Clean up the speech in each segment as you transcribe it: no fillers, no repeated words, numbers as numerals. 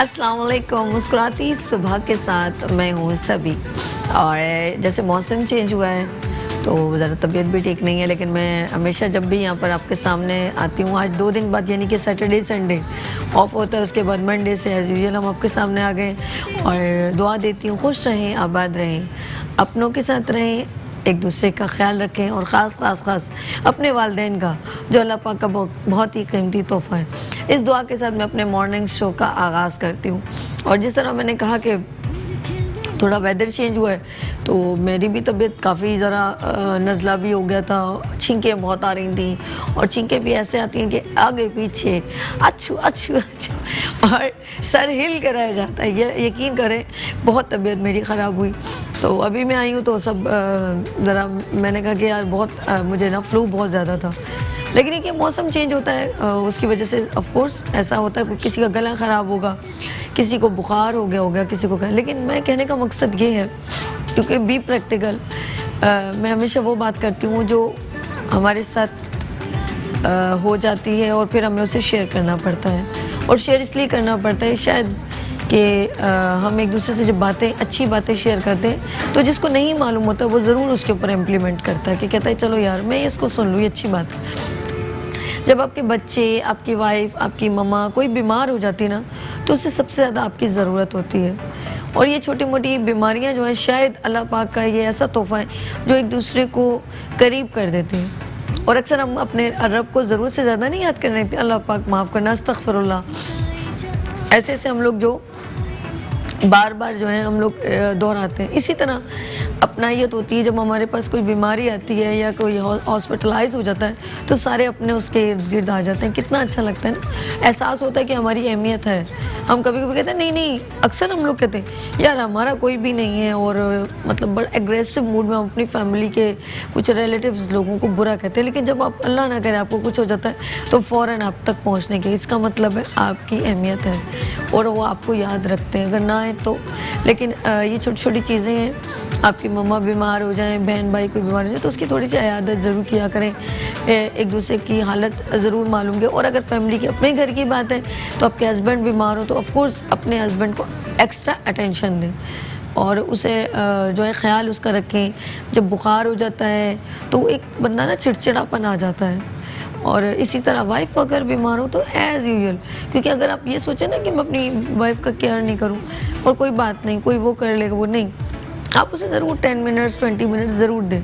अस्सलाम वालेकुम। मुस्कुराती सुबह के साथ मैं हूँ सभी। और जैसे मौसम चेंज हुआ है तो ज़रा तबीयत भी ठीक नहीं है, लेकिन मैं हमेशा जब भी यहाँ पर आपके सामने आती हूँ, आज 2 दिन बाद यानी कि सैटरडे संडे ऑफ होता है, उसके बाद मंडे से एज़ यूजुअल हम आपके सामने आ गए और दुआ देती हूँ खुश रहें, आबाद रहें, अपनों के साथ रहें, एक दूसरे का ख्याल रखें और ख़ास अपने वालिदैन का, जो अल्लाह पाक का बहुत ही कीमती तोहफ़ा है। इस दुआ के साथ मैं अपने मॉर्निंग शो का आगाज़ करती हूँ। और जिस तरह मैंने कहा कि थोड़ा वेदर चेंज हुआ है तो मेरी भी तबीयत काफ़ी ज़रा नज़ला भी हो गया था, छींकें बहुत आ रही थी और छींकें भी ऐसे आती हैं कि आगे पीछे अच्छू अच्छू अच्छू और सर हिल कर रह जाता है। ये यकीन करें बहुत तबीयत मेरी ख़राब हुई। तो अभी मैं आई हूँ तो सब ज़रा मैंने कहा कि यार बहुत मुझे ना फ्लू बहुत ज़्यादा था, लेकिन ये मौसम चेंज होता है उसकी वजह से ऑफ कोर्स ऐसा होता है, किसी का गला ख़राब होगा, किसी को बुखार हो गया किसी को, लेकिन मैं कहने का मकसद ये है क्योंकि बी प्रैक्टिकल मैं हमेशा वो बात करती हूँ जो हमारे साथ हो जाती है और फिर हमें उसे शेयर करना पड़ता है। और शेयर इसलिए करना पड़ता है शायद कि हम एक दूसरे से जब अच्छी बातें शेयर करते हैं तो जिसको नहीं मालूम होता वो ज़रूर उसके ऊपर इम्प्लीमेंट करता है कि कहता है चलो यार मैं इसको सुन लूँ, ये अच्छी बात है। जब आपके बच्चे, आपकी वाइफ, आपकी मम्मा कोई बीमार हो जाती है ना तो उससे सबसे ज़्यादा आपकी ज़रूरत होती है। और ये छोटी मोटी बीमारियां जो हैं शायद अल्लाह पाक का ये ऐसा तोहफ़ा है जो एक दूसरे को करीब कर देते हैं। और अक्सर हम अपने रब को ज़रूरत से ज़्यादा नहीं याद करने देते, अल्लाह पाक माफ़ करना, अस्तग़फ़िरुल्लाह, ऐसे ऐसे हम लोग जो बार बार जो है हम लोग दोहराते हैं। इसी तरह अपनायत होती है जब हमारे पास कोई बीमारी आती है या कोई हॉस्पिटलाइज हो जाता है तो सारे अपने उसके इर्द गिर्द आ जाते हैं। कितना अच्छा लगता है ना, एहसास होता है कि हमारी अहमियत है। हम कभी कभी कहते हैं नहीं, अक्सर हम लोग कहते हैं यार हमारा कोई भी नहीं है, और मतलब बड़ा एग्रेसिव मूड में हम अपनी फैमिली के कुछ रिलेटिव्स लोगों को बुरा कहते हैं, लेकिन जब आप अल्लाह ना करे आपको कुछ हो जाता है तो फ़ौरन आप तक पहुँचने के, इसका मतलब है आपकी अहमियत है और वो आपको याद रखते हैं, अगर ना आए तो। लेकिन ये छोटी छोटी चीज़ें हैं, आपकी मम्मा बीमार हो जाएं, बहन भाई कोई बीमार हो जाए तो उसकी थोड़ी सी इयादत ज़रूर किया करें, एक दूसरे की हालत ज़रूर मालूम करें। और अगर फैमिली की अपने घर की बात है तो आपके हस्बैंड बीमार हो तो ऑफ कोर्स अपने हस्बैंड को एक्स्ट्रा अटेंशन दें और उसे जो है ख्याल उसका रखें। जब बुखार हो जाता है तो एक बंदा ना चिड़चिड़ापन आ जाता है। और इसी तरह वाइफ अगर बीमार हो तो एज़ यूजुअल, क्योंकि अगर आप ये सोचें ना कि मैं अपनी वाइफ का केयर नहीं करूं और कोई बात नहीं, कोई वो कर लेगा, वो नहीं, आप उसे ज़रूर 10 मिनट्स 20 मिनट्स ज़रूर दें।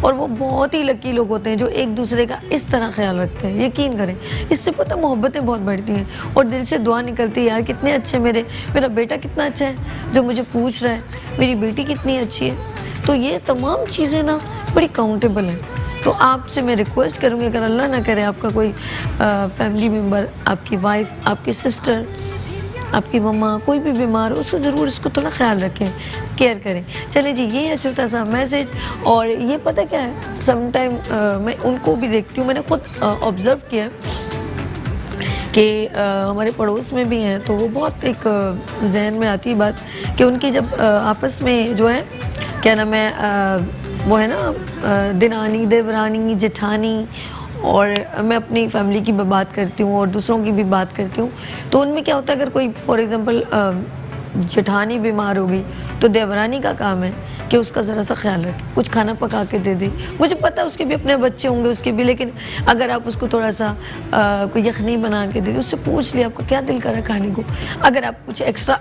और वो बहुत ही लकी लोग होते हैं जो एक दूसरे का इस तरह ख्याल रखते हैं, यकीन करें, इससे पता मोहब्बतें बहुत बढ़ती हैं और दिल से दुआ निकलती है यार कितने अच्छे मेरा बेटा कितना अच्छा है जो मुझे पूछ रहा है, मेरी बेटी कितनी अच्छी है। तो ये तमाम चीज़ें ना बड़ी काउंटेबल हैं। तो आपसे मैं रिक्वेस्ट करूँगी अगर अल्लाह ना करे आपका कोई फैमिली मेम्बर, आपकी वाइफ, आपकी सिस्टर, आपकी मम्मा कोई भी बीमार हो उसको ज़रूर इसको थोड़ा ख्याल रखें, केयर करें। चलिए जी, ये है छोटा सा मैसेज। और ये पता क्या है, सम टाइम मैं उनको भी देखती हूँ, मैंने खुद ऑब्ज़र्व किया कि हमारे पड़ोस में भी हैं तो वो बहुत एक जहन में आती बात कि उनकी जब आपस में जो है क्या नाम है वो है ना दिनानी, देवरानी, जेठानी, और मैं अपनी फैमिली की भी बात करती हूँ और दूसरों की भी बात करती हूँ तो उनमें क्या होता है, अगर कोई फॉर एग्ज़ाम्पल जेठानी बीमार हो गई तो देवरानी का काम है कि उसका ज़रा सा ख्याल रखे, कुछ खाना पका के दे दे। मुझे पता है उसके भी अपने बच्चे होंगे उसके भी, लेकिन अगर आप उसको थोड़ा सा कोई यखनी बना के दे दी, उससे पूछ लिया आपका क्या दिल कर रहा है खाने को, अगर आप कुछ एक्स्ट्रा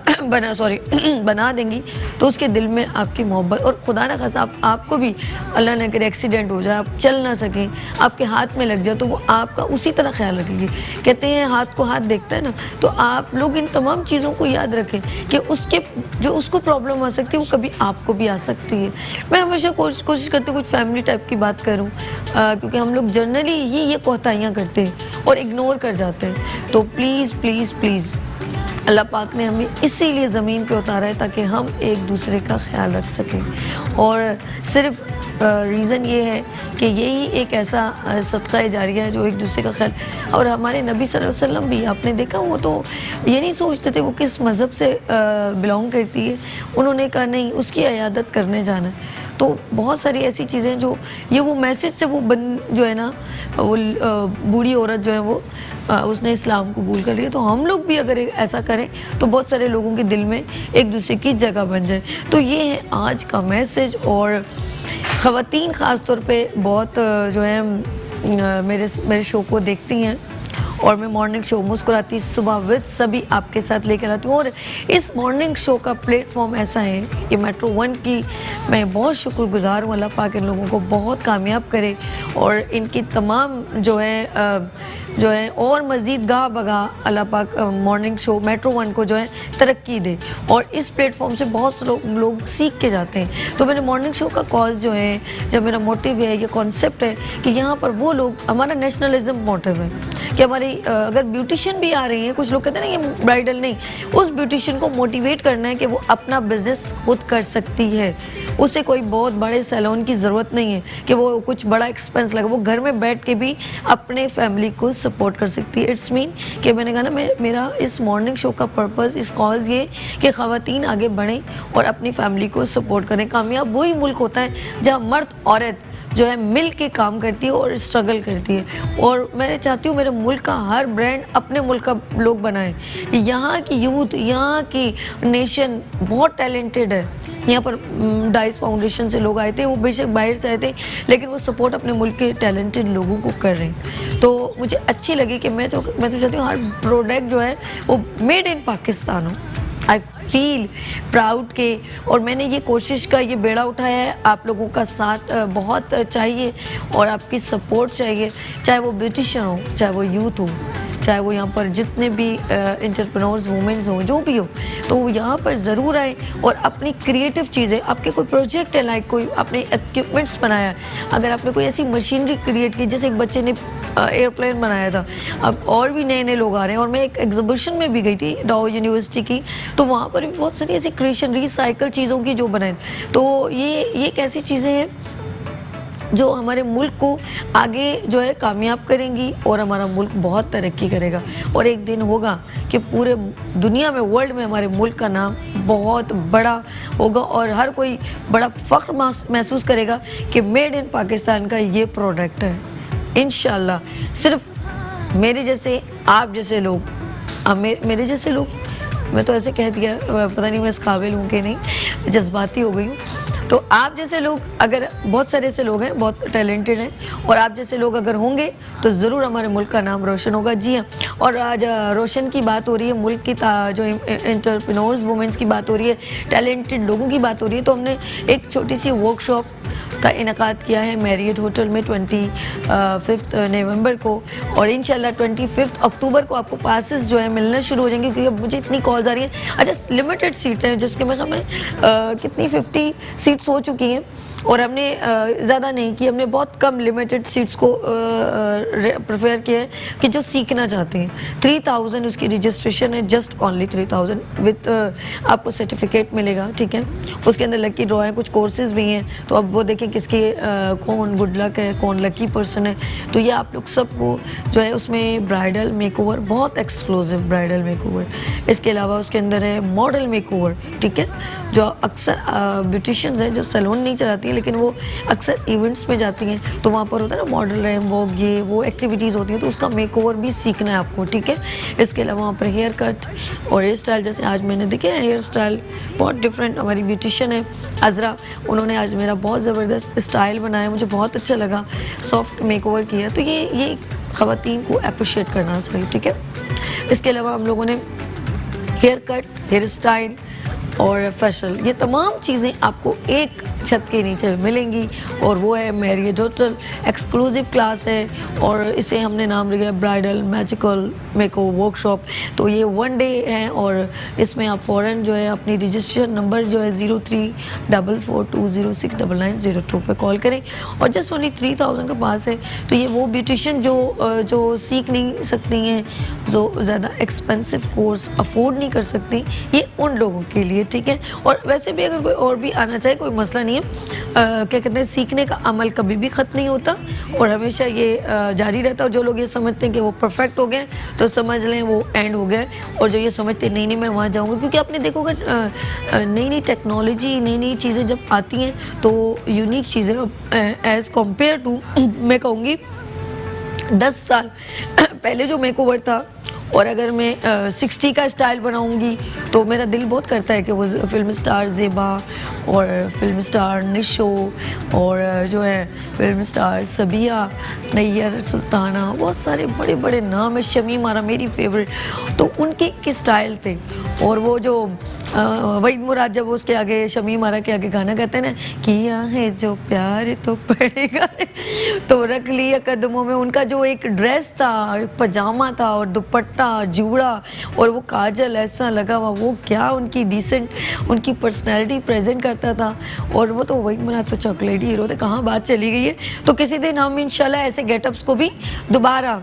बना देंगी तो उसके दिल में आपकी मोहब्बत। और खुदा न खासा आपको भी अल्लाह न करे एक्सीडेंट हो जाए, आप चल ना सकें, आपके हाथ में लग जाए तो वो आपका उसी तरह ख्याल रखेगी। कहते हैं हाथ को हाथ देखता है ना, तो आप लोग इन तमाम चीज़ों को याद रखें कि उसके जो उसको प्रॉब्लम आ सकती है वो कभी आपको भी आ सकती है। मैं हमेशा कोशिश करती हूँ कुछ फैमिली टाइप की बात करूँ क्योंकि हम लोग जनरली ये कोताहियाँ करते हैं और इग्नोर कर जाते हैं। तो प्लीज़ प्लीज़ प्लीज़ अल्लाह पाक ने हमें इसीलिए ज़मीन पे उतारा है ताकि हम एक दूसरे का ख्याल रख सकें। और सिर्फ रीज़न ये है कि यही एक ऐसा सदका जारिया है जो एक दूसरे का ख्याल। और हमारे नबी सल्लल्लाहु अलैहि वसल्लम भी आपने देखा, वो तो ये नहीं सोचते थे वो किस मज़हब से बिलोंग करती है, उन्होंने कहा नहीं उसकी इयादत करने जाना है। तो बहुत सारी ऐसी चीज़ें जो ये वो मैसेज से वो जो है ना वो बूढ़ी औरत जो है वो उसने इस्लाम कबूल कर लिया। तो हम लोग भी अगर ऐसा करें तो बहुत सारे लोगों के दिल में एक दूसरे की जगह बन जाए। तो ये है आज का मैसेज। और ख़वातीन ख़ास तौर पे बहुत जो है मेरे शो को देखती हैं और मैं मॉर्निंग शो मुस्कुराती सुबह विद सभी आपके साथ लेकर आती हूँ। और इस मॉर्निंग शो का प्लेटफॉर्म ऐसा है कि मेट्रो 1 की मैं बहुत शुक्रगुजार हूँ। अल्लाह पाक इन लोगों को बहुत कामयाब करे और इनकी तमाम जो है और मज़ीद गाह बगाह अल्लाह पाक मॉर्निंग शो मेट्रो 1 को जो है तरक्की दे और इस प्लेटफॉर्म से बहुत से लोग सीख के जाते हैं। तो मेरे मॉर्निंग शो का कॉज जो है, जब मेरा मोटिव है, ये कॉन्सेप्ट है कि यहाँ पर वो लोग, हमारा नेशनलिज्म मोटिव है कि हमारी अगर ब्यूटिशियन भी आ रही हैं, कुछ लोग कहते हैं ना ये ब्राइडल नहीं, उस ब्यूटिशियन को मोटिवेट करना है कि वो अपना बिजनेस खुद कर सकती है। उसे कोई बहुत बड़े सैलून की ज़रूरत नहीं है कि वो कुछ बड़ा एक्सपेंस लगे, वो घर में बैठ के भी अपने फैमिली को सपोर्ट कर सकती है। इट्स मीन कि मैंने कहा ना मेरा इस मॉर्निंग शो का पर्पज़, इस कॉज ये कि ख़वातीन आगे बढ़ें और अपनी फैमिली को सपोर्ट करें। कामयाब वही मुल्क होता है जहाँ मर्द औरत जो है मिल के काम करती है और स्ट्रगल करती है। और मैं चाहती हूँ मेरे मुल्क का हर ब्रांड अपने मुल्क का लोग बनाएं। यहाँ की यूथ, यहाँ की नेशन बहुत टैलेंटेड है। यहाँ पर डाइस फाउंडेशन से लोग आए थे, वो बेशक बाहर से आए थे लेकिन वो सपोर्ट अपने मुल्क के टैलेंटेड लोगों को कर रहे हैं। तो मुझे अच्छी लगी कि मैं तो चाहती हूँ हर प्रोडक्ट जो है वो मेड इन पाकिस्तान हो। आई फील प्राउड के, और मैंने ये कोशिश का ये बेड़ा उठाया है। आप लोगों का साथ बहुत चाहिए और आपकी सपोर्ट चाहिए, चाहे वो ब्यूटिशियन हो, चाहे वो यूथ हो, चाहे वो यहाँ पर जितने भी एंटरप्रेन्योर्स वुमेन्स हों, जो भी हो, तो वो यहाँ पर ज़रूर आए और अपनी क्रिएटिव चीज़ें, आपके कोई प्रोजेक्ट है, लाइक कोई आपने इक्विपमेंट्स बनाया, अगर आपने कोई ऐसी मशीनरी क्रिएट की, जैसे एक बच्चे ने एयरप्लेन बनाया था, अब और भी नए नए लोग आ रहे हैं। और मैं एक एग्जीबिशन में भी गई थी डाउ यूनिवर्सिटी की, तो वहाँ पर भी बहुत सारी ऐसी क्रिएशन रिसाइकल चीज़ों की जो बनाए। तो ये एक ऐसी चीज़ें हैं जो हमारे मुल्क को आगे जो है कामयाब करेंगी और हमारा मुल्क बहुत तरक्की करेगा। और एक दिन होगा कि पूरे दुनिया में, वर्ल्ड में हमारे मुल्क का नाम बहुत बड़ा होगा और हर कोई बड़ा फ़ख्र महसूस करेगा कि मेड इन पाकिस्तान का ये प्रोडक्ट है। इंशाल्लाह सिर्फ मेरे जैसे, आप जैसे लोग, मेरे जैसे लोग, मैं तो ऐसे कह दिया, पता नहीं मैं इस काबिल हूँ कि नहीं, जज्बाती हो गई हूँ। तो आप जैसे लोग, अगर बहुत सारे ऐसे लोग हैं बहुत टैलेंटेड हैं, और आप जैसे लोग अगर होंगे तो ज़रूर हमारे मुल्क का नाम रोशन होगा। जी हाँ, और आज रोशन की बात हो रही है, मुल्क की जो एंटरप्रेन्योर्स वुमेन्स की बात हो रही है, टैलेंटेड लोगों की बात हो रही है, तो हमने एक छोटी सी वर्कशॉप का इनकाद किया है मैरियट होटल में 25 नवंबर को, और इंशाल्लाह 25 अक्टूबर को आपको पासेस जो है मिलना शुरू हो जाएंगे, क्योंकि अब मुझे इतनी कॉल्स आ रही हैं। अच्छा, लिमिटेड सीट्स हैं, जिसके मैं कितनी 50 सीट्स हो चुकी हैं, और हमने ज़्यादा नहीं की, हमने बहुत कम लिमिटेड सीट्स को प्रेफर किया है कि जो सीखना चाहते हैं। 3000 उसकी रजिस्ट्रेशन है, जस्ट ओनली 3000 विद आपको सर्टिफिकेट मिलेगा, ठीक है। उसके अंदर लकी ड्रॉ है, कुछ कोर्सेज भी हैं, तो अब वो देखें किसके कौन गुड लक है, कौन लकी पर्सन है। तो ये आप लोग सबको जो है उसमें ब्राइडल मेकओवर, बहुत एक्सक्लूसिव ब्राइडल मेकओवर, इसके अलावा उसके अंदर है मॉडल मेकओवर, ठीक है। जो अक्सर ब्यूटिशियंस हैं जो सैलून नहीं चलाती हैं, लेकिन वो अक्सर इवेंट्स में जाती हैं, तो वहाँ पर होता है ना मॉडल है, वो एक्टिविटीज़ होती हैं, तो उसका मेकओवर भी सीखना है आपको, ठीक है। इसके अलावा वहाँ पर हेयर कट और हेयर स्टाइल, जैसे आज मैंने देखे हेयर स्टाइल बहुत डिफरेंट, हमारी ब्यूटिशियन है अज़रा, उन्होंने आज मेरा बहुत ज़बरदस्त स्टाइल बनाया, मुझे बहुत अच्छा लगा, सॉफ्ट मेकओवर किया। तो ये ख़वातीन को अप्रिशिएट करना चाहिए, ठीक है। इसके अलावा हम लोगों ने हेयर कट, हेयर स्टाइल और फेशियल, ये तमाम चीज़ें आपको एक छत के नीचे मिलेंगी, और वो है मैरियट होटल, एक्सक्लूसिव क्लास है, और इसे हमने नाम रखा ब्राइडल मैजिकल मेकओवर वर्कशॉप। तो ये 1 डे है, और इसमें आप फ़ौरन जो है अपनी रजिस्ट्रेशन नंबर जो है 0344206990 पे कॉल करें, और जस्ट ओनली 3000 का पास है। तो ये वो ब्यूटिशियन जो सीख नहीं सकती हैं, जो ज़्यादा एक्सपेंसिव कोर्स अफोर्ड नहीं कर सकती, ये उन लोगों के लिए, ठीक है। और वैसे भी अगर कोई और भी आना चाहे कोई मसला नहीं है। क्या कहते हैं, सीखने का अमल कभी भी ख़त्म नहीं होता और हमेशा ये जारी रहता है। और जो लोग ये समझते हैं कि वो परफेक्ट हो गए तो समझ लें वो एंड हो गया, और जो ये समझते नहीं नहीं मैं वहाँ जाऊँगा, क्योंकि आपने देखोगे नई नई टेक्नोलॉजी, नई नई चीज़ें जब आती हैं तो यूनिक चीज़ें एज़ कम्पेयर टू मैं कहूँगी 10 साल पहले जो मेकओवर था, और अगर मैं 60 का स्टाइल बनाऊंगी तो मेरा दिल बहुत करता है कि वो फिल्म स्टार ज़ेबा और फिल्म स्टार निशो और जो है फिल्म स्टार सबिया, नैयर सुल्ताना, बहुत सारे बड़े बड़े नाम है, शमीम आरा मेरी फेवरेट, तो उनके एक स्टाइल थे। और वो जो वहीद मुराद जब उसके आगे शमीम आरा के आगे गाना गाते हैं ना, किया है जो प्यार तो पड़ेगा तो रख लिया कदमों में, उनका जो एक ड्रेस था, पजामा था और दुपट्टा, जूड़ा और वो काजल ऐसा लगा हुआ, वो क्या उनकी डिसेंट उनकी पर्सनैलिटी प्रेजेंट करता था। और वो तो वहीद मुराद तो चॉकलेट हीरो थे, कहाँ बात चली गई है। तो किसी दिन हम इंशाल्लाह ऐसे गेटअप्स को भी दोबारा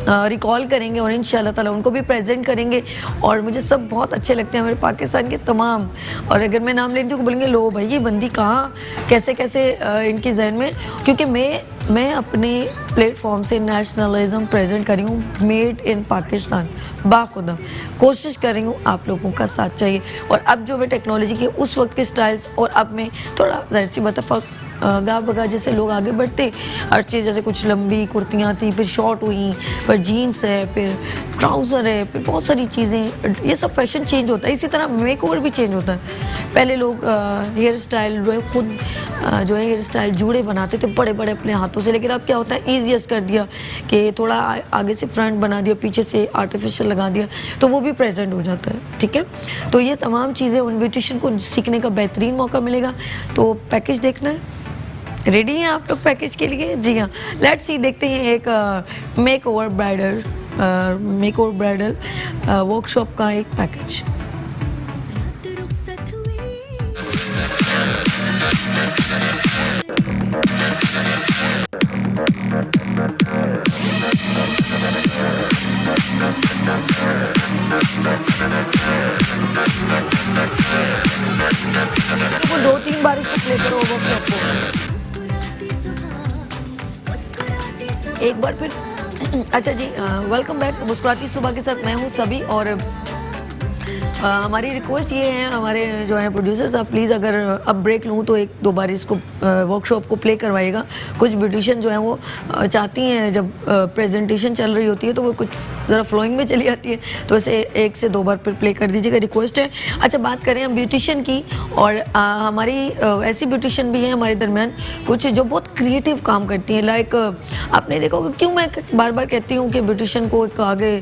रिकॉल करेंगे और इंशाल्लाह ताला उनको भी प्रेजेंट करेंगे। और मुझे सब बहुत अच्छे लगते हैं हमारे पाकिस्तान के तमाम। और अगर मैं नाम लेती हूँ तो बोलेंगे लो भाई ये बंदी कहाँ कैसे कैसे इनकी जहन में, क्योंकि मैं अपने प्लेटफॉर्म से नेशनलिज्म प्रेजेंट कर रही हूँ, मेड इन पाकिस्तान, बाखुदा कोशिश कर रही हूँ, आप लोगों का साथ चाहिए। और अब जो मैं टेक्नोलॉजी के उस वक्त के स्टाइल्स और अब में थोड़ा जाहिर सी बात है गा बगा जैसे लोग आगे बढ़ते, हर चीज़ जैसे कुछ लंबी कुर्तियाँ थी, फिर शॉर्ट हुई, फिर जीन्स है, फिर ट्राउज़र है, फिर बहुत सारी चीज़ें, ये सब फैशन चेंज होता है। इसी तरह मेकओवर भी चेंज होता है। पहले लोग हेयर स्टाइल जो है खुद जो है हेयर स्टाइल जूड़े बनाते थे बड़े बड़े अपने हाथों से, लेकिन अब क्या होता है ईजीएस्ट कर दिया कि थोड़ा आगे से फ्रंट बना दिया, पीछे से आर्टिफिशियल लगा दिया, तो वो भी प्रेजेंट हो जाता है। ठीक है, तो ये तमाम चीज़ें उन ब्यूटिशियन को सीखने का बेहतरीन मौका मिलेगा। तो पैकेज देखना है, रेडी हैं आप लोग पैकेज के लिए? जी हाँ, लेट्स सी, देखते हैं एक मेकओवर ब्राइडल वर्कशॉप का एक पैकेज। वो 2-3 बार इसको प्ले करो वर्कशॉप को एक बार फिर। अच्छा जी, वेलकम बैक मुस्कुराती सुबह के साथ मैं हूँ सभी। और हमारी रिक्वेस्ट ये है हमारे जो है प्रोड्यूसर्स, आप प्लीज़ अगर अब ब्रेक लूँ तो 1-2 बार इसको वर्कशॉप को प्ले करवाइएगा। कुछ ब्यूटिशियन जो हैं वो चाहती हैं जब प्रेजेंटेशन चल रही होती है तो वो कुछ ज़रा फ्लोइंग में चली जाती है, तो ऐसे 1 से 2 बार फिर प्ले कर दीजिएगा, रिक्वेस्ट है। अच्छा, बात करें हम ब्यूटिशियन की, और हमारी ऐसी ब्यूटिशियन भी हैं हमारे दरमियान कुछ जो बहुत क्रिएटिव काम करती हैं। लाइक आपने देखोगे, क्यों मैं बार बार कहती हूँ कि ब्यूटिशियन को एक आगे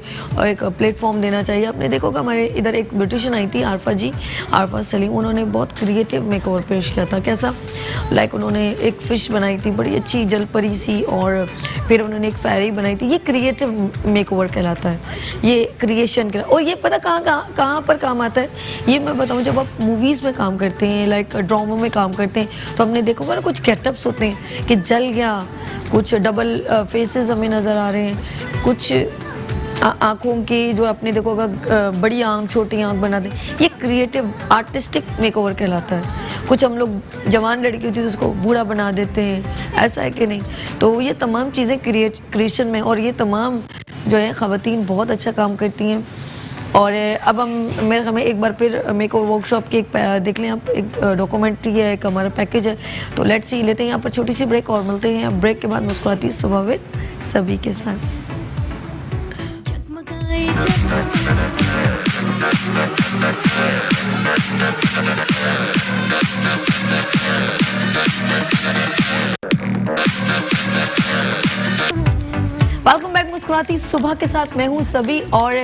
एक प्लेटफॉर्म देना चाहिए। आपने देखोगा हमारे इधर एक ब्यूटिशियन आई थी आरफा सलीम, उन्होंने बहुत क्रिएटिव मेकओवर पेश किया था। कैसा? लाइक उन्होंने एक फ़िश बनाई थी बड़ी अच्छी जल परी सी, और फिर उन्होंने एक फेरी बनाई थी। ये क्रिएटिव मेकओवर कहलाता है, ये क्रिएशन का। और ये पता कहाँ पर काम आता है, ये मैं बताऊँ, जब आप मूवीज़ में काम करते हैं, लाइक ड्रामा में काम करते हैं, तो हमने देखोगा ना कुछ गेटअप्स होते हैं कि जल गया, कुछ डबल फेसेस हमें नज़र आ रहे हैं, कुछ आँखों की जो आपने देखोगा बड़ी आँख छोटी आँख बना दें, ये क्रिएटिव आर्टिस्टिक मेकओवर कहलाता है। कुछ हम लोग जवान लड़की होती है तो उसको बूढ़ा बना देते हैं, ऐसा है कि नहीं? तो ये तमाम चीज़ें क्रिएशन में, और ये तमाम जो है ख़वातीन बहुत अच्छा काम करती हैं। और अब हमें एक बार फिर मेकओवर वर्कशॉप की एक देख लें आप, एक डॉक्यूमेंट्री है, एक हमारा पैकेज है। तो लेट्स सी, लेते हैं यहाँ पर छोटी सी ब्रेक और मिलते हैं ब्रेक के बाद मुस्कुराती सुबह विद सभी के साथ। वेलकम बैक मुस्कुराती सुबह के साथ मैं हूँ सभी। और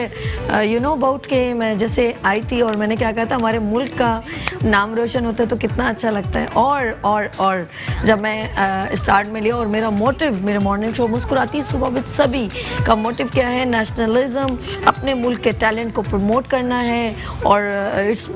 यू नो अबाउट के मैं जैसे आई थी और मैंने क्या कहा था, हमारे मुल्क का नाम रोशन होता है तो कितना अच्छा लगता है। और जब मैं स्टार्ट में लिया, और मेरा मोटिव, मेरे मॉर्निंग शो मुस्कुराती सुबह विद सभी का मोटिव क्या है? नेशनलिज्म, अपने मुल्क के टैलेंट को प्रमोट करना है। और इट्स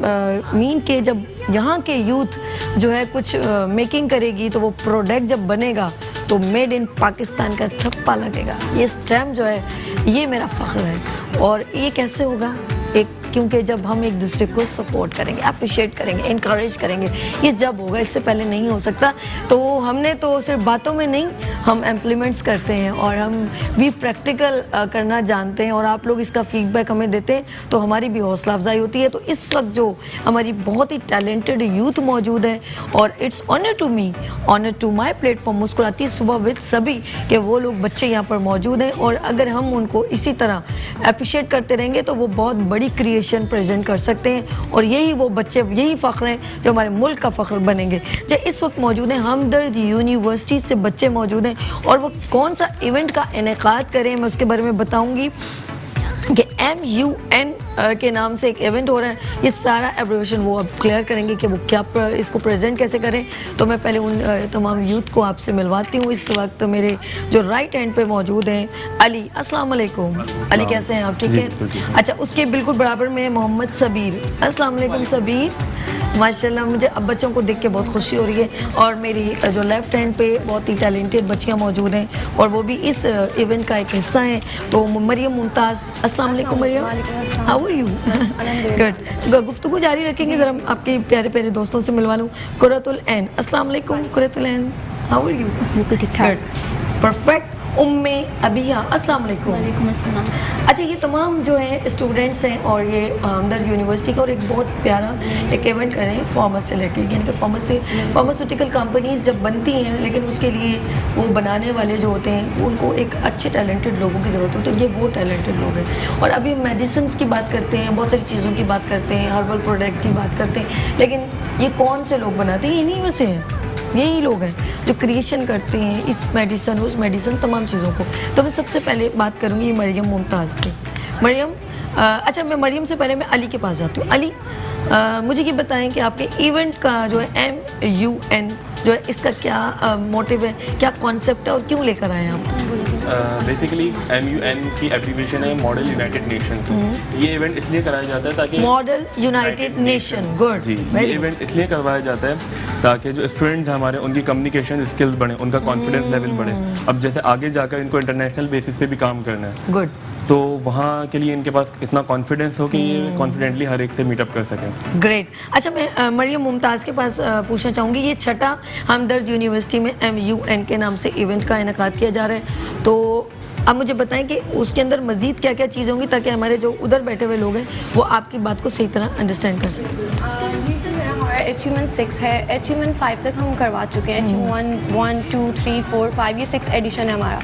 मीन के जब यहाँ के यूथ जो है कुछ मेकिंग करेगी तो वो प्रोडक्ट जब बनेगा तो मेड इन पाकिस्तान का ठप्पा लगेगा। ये स्टैम्प जो है ये मेरा फ़ख्र है। और ये कैसे होगा? एक क्योंकि जब हम एक दूसरे को सपोर्ट करेंगे, अप्रिशिएट करेंगे, इनकरेज करेंगे, ये जब होगा, इससे पहले नहीं हो सकता। तो हमने तो सिर्फ बातों में नहीं, हम इम्प्लीमेंट्स करते हैं और हम भी प्रैक्टिकल करना जानते हैं, और आप लोग इसका फीडबैक हमें देते हैं तो हमारी भी हौसला अफजाई होती है। तो इस वक्त जो हमारी बहुत ही टैलेंटेड यूथ मौजूद है, और it's honour to me, honour to my platform मुस्कुराती सुबह विद सभी, कि वो लोग बच्चे यहाँ पर मौजूद हैं, और अगर हम उनको इसी तरह अप्रिशिएट करते रहेंगे तो वो बहुत बड़ी क्रिएशन प्रेजेंट कर सकते हैं, और यही वो बच्चे, यही फ़ख्र हैं जो हमारे मुल्क का फ़ख्र बनेंगे। जो इस वक्त मौजूद हैं हमदर्द यूनिवर्सिटी से बच्चे मौजूद हैं, और वो कौन सा इवेंट का इनेकाद करें मैं उसके बारे में बताऊँगी कि MUN के नाम से एक इवेंट हो रहा है। ये सारा एब्रिविएशन वो अब क्लियर करेंगे कि वो क्या इसको प्रेजेंट कैसे करें। तो मैं पहले उन तमाम यूथ को आपसे मिलवाती हूँ। इस वक्त मेरे जो राइट हैंड पे मौजूद हैं अली, अस्सलाम वालेकुम। अली कैसे हैं आप? ठीक है। अच्छा, उसके बिल्कुल बराबर में मोहम्मद सबीर। अस्सलाम वालेकुम सबीर। माशाल्लाह, मुझे अब बच्चों को देख के बहुत खुशी हो रही है, और मेरी जो लेफ्ट हैंड पे बहुत ही टैलेंटेड बच्चियाँ मौजूद हैं, और वो भी इस इवेंट का एक हिस्सा हैं। तो मरियम मुमताज़, अस्सलाम वालेकुम Maryam, how are you? Good. गुफ्तगू जारी रखेंगे, ज़रा आपके प्यारे प्यारे दोस्तों से मिलवा लूँ। कुरतुल ऐन, अस्सलाम वालेकुम Qurratul Ain, how are you? Good, perfect. Umme Abiya, अस्सलाम वालेकुम। वालेकुम अस्सलाम। अच्छा, ये तमाम जो है स्टूडेंट्स हैं, और ये हमदर्द यूनिवर्सिटी का, और एक बहुत प्यारा एक इवेंट कर रहे हैं फार्मा से लेकर, यानी कि फार्मास्यूटिकल कंपनीज जब बनती हैं, लेकिन उसके लिए वो बनाने वाले जो होते हैं उनको एक अच्छे टैलेंटेड लोगों की ज़रूरत होती है, तो ये वो टैलेंटेड लोग हैं। और अभी मेडिसिन की बात करते हैं, बहुत सारी चीज़ों की बात करते हैं, हर्बल प्रोडक्ट की बात करते हैं, लेकिन ये कौन से लोग बनाते हैं? इन्हीं में से हैं, यही लोग हैं जो क्रिएशन करते हैं इस मेडिसिन, उस मेडिसिन, तमाम चीज़ों को। तो मैं सबसे पहले बात करूँगी मरियम मुमताज़ से। मरियम, अच्छा, मैं मरियम से पहले मैं अली के पास जाती हूँ। अली, मुझे ये बताएं कि आपके इवेंट का जो है MUN जो है, इसका क्या मोटिव है, क्या कॉन्सेप्ट है, और क्यों लेकर आए हैं आप? बेसिकली MUN की एब्रीविएशन है मॉडल यूनाइटेड नेशन। ये इवेंट इसलिए कराया जाता है ताकि मॉडल यूनाइटेड नेशन, गुड जी, ये इवेंट इसलिए करवाया जाता है ताकि जो स्टूडेंट्स हैं हमारे, उनकी कम्युनिकेशन स्किल्स बढ़े, उनका कॉन्फिडेंस लेवल बढ़े। अब जैसे आगे जाकर इनको इंटरनेशनल बेसिस पे भी काम करना है, गुड, तो वहाँ के लिए इनके पास इतना कॉन्फिडेंस हो कि ये कॉन्फिडेंटली हर एक से मीटअप कर सकें। ग्रेट। अच्छा, मैं मरियम मुमताज़ के पास पूछना चाहूँगी, ये छठा हमदर्द यूनिवर्सिटी में MUN के नाम से इवेंट का इनेकाद किया जा रहा है, तो अब मुझे बताएं कि उसके अंदर मज़ीद क्या क्या चीज़ होंगी, ताकि हमारे जो उधर बैठे हुए लोग हैं वो आपकी बात को सही तरह अंडरस्टैंड कर सकें। हमारा HUN 6 है, HUN 5 तक हम करवा चुके हैं। HUN 1, 2, 3, 4, 5, ये 6 एडिशन है हमारा,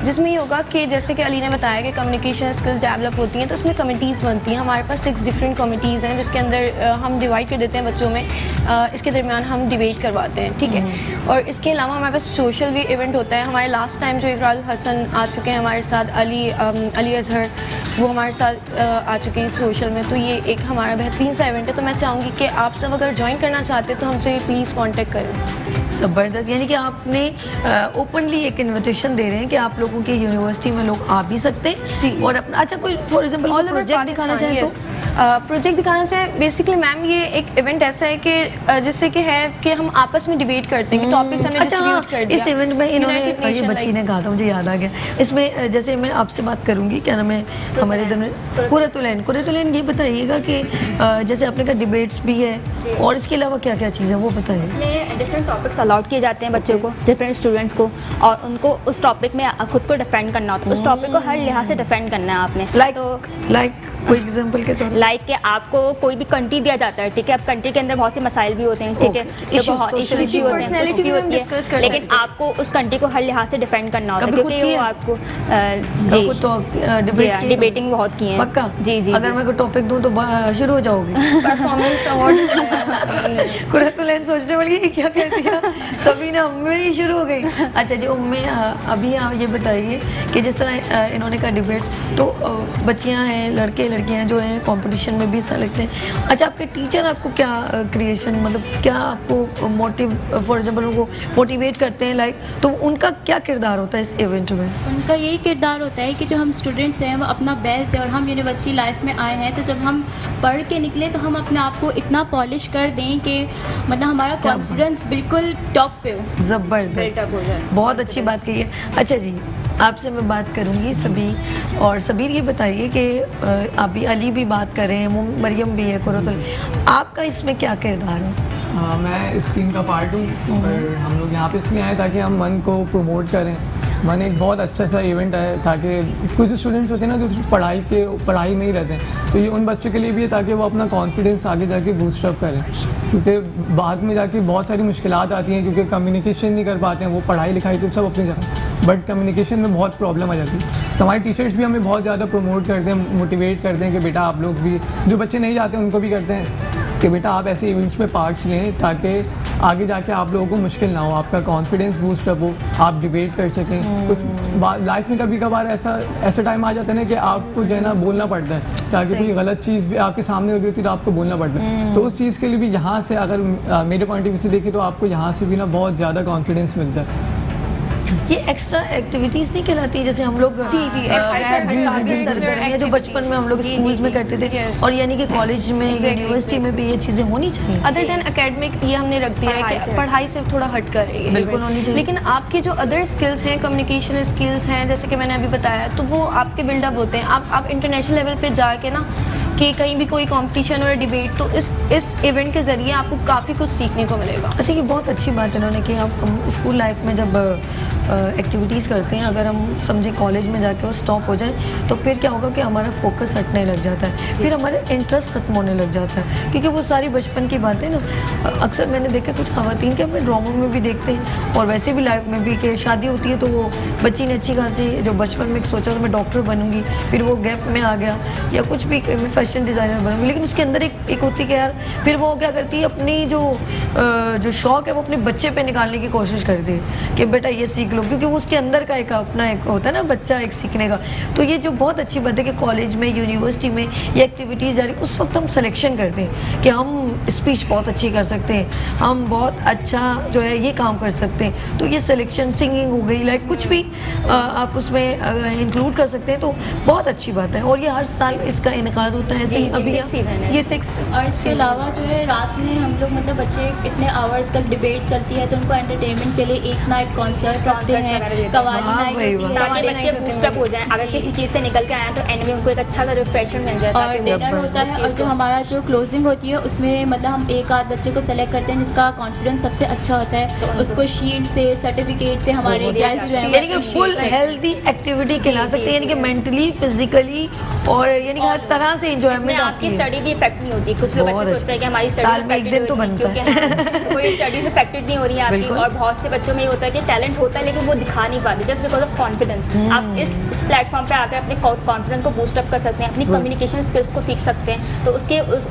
जिसमें ये होगा कि जैसे कि अली ने बताया कि कम्युनिकेशन स्किल्स डेवलप होती हैं, तो उसमें कमिटीज़ बनती हैं। हमारे पास 6 डिफरेंट कमिटीज़ हैं, जिसके अंदर हम डिवाइड कर देते हैं बच्चों में, इसके दरमियान हम डिबेट करवाते हैं, ठीक है। और इसके अलावा हमारे पास सोशल भी इवेंट होता है। हमारे लास्ट टाइम जो इकराल हसन आ चुके हैं हमारे साथ, अली अजहर, वो हमारे साथ आ चुके हैं सोशल में, तो ये एक हमारा बेहतरीन सा इवेंट है। तो मैं चाहूँगी कि आप सब अगर ज्वाइन करना चाहते हैं तो हमसे प्लीज़ कांटेक्ट करें। ज़बरदस्त, यानी कि आपने ओपनली एक इन्विटेशन दे रहे हैं कि आप लोगों की यूनिवर्सिटी में लोग आ भी सकते हैं जी, और अपना, अच्छा, कोई फॉर एग्जांपल प्रोजेक्ट दिखाना चाहें तो? प्रोजेक्ट दिखाना चाहे, बेसिकली मैम ये एक इवेंट ऐसा है कि जिससे कि है कि हम आपस में डिबेट करते हैं, टॉपिक्स हमने डिस्ट्रीब्यूट कर दिया। इस इवेंट में इन्होंने, ये बच्ची ने कहा था, मुझे याद आ गया, इसमें जैसे मैं आपसे बात करूंगी, क्या नाम है हमारे इधर में, कुरतुलैन, ये बताइएगा कि जैसे आपने कहा डिबेट्स भी है, और इसके अलावा क्या क्या चीज़ें वो बताइए। इसमें डिफरेंट टॉपिक्स अलाउड किए जाते हैं बच्चों को, डिफरेंट स्टूडेंट्स को, और उनको उस टॉपिक में खुद को डिफेंड करना होता है। उस टॉपिक को हर लिहाज से डिफेंड करना है आपने। लाइक कोई एग्जांपल के तौर, लाइक कि आपको कोई भी कंट्री दिया जाता है, ठीक है, अब कंट्री के अंदर बहुत से मसाइल भी होते हैं, ठीक है, तो बहुत इश्यूज भी होते हैं, लेकिन आपको उस कंट्री को हर लिहाज से डिफेंड करना होता है, क्योंकि वो आपको डिबेटिंग बहुत की है। पक्का? जी जी। अगर मैं कोई टॉपिक दूं तो शुरू हो जाओगे। परफॉर्मेंस अवार्ड कुरतुलैन सोचने वाली है क्या कह दिया, सभी ने उम्मे ही शुरू हो गई। अच्छा जी, उम्मे अभी आप ये बताइए कि जिस तरह इन्होंने कहा डिबेट्स, तो बच्चियां हैं, लड़के लड़कियां जो हैं कंपटीशन में भी हिस्सा लेते हैं। अच्छा, आपके टीचर आपको क्या क्रिएशन, मतलब क्या आपको मोटिव, फॉर एग्जांपल उनको मोटिवेट करते हैं, लाइक, तो उनका क्या किरदार होता है इस इवेंट में? उनका यही किरदार होता है कि जो हम स्टूडेंट्स हैं वो अपना बेस्ट दें, और हम यूनिवर्सिटी लाइफ में आए हैं, तो जब हम पढ़ के निकले तो हम अपने आप को इतना पॉलिश कर दें कि मतलब हमारा कॉन्फिडेंस बिल्कुल टॉप पे हो, ज़बरदस्त, बहुत अच्छी बात कही है। अच्छा जी, आपसे मैं बात करूंगी सभी, और सबीर ये बताइए कि अभी अली भी बात कर रहे हैं, मरियम भी है, कुरतुल, आपका इसमें क्या किरदार है? हाँ, मैं इस टीम का पार्ट हूँ और हम लोग यहाँ पे इसलिए आए ताकि हम मन को प्रमोट करें। मन एक बहुत अच्छा सा इवेंट है ताकि कुछ स्टूडेंट्स होते हैं ना जो सिर्फ पढ़ाई में ही रहते हैं, तो ये उन बच्चों के लिए भी है ताकि वो अपना कॉन्फिडेंस आगे जाके बूस्ट अप करें, क्योंकि बाद में जाके बहुत सारी मुश्किलात आती हैं क्योंकि कम्युनिकेशन नहीं कर पाते हैं। वो पढ़ाई लिखाई तो सब अपनी जगह, बट कम्युनिकेशन में बहुत प्रॉब्लम आ जाती है। तो हमारे टीचर्स भी हमें बहुत ज़्यादा प्रमोट करते हैं, मोटिवेट करते हैं कि बेटा आप लोग भी, जो बच्चे नहीं जाते उनको भी करते हैं कि बेटा आप ऐसे इवेंट्स में पार्ट्स लें ताकि आगे जाके आप लोगों को मुश्किल ना हो, आपका कॉन्फिडेंस बूस्ट अप हो, आप डिबेट कर सकें। कुछ लाइफ में कभी कभार ऐसा टाइम आ जाता है ना कि आपको जो है ना बोलना पड़ता है, ताकि कोई गलत चीज़ भी आपके सामने हो रही होती है तो आपको बोलना पड़ता है। तो उस चीज़ के लिए भी यहाँ से अगर मेरे पॉइंट ऑफ व्यू से देखें तो आपको यहाँ से भी ना बहुत ज़्यादा कॉन्फिडेंस मिलता है। ये एक्स्ट्रा एक्टिविटीज़ नहीं कहलाती जैसे हम लोग सरगर्मियाँ जो बचपन में हम लोग स्कूल्स में करते थे, और यानी कि कॉलेज में यूनिवर्सिटी में भी ये चीज़ें होनी चाहिए? अदर देन एकेडमिक ये हमने रख दिया है कि पढ़ाई से थोड़ा हट कर रही है, बिल्कुल होनी चाहिए। लेकिन आपके जो अदर स्किल्स हैं, कम्युनिकेशन स्किल्स हैं, जैसे कि मैंने अभी बताया, तो वो आपके बिल्डअप होते हैं। आप इंटरनेशनल लेवल पे जाके ना कि कहीं भी कोई कंपटीशन और डिबेट, तो इस इवेंट के ज़रिए आपको काफ़ी कुछ सीखने को मिलेगा। अच्छा, ये बहुत अच्छी बात है इन्होंने कि आप स्कूल लाइफ में जब एक्टिविटीज़ करते हैं, अगर हम समझे कॉलेज में जाके वो स्टॉप हो जाए तो फिर क्या होगा कि हमारा फोकस हटने लग जाता है, फिर हमारा इंटरेस्ट ख़त्म होने लग जाता है, क्योंकि वो सारी बचपन की बातें ना अक्सर मैंने देखा कुछ ख़वातीन के अपने ड्रामों में भी देखते हैं और वैसे भी लाइफ में भी कि शादी होती है तो वो बच्ची ने अच्छी खासी जो बचपन में सोचा तो मैं डॉक्टर बनूंगी, फिर वो गैप में आ गया, या कुछ भी मैं फैशन डिज़ाइनर बनूंगी, लेकिन उसके अंदर एक होती है कि यार फिर वो क्या करती है, अपनी जो शौक़ है वो अपने बच्चे पे निकालने की कोशिश करती है कि बेटा ये सीख लो, क्योंकि वो उसके अंदर का एक अपना एक होता है ना बच्चा एक सीखने का। तो ये जो बहुत अच्छी बात है कि कॉलेज में, यूनिवर्सिटी में ये एक्टिविटीज़ जारी, उस वक्त हम सिलेक्शन करते हैं कि हम स्पीच बहुत अच्छी कर सकते हैं, हम बहुत अच्छा जो है ये काम कर सकते हैं, तो ये सिलेक्शन सिंगिंग हो गई, लाइक कुछ भी आप उसमें इंक्लूड कर सकते हैं, तो बहुत अच्छी बात है। और ये हर साल इसका इनकाद होता है ऐसे ही अभी ये 6 और इसके अलावा जो है रात में हम लोग मतलब बच्चे इतने आवर्स तक डिबेट चलती है तो उनको एंटरटेनमेंट के लिए एक ना एक कॉन्सर्ट रखते हैं, कवाली नाइट होती है, ताकि बच्चे बूस्ट अप हो जाएं, अगर किसी चीज़ से निकल के आए तो एंड में उनको एक अच्छा सा रिफ्रेशमेंट मिल जाए। और डिनर होता है, और जो हमारा जो क्लोजिंग होती है उसमें मतलब हम एक आध बच्चे को सेलेक्ट करते हैं जिसका कॉन्फिडेंस सबसे अच्छा होता है, उसको शील्ड से, सर्टिफिकेट से हमारे गेस्ट जो है यानी कि फुल हेल्दी एक्टिविटी खिला सकते हैं, यानी कि मेंटली, फिजिकली और यानी कि हर तरह से एंजॉयमेंट आपकी स्टडी भी इफेक्ट नहीं होती। कुछ लोग बच्चे सोचते हैं कि हमारी साल में एक दिन तो बनता है, कोई स्टडीज इफेक्टेड नहीं हो रही है आपकी, और बहुत से बच्चों में ये होता है कि टैलेंट होता है लेकिन वो दिखा नहीं पाते जस्ट बिकॉज ऑफ कॉन्फिडेंस। आप इस प्लेटफॉर्म पे आकर अपने कॉन्फिडेंस को बूस्ट अप कर सकते हैं, अपनी कम्युनिकेशन स्किल्स को सीख सकते हैं, तो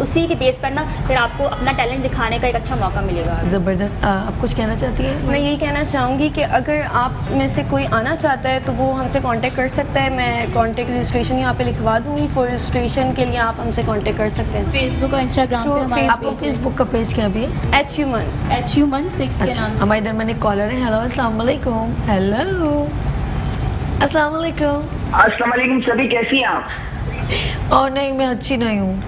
उसी के बेस पर ना फिर आपको अपना टैलेंट दिखाने का एक अच्छा मौका मिलेगा। ज़बरदस्त। आप कुछ कहना चाहती हैं? मैं यही कहना चाहूँगी कि अगर आप में से कोई आना चाहता है तो वो हमसे कांटेक्ट कर सकता है। मैं कांटेक्ट रजिस्ट्रेशन यहाँ पे लिखवा दूँगी। फॉर रजिस्ट्रेशन के लिए आप हमसे कांटेक्ट कर सकते हैं फेसबुक और इंस्टाग्राम पे। आपको फेसबुक का पेज क्या भी है? HUMAN 6 के नाम से। हमारे इधर मैंने कॉलर है। हेलो, अस्सलाम वालेकुम। हेलो, अस्सलाम वालेकुम। अस्सलाम वालेकुम। सभी कैसी हैं आप? और नहीं, मैं अच्छी नहीं हूँ।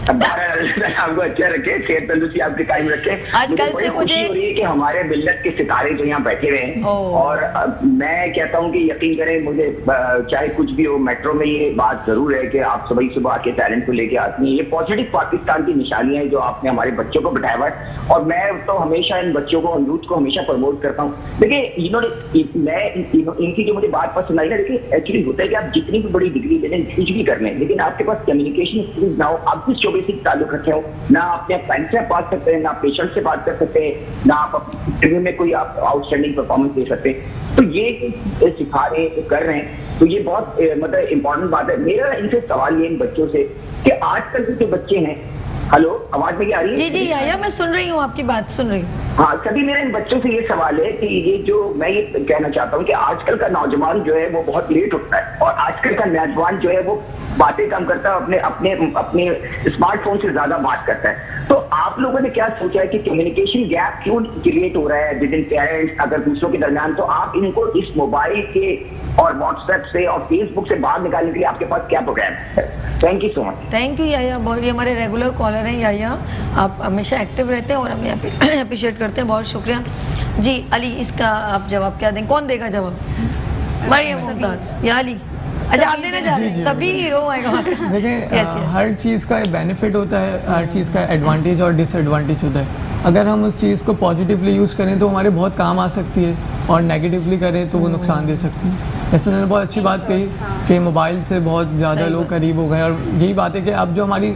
आपको अच्छा रखे, सेहत तंदुरुस्ती आपके कायम रखे। आजकल से मुझे हो रही है कि हमारे मिल्लत के सितारे जो यहाँ बैठे हुए हैं, और मैं कहता हूँ कि यकीन करें मुझे, चाहे कुछ भी हो, मेट्रो में ये बात जरूर है कि आप सुबह सुबह आके टैलेंट को लेके आती हैं। ये पॉजिटिव पाकिस्तान की निशानियां हैं जो आपने हमारे बच्चों को बिठाया हुआ है, और मैं तो हमेशा इन बच्चों को, यूथ को हमेशा प्रमोट करता हूँ। देखिए मैं इनकी जो मुझे बात पसंद आई ना, देखिए एक्चुअली होता है कि आप जितनी भी बड़ी डिग्री ले लें, कुछ भी कर लें, लेकिन आपके पास कम्युनिकेशन स्किल्स ना हो, आप कुछ बेसिक ताल्लुक रखे हो, ना अपने फ्रेंड से बात करते हैं, ना पेशेंट से बात कर सकते हैं, ना आप इंटरव्यू में कोई आप आउटस्टैंडिंग परफॉर्मेंस दे सकते हैं, तो ये सिखा रहे हैं, कर रहे हैं, तो ये बहुत मतलब इम्पोर्टेंट बात है। मेरा इनसे सवाल ये इन बच्चों से कि आजकल के जो बच्चे हैं, हेलो, आवाज मेरी आ रही है? जी जी याया, मैं सुन रही हूँ, आपकी बात सुन रही हूँ। हाँ, सभी मेरे इन बच्चों से ये सवाल है कि ये जो मैं ये कहना चाहता हूँ कि आजकल का नौजवान जो है वो बहुत लेट उठता है, और आजकल का नौजवान जो है वो बातें कम करता है, अपने अपने अपने स्मार्टफोन से ज्यादा बात करता है। तो आप लोगों ने क्या सोचा है कि कम्युनिकेशन गैप क्यों क्रिएट हो रहा है विद इन पेरेंट्स, अगर दूसरों के दरमियान, तो आप इनको इस मोबाइल के और व्हाट्सएप से और फेसबुक से बाहर निकालने के लिए आपके पास क्या प्रोग्राम है? Thank you so much. Thank you याया, बहुत, ये हमारे रेगुलर कॉलर हैं याया, आप हमेशा एक्टिव रहते हैं और हमें अप्रिशिएट करते हैं, बहुत शुक्रिया जी। अली, इसका आप जवाब क्या दें? कौन देगा जवाब? मरियम मुमताज याली, अच्छा आप देना चाह रहे हैं सभी हीरो देखिए हर चीज़ का बेनिफिट होता है, हर चीज़ का एडवांटेज और डिसएडवांटेज होता है। अगर हम उस चीज़ को पॉजिटिवली यूज़ करें तो हमारे बहुत काम आ सकती है, और नेगेटिवली करें तो वो नुकसान दे सकती है। जैसे उन्होंने बहुत अच्छी बात कही कि मोबाइल से बहुत ज़्यादा लोग करीब हो गए, और यही बात है कि अब जो हमारी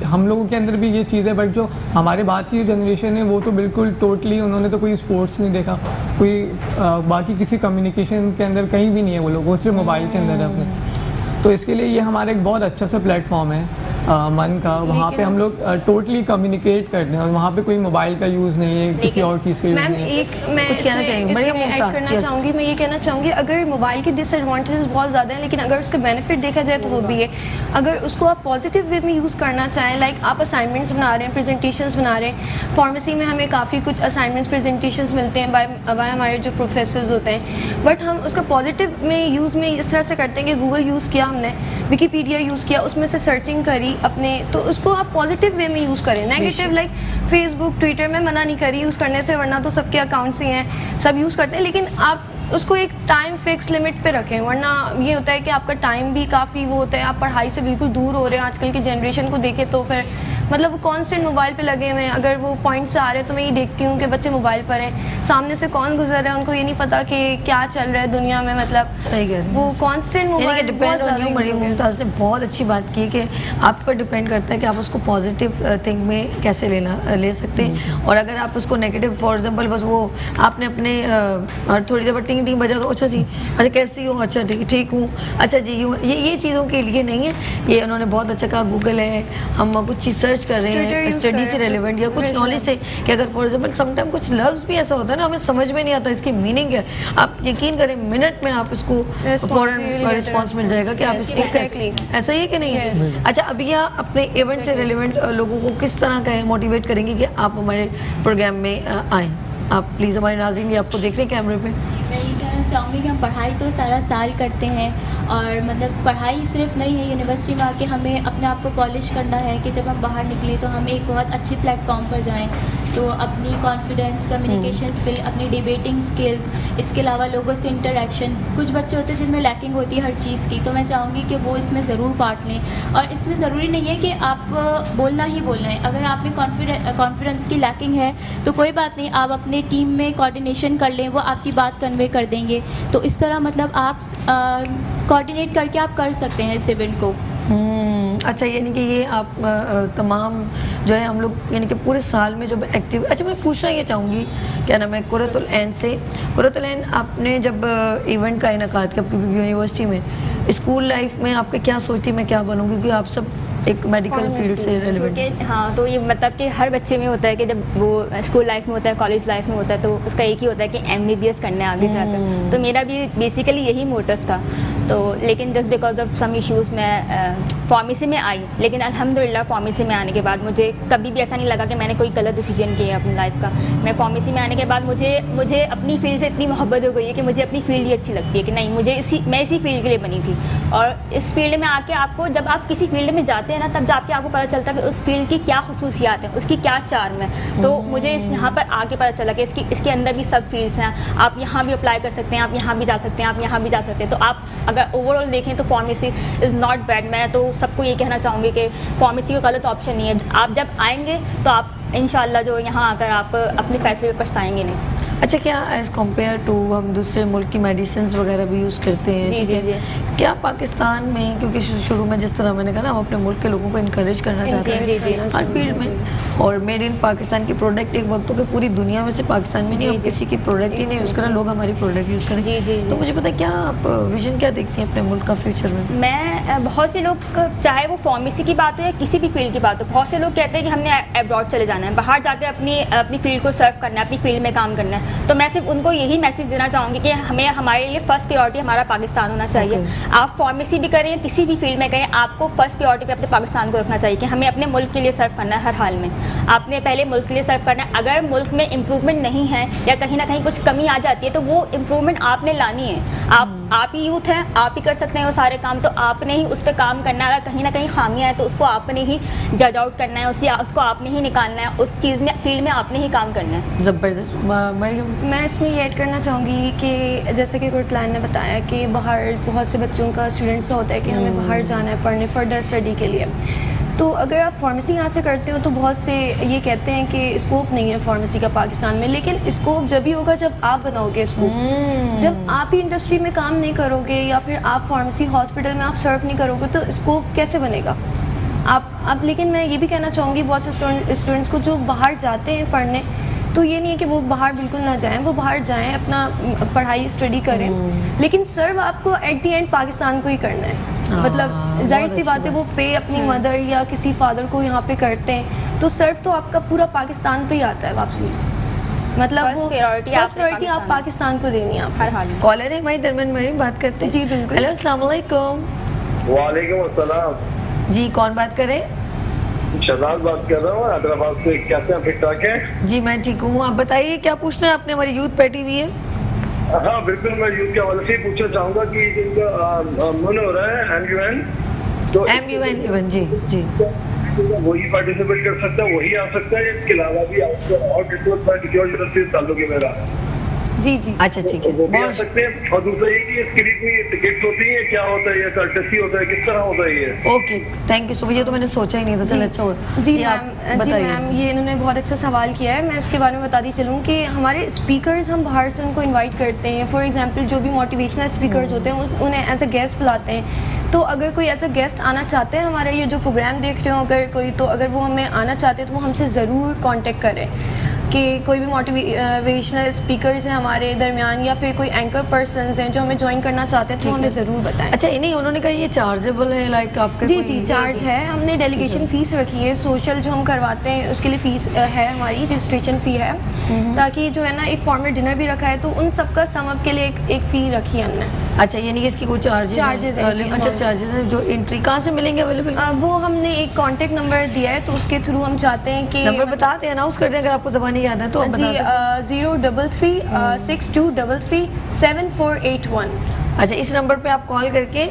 हम लोगों के अंदर भी ये चीज़ है, बट जो हमारे बाद की जनरेशन है वो तो बिल्कुल टोटली, उन्होंने तो कोई स्पोर्ट्स नहीं देखा, कोई बाकी किसी कम्युनिकेशन के अंदर कहीं भी नहीं है वो लोग, वो सिर्फ मोबाइल के अंदर है अपने। तो इसके लिए ये हमारा एक बहुत अच्छा सा प्लेटफॉर्म है मन का, वहाँ पे हम लोग टोटली कम्युनिकेट करते हैं, और वहाँ पे कोई मोबाइल का यूज़ नहीं है, किसी और चीज़ का यूज़ नहीं है। मैं कुछ कहना चाहेंगे? मैं ये कहना चाहूँगी अगर मोबाइल के डिसएडवांटेजेस बहुत ज़्यादा हैं, लेकिन अगर उसका बेनिफिट देखा जाए तो वो भी है। अगर उसको आप पॉजिटिव वे में यूज़ करना चाहें, लाइक आप असाइनमेंट्स बना रहे हैं, प्रेजेंटेशंस बना रहे हैं, फार्मेसी में हमें काफ़ी कुछ असाइनमेंट्स प्रेजेंटेशंस मिलते हैं बाय हमारे जो प्रोफेसर्स होते हैं, बट हम उसका पॉजिटिव में यूज़ में इस तरह से करते हैं कि गूगल यूज़ किया हमने, विकीपीडिया यूज़ किया, उसमें से सर्चिंग करी अपने, तो उसको आप पॉजिटिव वे में यूज़ करें। नेगेटिव लाइक फेसबुक ट्विटर में मना नहीं करी यूज़ करने से, वरना तो सबके अकाउंट्स ही हैं, सब यूज़ करते हैं, लेकिन आप उसको एक टाइम फिक्स लिमिट पे रखें, वरना ये होता है कि आपका टाइम भी काफ़ी वो होता है, आप पढ़ाई से बिल्कुल दूर हो रहे हैं। आजकल की जनरेशन को देखें तो फिर मतलब वो कॉन्स्टेंट मोबाइल पे लगे हुए हैं। अगर वो पॉइंट्स आ रहे हैं तो मैं ये देखती हूँ कि बच्चे मोबाइल पर हैं, सामने से कौन गुजर रहा है उनको ये नहीं पता कि क्या चल रहा है दुनिया में, मतलब सही कह रहे हैं, वो constant mobile depend on you. Maryam Mumtaz ने बहुत अच्छी बात की कि आप पर डिपेंड करता है कि आप उसको पॉजिटिव थिंग में कैसे ले सकते हैं, और अगर आप उसको नेगेटिव, फॉर एग्जांपल बस वो आपने अपने हर थोड़ी देर टिंग टिंग बजा दो, अच्छा जी, अच्छा कैसी हो, अच्छा ठीक हूँ, अच्छा जी यूँ, ये चीज़ों के लिए नहीं है। ये उन्होंने बहुत अच्छा कहा, गूगल है, हम कुछ चीज़ सर्च कर रहे हैं स्टडी से रिलेवेंट या कुछ नॉलेज से, कि अगर फॉर एग्जांपल समटाइम कुछ लफ्ज़ भी ऐसा होता है ना हमें समझ में नहीं आता इसकी मीनिंग है, आप यकीन करें मिनट में आप इसको फौरन रिस्पॉन्स मिल जाएगा कि आप इसको कैसे, ऐसा ही है कि नहीं है। अच्छा अभी यहाँ अपने इवेंट से रिलेवेंट लोगों को किस तरह का मोटिवेट करेंगे कि आप हमारे प्रोग्राम में आएँ? आप प्लीज़, हमारे नाज़रीन आपको देख रहे हैं कैमरे पे। मैं ये कहना चाहूँगी कि हम पढ़ाई तो सारा साल करते हैं, और मतलब पढ़ाई सिर्फ नहीं है, यूनिवर्सिटी में आके हमें अपने आप को पॉलिश करना है कि जब हम बाहर निकले तो हम एक बहुत अच्छे प्लेटफॉर्म पर जाएं, तो अपनी कॉन्फिडेंस, कम्युनिकेशन स्किल, अपनी डिबेटिंग स्किल्स, इसके अलावा लोगों से इंटरेक्शन, कुछ बच्चे होते हैं जिनमें लैकिंग होती है हर चीज़ की, तो मैं चाहूँगी कि वो इसमें ज़रूर पार्ट लें। और इसमें ज़रूरी नहीं है कि आपको बोलना ही बोलना है, अगर आप में कॉन्फिडेंस की लैकिंग है तो कोई बात नहीं, आप अपने टीम में कोऑर्डिनेशन कर लें, वो आपकी बात कन्वे कर देंगे, तो इस तरह मतलब आप कोऑर्डिनेट करके आप कर सकते हैं इस इवेंट को। अच्छा, यानी कि ये आप तमाम जो है हम लोग यानी कि पूरे साल में जब एक्टिव, अच्छा मैं पूछना ये चाहूँगी, क्या नाम है, कुर्रतुल ऐन से, कुर्रतुल ऐन आपने जब इवेंट का इनेकाद किया क्योंकि यूनिवर्सिटी में, स्कूल लाइफ में आपका क्या सोचती मैं क्या बनूँगी, क्योंकि आप सब एक मेडिकल फील्ड से रिलेवेंट। हाँ, तो ये मतलब कि हर बच्चे में होता है कि जब वो स्कूल लाइफ में होता है, कॉलेज लाइफ में होता है, तो उसका एक ही होता है कि MBBS करना है आगे जाकर। तो मेरा भी बेसिकली यही मोटिव था, तो लेकिन just because of some issues मैं फार्मेसी में आई, लेकिन अल्हम्दुलिल्लाह फार्मेसी में आने के बाद मुझे कभी भी ऐसा नहीं लगा कि मैंने कोई गलत डिसीजन किया अपनी लाइफ का। मैं फार्मेसी में आने के बाद मुझे अपनी फील्ड से इतनी मोहब्बत हो गई है कि मुझे अपनी फील्ड ही अच्छी लगती है, कि नहीं मैं इसी फील्ड के लिए बनी थी। और इस फील्ड में आके आपको, जब आप किसी फील्ड में जाते हैं ना, तब जाके आपको पता चलता है कि उस फील्ड की क्या खुसूसियात हैं, उसकी क्या चार्म है। तो मुझे यहाँ पर आके पता चला कि इसके अंदर भी सब फील्ड्स हैं, आप यहाँ भी अप्लाई कर सकते हैं, आप यहाँ भी जा सकते हैं, आप यहाँ भी जा सकते हैं। तो आप अगर ओवरऑल देखें तो फार्मेसी इज़ नॉट बैड। मैं तो सबको ये कहना चाहूँगी कि फार्मेसी का गलत ऑप्शन नहीं है। आप जब आएंगे तो आप इंशाल्लाह जो यहाँ आकर आप अपने फैसले पे पछताएंगे नहीं। अच्छा, क्या एज़ कम्पेयर टू हम दूसरे मुल्क की मेडिसिन वगैरह भी यूज़ करते हैं, ठीक है, क्या पाकिस्तान में, क्योंकि शुरू में जिस तरह मैंने कहा ना, हम अपने मुल्क के लोगों को इनकरेज करना चाहते हैं हर फील्ड में, और मेड इन पाकिस्तान की प्रोडक्ट एक वक्त के पूरी दुनिया में से पाकिस्तान में नहीं, हम किसी की प्रोडक्ट ही नहीं यूज़ करें, लोग हमारी प्रोडक्ट यूज़ करें। तो मुझे पता है क्या आप विजन क्या देखती हैं अपने मुल्क का फ्यूचर में? मैं बहुत से लोग, चाहे वो फार्मेसी की बात हो या किसी भी फील्ड की बात हो, बहुत से लोग कहते हैं कि हमने अब्रॉड चले जाना है, बाहर जाकर अपनी फील्ड को सर्व करना है, अपनी फील्ड में काम करना है। तो मैं सिर्फ उनको यही मैसेज देना चाहूँगी कि हमारे लिए फर्स्ट प्रायोरिटी हमारा पाकिस्तान होना चाहिए। आप फार्मेसी भी करें, किसी भी फील्ड में करें, आपको फर्स्ट प्रायोरिटी पे अपने पाकिस्तान को रखना चाहिए कि हमें अपने मुल्क के लिए सर्व करना है। हर हाल में आपने पहले मुल्क के लिए सर्व करना है। अगर मुल्क में इम्प्रूवमेंट नहीं है या कहीं ना कहीं कुछ कमी आ जाती है तो वो इम्प्रूवमेंट आपने लानी है। आप आप ही यूथ हैं, आप ही कर सकते हैं वो सारे काम, तो आपने ही उस पर काम करना है। अगर कहीं ना कहीं खामियां है तो उसको आपने ही जज आउट करना है, उसको आपने ही निकालना है, उस चीज़ में फील्ड में आपने ही काम करना है। ज़बरदस्त। मरियम, मैं इसमें ये ऐड करना चाहूँगी कि जैसे कि कुरतलान ने बताया कि बाहर बहुत से बच्चों का, स्टूडेंट्स का होता है कि हमें बाहर जाना है पढ़ने, फर्दर स्टडी के लिए। तो अगर आप फार्मेसी यहाँ से करते हो तो बहुत से ये कहते हैं कि स्कोप नहीं है फार्मेसी का पाकिस्तान में, लेकिन स्कोप जब भी होगा जब आप बनाओगे स्कोप। जब आप ही इंडस्ट्री में काम नहीं करोगे या फिर आप फार्मेसी हॉस्पिटल में आप सर्व नहीं करोगे तो स्कोप कैसे बनेगा आप। लेकिन मैं ये भी कहना चाहूँगी बहुत से स्टूडेंट्स को जो बाहर जाते हैं पढ़ने, तो ये नहीं है कि वो बाहर बिल्कुल ना जाएं, वो बाहर जाएं, अपना पढ़ाई स्टडी करें, लेकिन सर्व आपको एट दी एंड पाकिस्तान को ही करना है। मतलब जाहिर सी बात है वो पे अपनी मदर या किसी फादर को यहाँ पे करते हैं, तो सर्व तो आपका पूरा पाकिस्तान पे ही आता है वापसी। मतलब वो फर्स्ट प्रायोरिटी आप पाकिस्तान को देनी है आप हर हाल में। कॉलर है हमारे दरमियान, मरियम बात करते हैं। जी बिल्कुल। हेलो, अस्सलाम वालेकुम। वालेकुम अस्सलाम जी, कौन बात करे? शहजाद बात कर रहा हूँ हैदराबाद से। कैसे हैं, ठीक ठाक हैं? जी मैं ठीक हूँ, आप बताइए क्या पूछना है आपने? हमारी यूथ बैठी हुई है। हाँ बिल्कुल, मैं यूथ के हवाले से ही पूछना चाहूँगा कि जिनका मन हो रहा है MUN, तो MUN इवेंट, जी जी, वही पार्टिसिपेट कर सकता है, वही आ सकता है, इसके अलावा भी और किसी और यूनिवर्सिटी से ताल्लुक है मेरा। जी जी, अच्छा ठीक है, वो भी आ बहुत सकते हैं। और दूसरा ये कि इसके लिए कोई टिकट होती है, क्या होता है, या कर्टसी होता है, किस तरह होता है ये? Okay, thank you so much. ये तो मैंने सोचा ही नहीं था, चल अच्छा हुआ। जी आप मैम, जी बताइए। मैम, ये इन्होंने बहुत अच्छा सवाल किया है। मैं इसके बारे में बताती चलूँ कि हमारे स्पीकर्स हम बाहर से उनको इनवाइट करते हैं। फॉर एग्जांपल जो भी मोटिवेशनल स्पीकर्स होते हैं उन्हें एज अ गेस्ट बुलाते हैं। तो अगर कोई एज अ गेस्ट आना चाहते हैं हमारे ये जो प्रोग्राम देख रहे हो, अगर कोई, तो अगर वो हमें आना चाहते हैं तो वो हमसे ज़रूर कांटेक्ट करें कि कोई भी मोटिवेशनल स्पीकर्स हैं हमारे दरमियान या फिर कोई एंकर पर्सन्स हैं जो हमें ज्वाइन करना चाहते हैं तो हमें ज़रूर बताएं। अच्छा, नहीं उन्होंने कहा ये चार्जेबल है, लाइक आपका जी कोई जी, चार्ज है। हमने डेलीगेशन फ़ीस रखी है, सोशल जो हम करवाते हैं उसके लिए फ़ीस है, हमारी रजिस्ट्रेशन फ़ी है, ताकि जो है ना एक फॉर्मल डिनर भी रखा है तो उन सब का समअप के लिए एक फ़ी रखी है हमने। अच्छा, यानी कि इसकी कोई चार्जेस हैं जी, अच्छा चार्जेस हैं। जो एंट्री कहाँ से मिलेंगे अवेलेबल? वो हमने एक कॉन्टेक्ट नंबर दिया है तो उसके थ्रू हम चाहते हैं कि नंबर बताते हैं, अनाउंस कर दें अगर आपको ज़बानी याद है तो आप बता सकते हैं। 03362337481। अच्छा, इस नंबर पे आप कॉल करके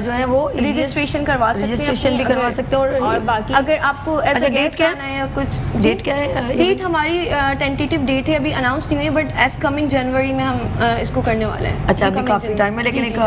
जो है वो रजिस्ट्रेशन करवा सकते हैं, रजिस्ट्रेशन भी करवा सकते हैं। और बाकी अगर आपको एज अच्छा, अ डेट गेस्ट क्या आना है या कुछ, डेट क्या है? डेट हमारी टेंटेटिव डेट है, अभी अनाउंस नहीं हुई, बट एज कमिंग जनवरी में हम इसको करने वाले हैं। अच्छा, अभी काफ़ी टाइम है, लेकिन जी, एक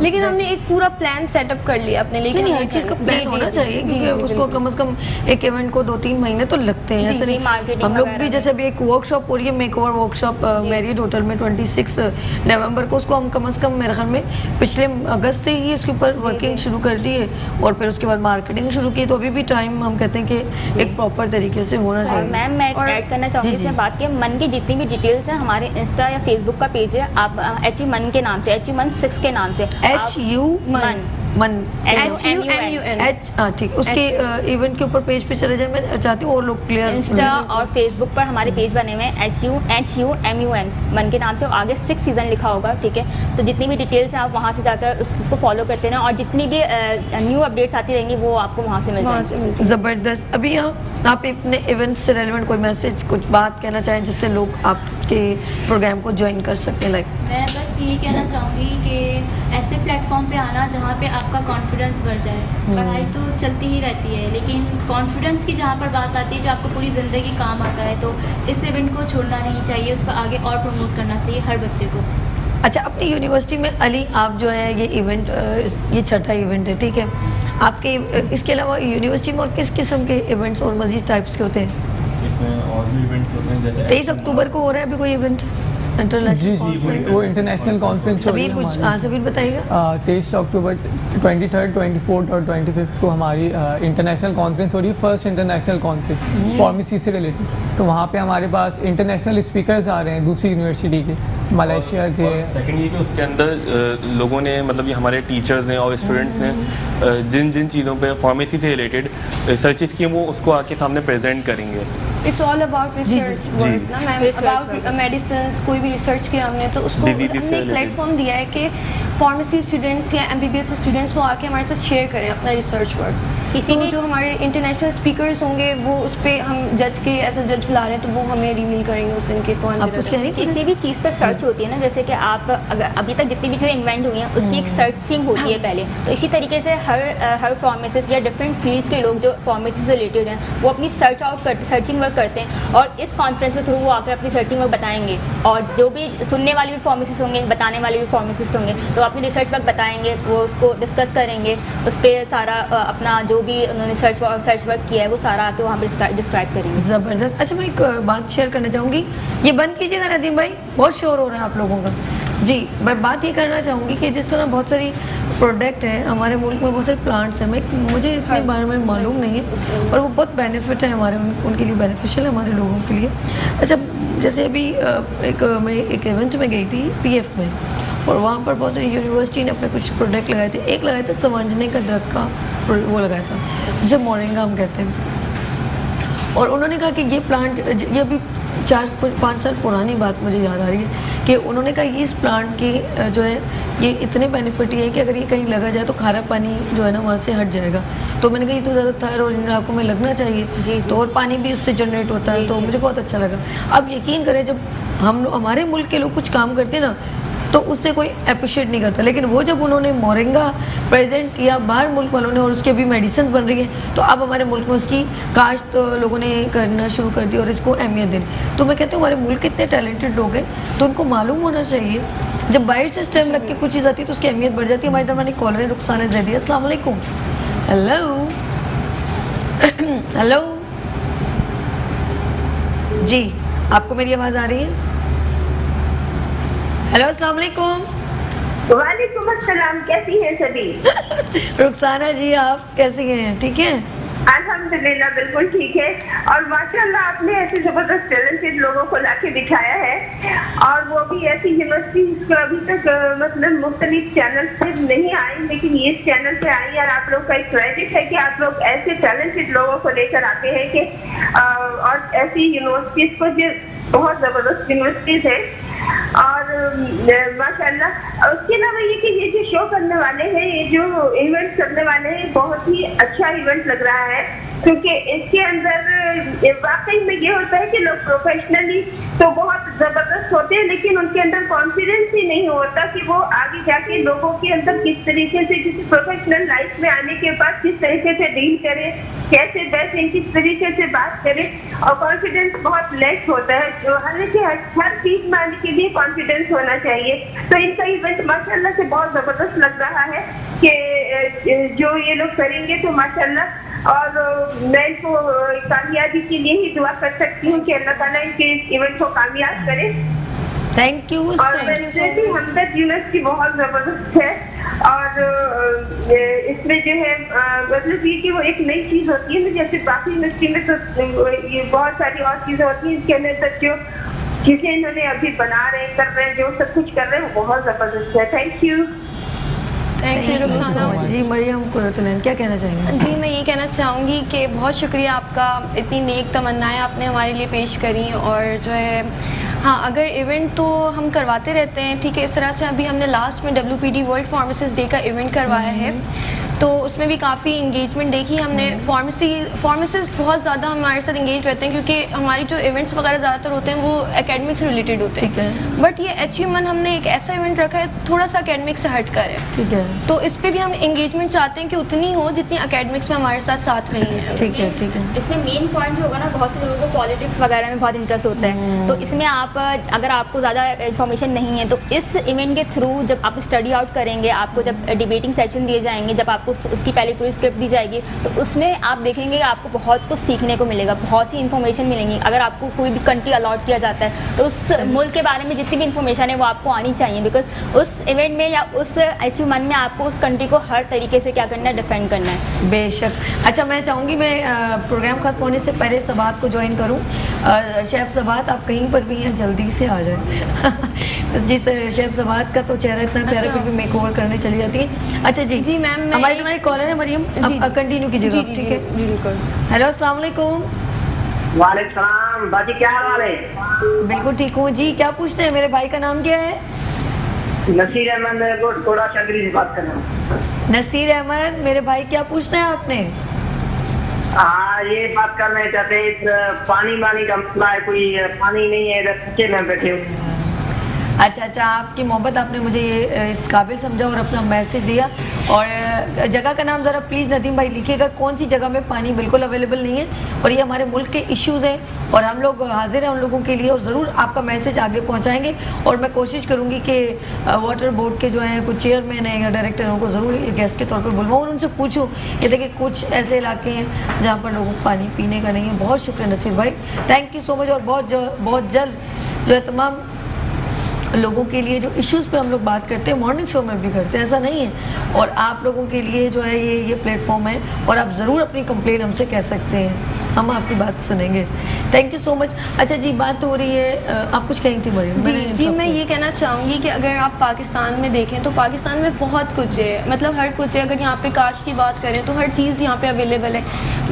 लेकिन हमने एक पूरा प्लान सेटअप कर लिया अपने लिए। नहीं, हर चीज़ का प्लान होना चाहिए क्योंकि उसको कम से कम एक इवेंट को 2-3 महीने तो लगते हैं। ऐसे नहीं, हम लोग भी जैसे अभी एक वर्कशॉप हो रही है, make over workshop married hotel में 26 नवंबर को, उसको हम कम से कम मेरे ख्याल में पिछले अगस्त से ही इसके ऊपर वर्किंग शुरू कर दी है और फिर उसके बाद मार्केटिंग शुरू की। तो अभी भी टाइम हम कहते हैं कि एक प्रॉपर तरीके से होना चाहिए। मैम मैं ऐड करना चाहूँगी इसमें बात की, मन की जितनी भी डिटेल्स हैं हमारे इंस्टा या फेसबुक का पेज है, आप HU मन के नाम से, HU मन 6 के नाम से, HU मन H, ठीक, उसके इवेंट के ऊपर पेज पे चले जाए। मैं चाहती हूँ और लोग क्लियर। इंस्टा और फेसबुक पर हमारे पेज बने हुए हैं HUMUN मन के नाम से, आगे 6 सीज़न लिखा होगा, ठीक है। तो जितनी भी डिटेल्स हैं आप वहाँ से जाकर उस चीज़ को फॉलो करते हैं और जितनी भी न्यू अपडेट्स आती रहेंगी वो आपको वहाँ से मिल जाएंगी। ज़बरदस्त। अभी आप अपने इवेंट से रेलेवेंट कोई मैसेज, कुछ बात कहना चाहें जिससे लोग आपके प्रोग्राम को ज्वाइन कर सकते हैं? लाइक मैं बस ये कहना चाहूँगी कि ऐसे प्लेटफॉर्म पे आना जहाँ पे आपका कॉन्फिडेंस बढ़ जाए। पढ़ाई तो चलती ही रहती है, लेकिन कॉन्फिडेंस की जहाँ पर बात आती है जो आपको पूरी ज़िंदगी काम आता है, तो इस इवेंट को छोड़ना नहीं चाहिए, उसको आगे और प्रमोट करना चाहिए हर बच्चे को। अच्छा, अपनी यूनिवर्सिटी में अली आप जो है ये इवेंट, ये छठा इवेंट है, ठीक है। आपके इसके अलावा यूनिवर्सिटी में और किस किस्म के इवेंट्स और मजीद टाइप्स के होते हैं? इसमें और भी इवेंट्स होते हैं, जैसे 23 अक्टूबर को हो रहा है अभी कोई इवेंट इंटरनेशनल कॉन्फ्रेंस? वो इंटरनेशनल कॉन्फ्रेंस हो रही सबीर है कुछ, हमारी। हाँ सबीर बताइएगा। 23 अक्टूबर 23rd, 24th और 25th को हमारी इंटरनेशनल कॉन्फ्रेंस हो रही है, फर्स्ट इंटरनेशनल कॉन्फ्रेंस फार्मेसी से रिलेटेड। तो वहाँ पे हमारे पास इंटरनेशनल स्पीकर्स आ रहे हैं दूसरी यूनिवर्सिटी के, मलेशिया के। सेकंड ये कि उसके अंदर लोगों ने, मतलब ये हमारे टीचर्स ने और स्टूडेंट्स ने जिन जिन चीज़ों पे फार्मेसी से रिलेटेड रिसर्चेस की वो उसको आके सामने प्रेजेंट करेंगे। It's all about research work ना मैम, अबाउट मेडिसिन, कोई भी रिसर्च किया हमने तो उसको हमने एक प्लेटफॉर्म दिया है कि फार्मेसी स्टूडेंट्स या MBBS स्टूडेंट्स को आके हमारे साथ शेयर करें अपना रिसर्च वर्क। किसी तो भी जो हमारे इंटरनेशनल स्पीकर्स होंगे वो उस पर हम जज के एज अ जज बुला रहे हैं, तो वो हमें रिवील करेंगे उस दिन के कौन आप कुछ कह रही हैं? किसी भी चीज़ पर सर्च होती है ना, जैसे कि आप अगर अभी तक जितनी भी चीज़ें इन्वेंट हुई हैं उसकी एक सर्चिंग होती है पहले, तो इसी तरीके से हर फार्मेसिस्ट या डिफरेंट फील्ड्स के लोग जो फार्मेसी से रिलेटेड हैं वो अपनी सर्चिंग वर्क करते हैं, और इस कॉन्फ्रेंस के थ्रू वो आकर अपनी सर्चिंग वर्क बताएंगे, और जो भी सुनने वाले भी फार्मेसिस्ट होंगे, बताने वाले भी फार्मेसिस्ट होंगे, तो अपनी रिसर्च वर्क बताएंगे, वो उसको डिस्कस करेंगे, उस पर सारा अपना जो भी उन्होंने सर्च वर्क किया है वो सारा आके वहाँ पर डिस्क्राइब करेंगे। ज़बरदस्त। अच्छा, मैं एक बात शेयर करना चाहूँगी, ये बंद कीजिएगा नदीम भाई, बहुत शोर हो रहा है आप लोगों का जी। मैं बात ये करना चाहूँगी कि जिस तरह बहुत सारी प्रोडक्ट हैं हमारे मुल्क में, बहुत सारे प्लांट्स हैं, मुझे इतने बारे में मालूम नहीं है, और वो बहुत बेनिफिट है हमारे उनके लिए, बेनिफिशियल है हमारे लोगों के लिए। अच्छा, जैसे अभी मैं एक इवेंट में गई थी PF में, और वहाँ पर बहुत सारी यूनिवर्सिटी ने अपने कुछ प्रोडक्ट लगाए थे। एक लगाया था संवांजने का दरख्त का वो लगाया था, जिसे मोरिंगा हम कहते हैं, और उन्होंने कहा कि ये प्लांट, ये अभी 4-5 साल पुरानी बात मुझे याद आ रही है कि उन्होंने कहा कि इस प्लांट की जो है ये इतने बेनिफिट है कि अगर ये कहीं लगा जाए तो खारा पानी जो है ना वहाँ से हट जाएगा। तो मैंने कहा ये तो ज़्यादा थायराइड इलाकों में लगना चाहिए, तो और पानी भी उससे जनरेट होता है, तो मुझे बहुत अच्छा लगा। अब यकीन करें, जब हमारे मुल्क के लोग कुछ काम करते हैं ना तो उससे कोई अप्रिशिएट नहीं करता, लेकिन वो जब उन्होंने मोरिंगा प्रेजेंट किया बाहर मुल्क वालों ने, और उसकी अभी मेडिसिन बन रही है, तो अब हमारे मुल्क में उसकी काश्त तो लोगों ने करना शुरू कर दी और इसको अहमियत देनी। तो मैं कहती हूँ हमारे मुल्क के इतने टैलेंटेड लोग हैं, तो उनको मालूम होना चाहिए, जब बाहर से स्टेम लग के कुछ चीज़ आती है तो उसकी अहमियत बढ़ जाती है। हमारी तरफ कॉलर है रुखसाना जैदी, अस्सलाम वालेकुम। हेलो हेलो जी, आपको मेरी आवाज़ आ रही है? हेलो, अस्सलाम वालेकुम। वालेकुम अस्सलाम, कैसी हैं सभी? रुखसाना जी, आप कैसी हैं? ठीक है, अल्हम्दुलिल्लाह बिल्कुल ठीक है। और माशाल्लाह आपने ऐसे जबरदस्त टैलेंटेड लोगों को लाके दिखाया है, और वो भी ऐसी यूनिवर्सिटीज को अभी तक मतलब मुख्तलिफ चैनल से नहीं आई, लेकिन ये चैनल पे आई, और आप लोग का एक क्रेडिट है कि आप लोग ऐसे टैलेंटेड लोगों को लेकर आते हैं कि और ऐसी यूनिवर्सिटीज को जो बहुत ज़बरदस्त यूनिवर्सिटीज है, और माशाल्लाह। उसके अलावा ये कि ये जो शो करने वाले हैं, ये जो इवेंट करने वाले हैं, बहुत ही अच्छा इवेंट लग रहा है, क्योंकि इसके अंदर वाकई में ये होता है कि लोग प्रोफेशनली तो बहुत ज़बरदस्त होते हैं, लेकिन उनके अंदर कॉन्फिडेंस ही नहीं होता कि वो आगे जाके लोगों के अंदर किस तरीके से, किसी प्रोफेशनल लाइफ में आने के बाद किस तरीके से डील करें, कैसे बैठें, किस तरीके से बात करें, और कॉन्फिडेंस बहुत लेस होता है। हालांकि हर चीज में आने के लिए कॉन्फिडेंस होना चाहिए। तो इनका इवेंट माशाल्लाह से बहुत ज़बरदस्त लग रहा है कि जो ये लोग करेंगे तो माशाल्लाह, और मैं इनको कामयाबी के लिए ही दुआ कर सकती हूँ कि अल्लाह ताला इनके इस इवेंट को कामयाब करे। Thank you. और वैसे भी हमदर्द यूनिवर्सिटी बहुत ज़बरदस्त है, और इसमें जो है मतलब ये कि वो एक नई चीज़ होती है ना, जैसे बाकी यूनिवर्सिटी में तो ये बहुत सारी और चीज़ें होती हैं, इसके अंदर जो चीज़ें इन्होंने अभी बना रहे कर रहे हैं, जो सब कुछ कर रहे हैं, वो बहुत ज़बरदस्त है। Thank you. Thank you Rukhsana ji. Mariam Qurratulain, क्या कहना चाहेंगे? जी, मैं ये कहना चाहूँगी कि बहुत शुक्रिया आपका, इतनी नेक तमन्नाएं आपने हमारे लिए पेश करी, और जो है हाँ, अगर इवेंट तो हम करवाते रहते हैं, ठीक है। इस तरह से अभी हमने लास्ट में WPD वर्ल्ड फार्मासिस्ट डे का इवेंट करवाया है, तो उसमें भी काफ़ी इंगेजमेंट देखी हमने। फार्मासिस्ट बहुत ज़्यादा हमारे साथ इंगेज रहते हैं, क्योंकि हमारी जो इवेंट्स वगैरह ज़्यादातर होते हैं वो एकेडमिक से रिलेटेड होते हैं, बट ये HUMN हमने एक ऐसा इवेंट रखा है थोड़ा सा एकेडमिक से हट कर है, ठीक है। तो इस पर भी हम इंगेजमेंट चाहते हैं कि उतनी हो जितनी एकेडमिक्स में हमारे साथ रही है। ठीक है, ठीक है। इसमें मेन पॉइंट जो होगा ना, बहुत से लोगों को पॉलिटिक्स वगैरह में बहुत इंटरेस्ट होता है, तो इसमें आप अगर आपको ज़्यादा इन्फॉर्मेशन नहीं है तो इस इवेंट के थ्रू जब आप स्टडी आउट करेंगे, आपको जब डिबेटिंग सेशन दिए जाएंगे, जब आपको उसकी पहले पूरी स्क्रिप्ट दी जाएगी, तो उसमें आप देखेंगे कि आपको बहुत कुछ सीखने को मिलेगा, बहुत सी इन्फॉर्मेशन मिलेंगी। अगर आपको कोई भी कंट्री अलॉट किया जाता है तो उस मुल्क के बारे में जितनी भी इन्फॉर्मेशन है वो आपको आनी चाहिए, बिकॉज उस इवेंट में या उस HUMN में आपको उस कंट्री को हर तरीके से क्या करना है, डिफेंड करना है। बेशक। अच्छा, मैं चाहूँगी मैं प्रोग्राम खत्म होने से पहले सबात को ज्वाइन करूँ। शेफ सबात, आप कहीं पर भी हैं जल्दी से आ जाए। जी, शेफ सबात का तो चेहरा इतना प्यारा, फिर भी मेकओवर करने चली जाती है। अच्छा जी। जी मैम, हमारी कॉलर है मरियम, अब कंटिन्यू कीजिएगा, ठीक है? जी बिल्कुल। हेलो, अस्सलाम वालेकुम। वालेकुम सलाम। बाजी क्या हाल है? बिल्कुल ठीक हूँ जी। क्या पूछते हैं? मेरे भाई का नाम क्या है? नसीर अहमद, थोड़ा चंद्री से बात कर रहा हूँ। नसीर अहमद, मेरे भाई, क्या पूछना है आपने? हाँ, ये बात करना चाहते हैं, पानी वानी का मसला है, कोई पानी नहीं है इधर, नीचे में बैठे हुए। अच्छा, आपकी मोहब्बत, आपने मुझे ये इस काबिल समझा और अपना मैसेज दिया। और जगह का नाम ज़रा प्लीज़ नदीम भाई लिखिएगा, कौन सी जगह में पानी बिल्कुल अवेलेबल नहीं है, और ये हमारे मुल्क के इश्यूज़ हैं और हम लोग हाजिर हैं उन लोगों के लिए, और ज़रूर आपका मैसेज आगे पहुंचाएंगे। और मैं कोशिश करूंगी कि वाटर बोर्ड के जो हैं कुछ चेयरमैन हैं या डायरेक्टर हैं, उनको ज़रूर गेस्ट के तौर पर बुलवाऊँ और उनसे पूछूँ कि देखिए कुछ ऐसे इलाके हैं जहाँ पर लोगों को पानी पीने का नहीं है। बहुत शुक्रिया नसीर भाई, थैंक यू सो मच। और बहुत जल्द जो है तमाम लोगों के लिए जो इश्यूज़ पे हम लोग बात करते हैं मॉर्निंग शो में भी करते हैं, ऐसा नहीं है। और आप लोगों के लिए जो है ये प्लेटफॉर्म है, और आप ज़रूर अपनी कंप्लेन हमसे कह सकते हैं, हम आपकी बात सुनेंगे। Thank you so much. अच्छा जी, बात हो रही है, आप कुछ कहीं थी मरियम? जी, मैं ये कहना चाहूँगी कि अगर आप पाकिस्तान में देखें तो पाकिस्तान में बहुत कुछ है, मतलब हर कुछ है। अगर यहाँ पे काश की बात करें तो हर चीज़ यहाँ पे अवेलेबल है,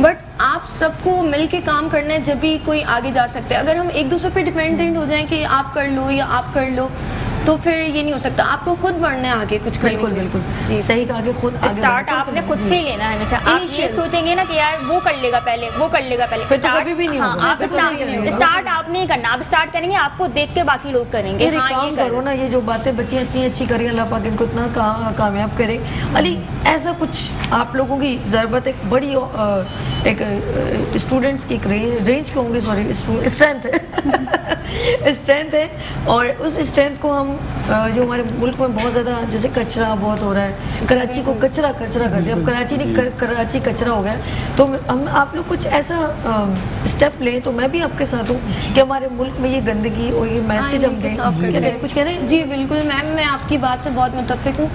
बट आप सबको मिल के काम करना है जब भी कोई आगे जा सकते हैं। अगर हम एक दूसरे पे डिपेंडेंट हो जाएं कि आप कर लो या आप कर लो, तो फिर ये नहीं हो सकता। आपको खुद बढ़ना है आगे कुछ करने के लिए। बिल्कुल जी, सही कहा कि खुद आगे स्टार्ट आपने खुद से ही लेना है हमेशा। आप ये सोचेंगे ना कि यार वो कर लेगा पहले, वो कर लेगा पहले, फिर तो कभी भी नहीं होगा। हाँ, आप स्टार्ट आप नहीं करना, आप स्टार्ट करेंगे, आपको देख के बाकी लोग करेंगे। हाँ, काम करो ना, ये जो बातें बच्ची इतनी अच्छी करें, अल्लाह पाक इनको इतना कामयाब करे। अली, ऐसा कुछ आप लोगों की ज़रूरत एक बड़ी एक स्टूडेंट्स की रेंज कहूँगी, सॉरी स्ट्रेंथ है स्ट्रेंथ है, और उस स्ट्रेंथ को हम जो हमारे मुल्क में बहुत ज़्यादा जैसे कचरा बहुत हो रहा है, कराची को कचरा कर दिया, अब कराची नहीं कराची कचरा हो गया। तो हम आप लोग कुछ ऐसा स्टेप लें, तो मैं भी आपके साथ हूँ कि हमारे मुल्क में ये गंदगी और ये मैसेज हम दें। क्या करें, कुछ कह रहे हैं? जी बिल्कुल मैम, मैं आपकी बात से बहुत मुत्तफिक हूँ।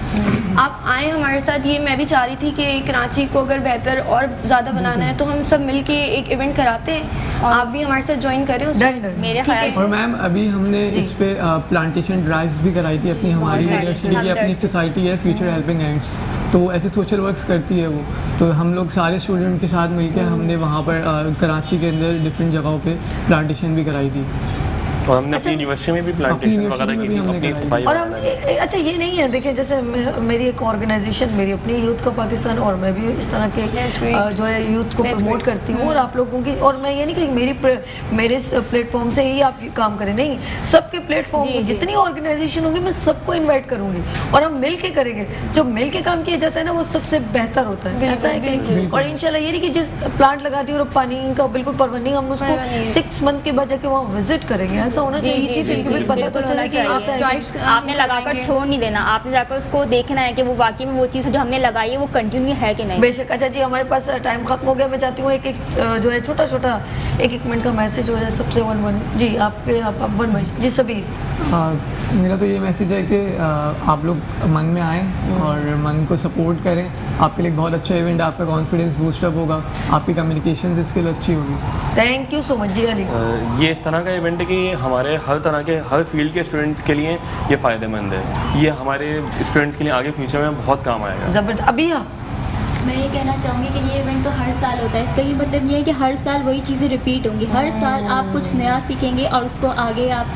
आप आए हमारे साथ, ये मैं भी चाह रही थी कि कराची को अगर बेहतर और ज़्यादा बनाना है तो हम सब मिल के एक इवेंट कराते हैं, आप भी हमारे साथ ज्वाइन करें उसमें। मेरे ख्याल। और मैम अभी हमने इस पे प्लांटेशन ड्राइव्स भी कराई थी अपनी, हमारी यूनिवर्सिटी की अपनी सोसाइटी है फ्यूचर हेल्पिंग हैंड्स, तो ऐसे सोशल वर्क्स करती है वो। तो हम लोग सारे स्टूडेंट के साथ मिलकर हमने वहाँ पर कराची के अंदर डिफरेंट जगहों पे प्लांटेशन भी कराई थी। और हमने अपनी यूनिवर्सिटी में भी प्लांटेशन वगैरह की थी, अपनी सफाई। और हम अच्छा ये नहीं है, देखिए जैसे मेरी एक ऑर्गेनाइजेशन, मेरी अपनी यूथ का पाकिस्तान, और मैं भी इस तरह के जो है यूथ को प्रमोट करती हूँ, और आप लोगों की, और मैं ये नहीं कि मेरे प्लेटफॉर्म से ही आप काम करें, नहीं, सबके प्लेटफॉर्म जितनी ऑर्गेनाइजेशन होंगी मैं सबको इन्वाइट करूँगी और हम मिल के करेंगे। जब मिल के काम किया जाता है ना, वो सबसे बेहतर होता है, ऐसा है कि। और इंशाल्लाह ये नहीं कि जिस प्लांट लगा दी और पानी का बिल्कुल परवाह नहीं, हम उसको 6 मंथ के बाद जाके वहाँ विजिट करेंगे, ऐसा होना चाहिए। बिल्कुल पता तो चले कि आपने लगाकर छोड़ नहीं देना, आपने जाकर उसको देखना है कि वो वाकई में वो चीज़ जो हमने लगाई है वो कंटिन्यू है कि नहीं। बेशक। अच्छा जी, हमारे पास टाइम खत्म हो गया, मैं चाहती हूँ एक जो है छोटा एक मिनट का मैसेज हो जाए सबसे। वन जी आपके, आप वन जी सभी। मेरा तो ये मैसेज है कि आप लोग मन में आएँ और मन को सपोर्ट करें, आपके लिए बहुत अच्छा इवेंट, आपका कॉन्फिडेंस बूस्टअप होगा, आपकी कम्युनिकेशन स्किल अच्छी होगी। थैंक यू सो मच जी अली। ये इस तरह का इवेंट है कि हमारे हर तरह के, हर फील्ड के स्टूडेंट्स के लिए ये फ़ायदेमंद है, ये हमारे स्टूडेंट्स के लिए आगे फ्यूचर में बहुत काम आएगा। ज़बरदस्त। अभी मैं ये कहना चाहूँगी कि ये इवेंट तो हर साल होता है, इसका ये मतलब ये है कि हर साल वही चीज़ें रिपीट होंगी, हर साल आप कुछ नया सीखेंगे और उसको आगे आप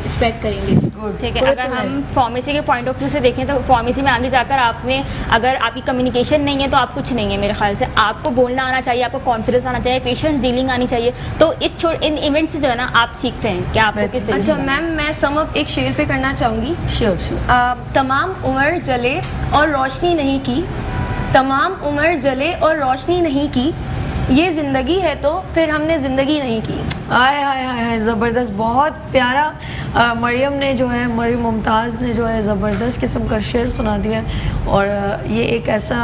स्प्रेड करेंगे। ठीक है, अगर हम फार्मेसी के पॉइंट ऑफ व्यू से देखें तो फार्मेसी में आगे जाकर आपने, अगर आपकी कम्युनिकेशन नहीं है तो आप कुछ नहीं है मेरे ख्याल से। आपको बोलना आना चाहिए, आपको कॉन्फिडेंस आना चाहिए, पेशेंस डीलिंग आनी चाहिए। तो इन इवेंट से जो है ना आप सीखते हैं क्या आपको किस तरीके। अच्छा मैम, मैं सम अप एक शेर पे करना चाहूँगी। श्योर। तमाम उम्र जले और रोशनी नहीं की, तमाम उम्र जले और रोशनी नहीं की, ये ज़िंदगी है तो फिर हमने ज़िंदगी नहीं की। हाय हाय हाय हाय, ज़बरदस्त, बहुत प्यारा। मरियम ने जो है, मरियम मुमताज़ ने जो है ज़बरदस्त किस्म का शेर सुना दिया, और ये एक ऐसा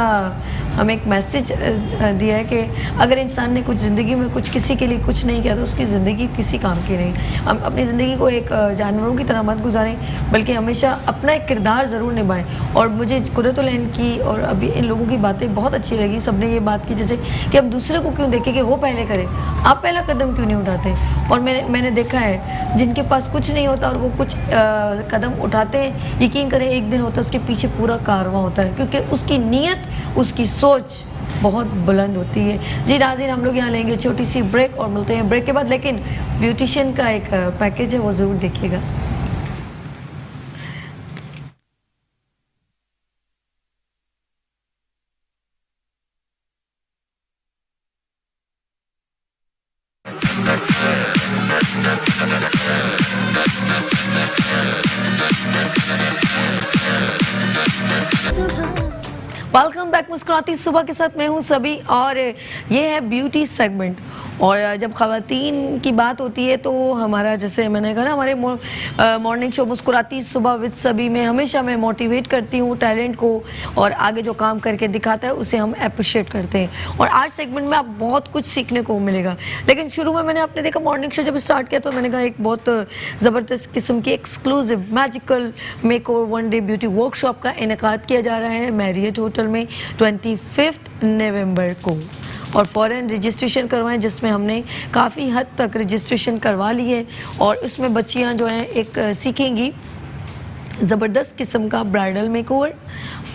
हमें एक मैसेज दिया है कि अगर इंसान ने कुछ ज़िंदगी में कुछ किसी के लिए कुछ नहीं किया तो उसकी ज़िंदगी किसी काम की नहीं। हम अपनी ज़िंदगी को एक जानवरों की तरह मत गुजारें, बल्कि हमेशा अपना एक किरदार ज़रूर निभाएं। और मुझे कुर्रतुल ऐन की और अभी इन लोगों की बातें बहुत अच्छी लगी। सब ने ये बात की जैसे कि हम दूसरे को क्यों देखें कि वो पहले करे, आप पहला कदम क्यों नहीं उठाते। और मैंने देखा है जिनके पास कुछ नहीं होता और वो कुछ कदम उठाते हैं, यकीन करें एक दिन होता है उसके पीछे पूरा कारवां होता है, क्योंकि उसकी नीयत, उसकी सोच बहुत बुलंद होती है। जी नाज़रीन, हम लोग यहाँ लेंगे छोटी सी ब्रेक और मिलते हैं ब्रेक के बाद, लेकिन ब्यूटिशियन का एक पैकेज है वो ज़रूर देखिएगा। मुस्कुराती सुबह के साथ मैं हूं सभी, और ये है ब्यूटी सेगमेंट। और जब ख़वातीन की बात होती है तो हमारा, जैसे मैंने कहा ना, हमारे मॉर्निंग शो मुस्कुराती सुबह विद सभी में हमेशा मैं मोटिवेट करती हूँ टैलेंट को, और आगे जो काम करके दिखाता है उसे हम अप्रिशिएट करते हैं। और आज सेगमेंट में आप बहुत कुछ सीखने को मिलेगा। लेकिन शुरू में मैंने आपने देखा मॉर्निंग शो जब स्टार्ट किया तो मैंने कहा एक बहुत ज़बरदस्त किस्म की exclusive magical makeover 1 day beauty workshop का इनेकाद किया जा रहा है मैरियट होटल में 25 नवंबर को। और फ़ौरन रजिस्ट्रेशन करवाएं, जिसमें हमने काफ़ी हद तक रजिस्ट्रेशन करवा ली है। और उसमें बच्चियां जो हैं एक सीखेंगी ज़बरदस्त किस्म का ब्राइडल मेकओवर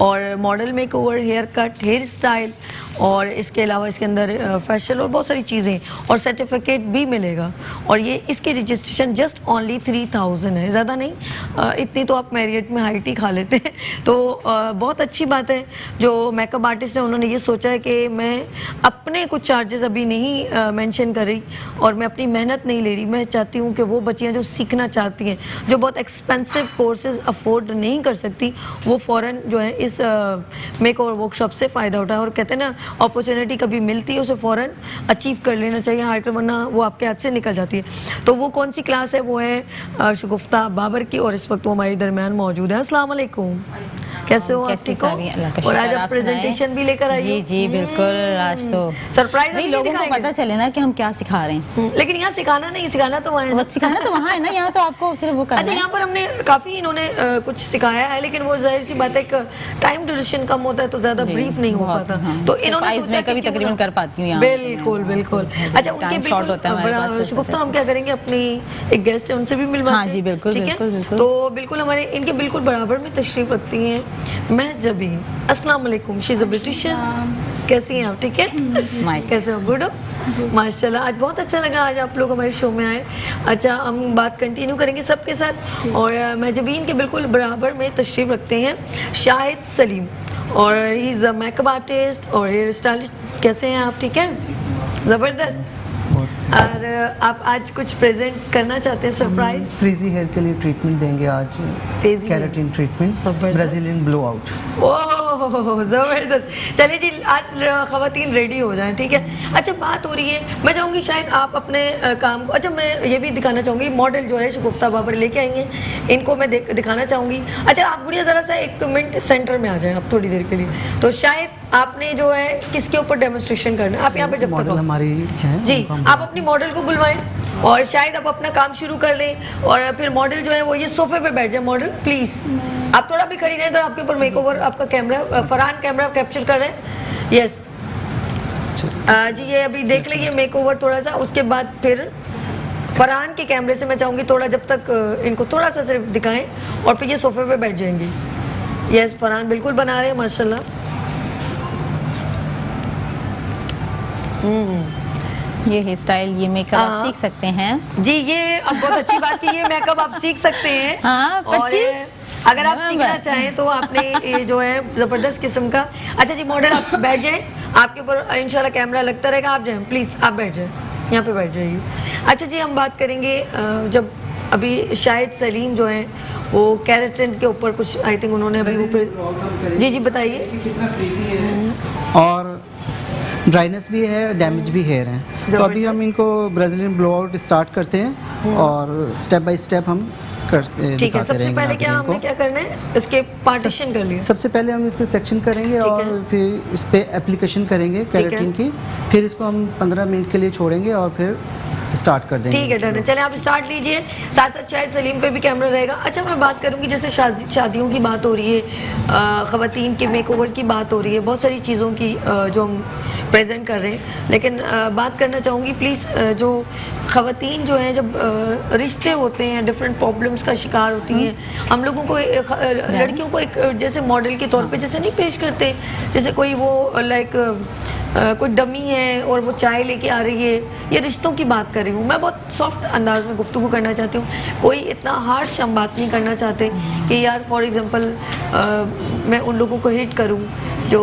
और model makeover, hair cut, hair style, और इसके अलावा इसके अंदर फैशन और बहुत सारी चीज़ें, और सर्टिफिकेट भी मिलेगा। और ये इसकी रजिस्ट्रेशन जस्ट ओनली 3000 है, ज़्यादा नहीं। इतनी तो आप मैरियट में हाइट ही खा लेते हैं। तो बहुत अच्छी बात है जो मेकअप आर्टिस्ट है, उन्होंने ये सोचा है कि मैं अपने कुछ चार्जेस अभी नहीं मेंशन कर रही और मैं अपनी मेहनत नहीं ले रही। मैं चाहती हूँ कि वो बच्चियाँ जो सीखना चाहती हैं, जो बहुत एक्सपेंसिव कोर्सेज अफोर्ड नहीं कर सकती, वो फ़ौरन जो है इस मेकओवर वर्कशॉप से फ़ायदा उठाए। और कहते हैं ना, अपॉर्चुनिटी कभी मिलती है उसे फ़ौरन अचीव कर लेना चाहिए, हार्ट, वरना वो आपके हाथ से निकल जाती है। तो वो कौन सी क्लास है? वो है शगुफ्ता बाबर की, और इस वक्त वो हमारे दरमियान मौजूद है। अस्सलाम वालेकुम, कैसे हो आप? ठीक हो? और आज आप प्रेजेंटेशन भी लेकर आई? जी जी बिल्कुल। आज तो सरप्राइज भाई लोगों को पता चले ना कि हम क्या सिखा रहे हैं। लेकिन यहाँ सिखाना नहीं, सिखाना तो वहाँ है, सिखाना तो वहाँ है ना, यहाँ तो आपको सिर्फ वो करना है। अच्छा, यहाँ पर हमने काफ़ी इन्होंने कुछ सिखाया है, लेकिन वो जाहिर सी बात है कि टाइम ड्यूरेशन कम होता है तो ज़्यादा ब्रीफ नहीं हो पाता। तो इन्होंने मैं कभी तकरीबन कर पाती हूँ यहाँ। बिल्कुल बिल्कुल। अच्छा, उनके बिल्कुल शगुफ्ता, हम क्या करेंगे, अपनी एक गेस्ट है उनसे भी मिलवाते हैं। हाँ जी बिल्कुल बिल्कुल। तो बिल्कुल हमारे इनके बिल्कुल बराबर में तशरीफ रखती हैं महजबीन। अस्सलाम वालेकुम, शी इज़ अ ब्यूटिशियन। कैसी हैं आप? ठीक है, कैसे हो? गुड हो? माशाल्लाह, आज बहुत अच्छा लगा आज आप लोग हमारे शो में आए। अच्छा, हम बात कंटिन्यू करेंगे सबके साथ। और महजबीन के बिल्कुल बराबर में तशरीफ रखते हैं शाहिद सलीम, और he is a makeup artist और हेयर स्टाइलिस्ट। कैसे हैं आप? ठीक है, ज़बरदस्त। और आप आज कुछ प्रेजेंट करना चाहते हैं सरप्राइज? फ्रीजी हेयर के लिए ट्रीटमेंट देंगे आज, keratin treatment, Brazilian blow out. Oh ज़बरदस्त। चलिए जी, आज ख़वातीन रेडी हो जाएं, ठीक है। अच्छा, बात हो रही है, मैं चाहूँगी शायद आप अपने काम को, अच्छा मैं ये भी दिखाना चाहूँगी, मॉडल जो है शगुफ्ता बाबर लेके आएंगे, इनको मैं दिखाना चाहूँगी। अच्छा, आप गुड़िया ज़रा सा 1 मिनट सेंटर में आ जाएं आप थोड़ी देर के लिए। तो शायद आपने जो है किसके ऊपर डेमोन्स्ट्रेशन करना है, आप यहाँ पे जब तक हमारी है जी, आप अपनी मॉडल को बुलवाएं और शायद आप अपना काम शुरू कर लें। और फिर मॉडल जो है वो ये सोफे पे बैठ जाए। मॉडल प्लीज़ आप थोड़ा भी खड़ी रहें, तो आपके ऊपर मेकओवर, आपका कैमरा, फरहान कैमरा कैप्चर कर रहे हैं। यस जी, ये अभी देख लीजिए मेकओवर थोड़ा सा, उसके बाद फिर फरहान के कैमरे से मैं चाहूँगी थोड़ा, जब तक इनको थोड़ा सा सिर्फ दिखाएं, और फिर ये सोफे पे बैठ जाएंगी। यस, फरहान बिल्कुल बना रहे हैं माशाल्लाह। ये हेयर स्टाइल, ये मेकअप आप सीख सकते हैं जी। ये अब बहुत अच्छी बात की, ये मेकअप आप सीख सकते हैं। हाँ, 25 अगर आप सीखना चाहें तो आपने ये जो है ज़बरदस्त किस्म का। अच्छा जी, मॉडल आप बैठ जाएं, आपके ऊपर इंशाल्लाह कैमरा लगता रहेगा, आप जाएं प्लीज़, आप बैठ जाएं, यहाँ पे बैठ जाइए। अच्छा जी, हम बात करेंगे जब अभी शाहिद सलीम जो हैं वो केराटिन के ऊपर कुछ, आई थिंक उन्होंने अभी ऊपर, जी जी बताइए। और ड्राइनेस भी है, डैमेज भी हेयर है, तो अभी हम इनको ब्राजीलियन ब्लो आउट स्टार्ट करते हैं और स्टेप बाय स्टेप हम ठीक है। सबसे पहले क्या हमने क्या करना है, इसके पार्टीशन कर लिया। सबसे पहले हम इसके सेक्शन करेंगे और फिर इस पे एप्लीकेशन करेंगे केराटिन की, फिर इसको हम 15 मिनट के लिए छोड़ेंगे और फिर स्टार्ट कर देंगे। ठीक है, डन है। चले आप स्टार्ट लीजिए, साथ साथ शायद सलीम पे भी कैमरा रहेगा। अच्छा, मैं बात करूंगी, जैसे शादियों की बात हो रही है, ख़वातीन के मेकओवर की बात हो रही है, बहुत सारी चीज़ों की जो हम प्रेजेंट कर रहे हैं, लेकिन बात करना चाहूँगी प्लीज़, जो ख़वातीन जो हैं जब रिश्ते होते हैं, डिफरेंट प्रॉब्लम्स का शिकार होती हैं, हम लोगों को लड़कियों को एक जैसे मॉडल के तौर पे जैसे नहीं पेश करते, जैसे कोई वो लाइक कोई डमी है और वो चाय लेके आ रही है। ये रिश्तों की बात कर रही हूँ मैं, बहुत सॉफ्ट अंदाज में गुफ्तगू करना चाहती हूँ, कोई इतना हार्श हम बात नहीं करना चाहते कि यार फॉर एग्जांपल मैं उन लोगों को हिट करूँ जो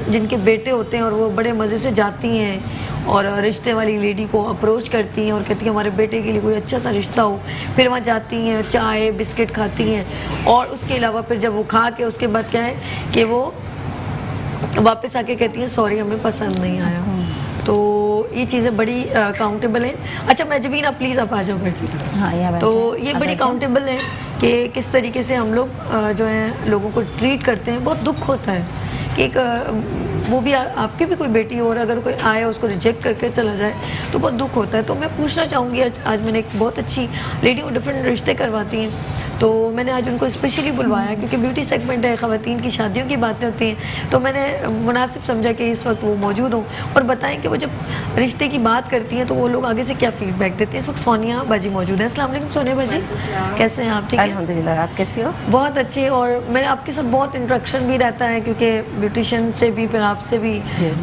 जिनके बेटे होते हैं और वो बड़े मज़े से जाती हैं और रिश्ते वाली लेडी को अप्रोच करती हैं और कहती हैं हमारे बेटे के लिए कोई अच्छा सा रिश्ता हो, फिर वहाँ जाती हैं, चाय बिस्किट खाती हैं, और उसके अलावा फिर जब वो खा के उसके बाद क्या है कि वो वापस आके कहती हैं सॉरी हमें पसंद नहीं आया। तो ये चीज़ें बड़ी काउंटेबल हैं। अच्छा मैजबीन आप प्लीज़ आप आ जाओ बैठिए। हाँ यहाँ तो ये बड़ी काउंटेबल है कि किस तरीके से हम लोग जो है लोगों को ट्रीट करते हैं। बहुत दुख होता है कि एक वो भी आपकी भी कोई बेटी हो और अगर कोई आए उसको रिजेक्ट करके चला जाए तो बहुत दुख होता है। तो मैं पूछना चाहूँगी आज मैंने एक बहुत अच्छी लेडी को डिफरेंट रिश्ते करवाती हैं, तो मैंने आज उनको स्पेशली बुलवाया क्योंकि ब्यूटी सेगमेंट है, ख़वातीन की शादियों की बातें होती हैं, तो मैंने मुनासिब समझा कि इस वक्त वो मौजूद हों और बताएं कि वो जब रिश्ते की बात करती हैं तो वो लोग आगे से क्या फीडबैक देते हैं। इस वक्त सोनिया बाजी मौजूद है। अस्सलाम वालेकुम सोनिया बाजी, कैसे हैं आप? ठीक है अल्हम्दुलिल्लाह, आप कैसी हो? बहुत अच्छी। और मेरा आपके साथ बहुत इंट्रैक्शन भी रहता है क्योंकि ब्यूटिशियन से भी फिर आपसे भी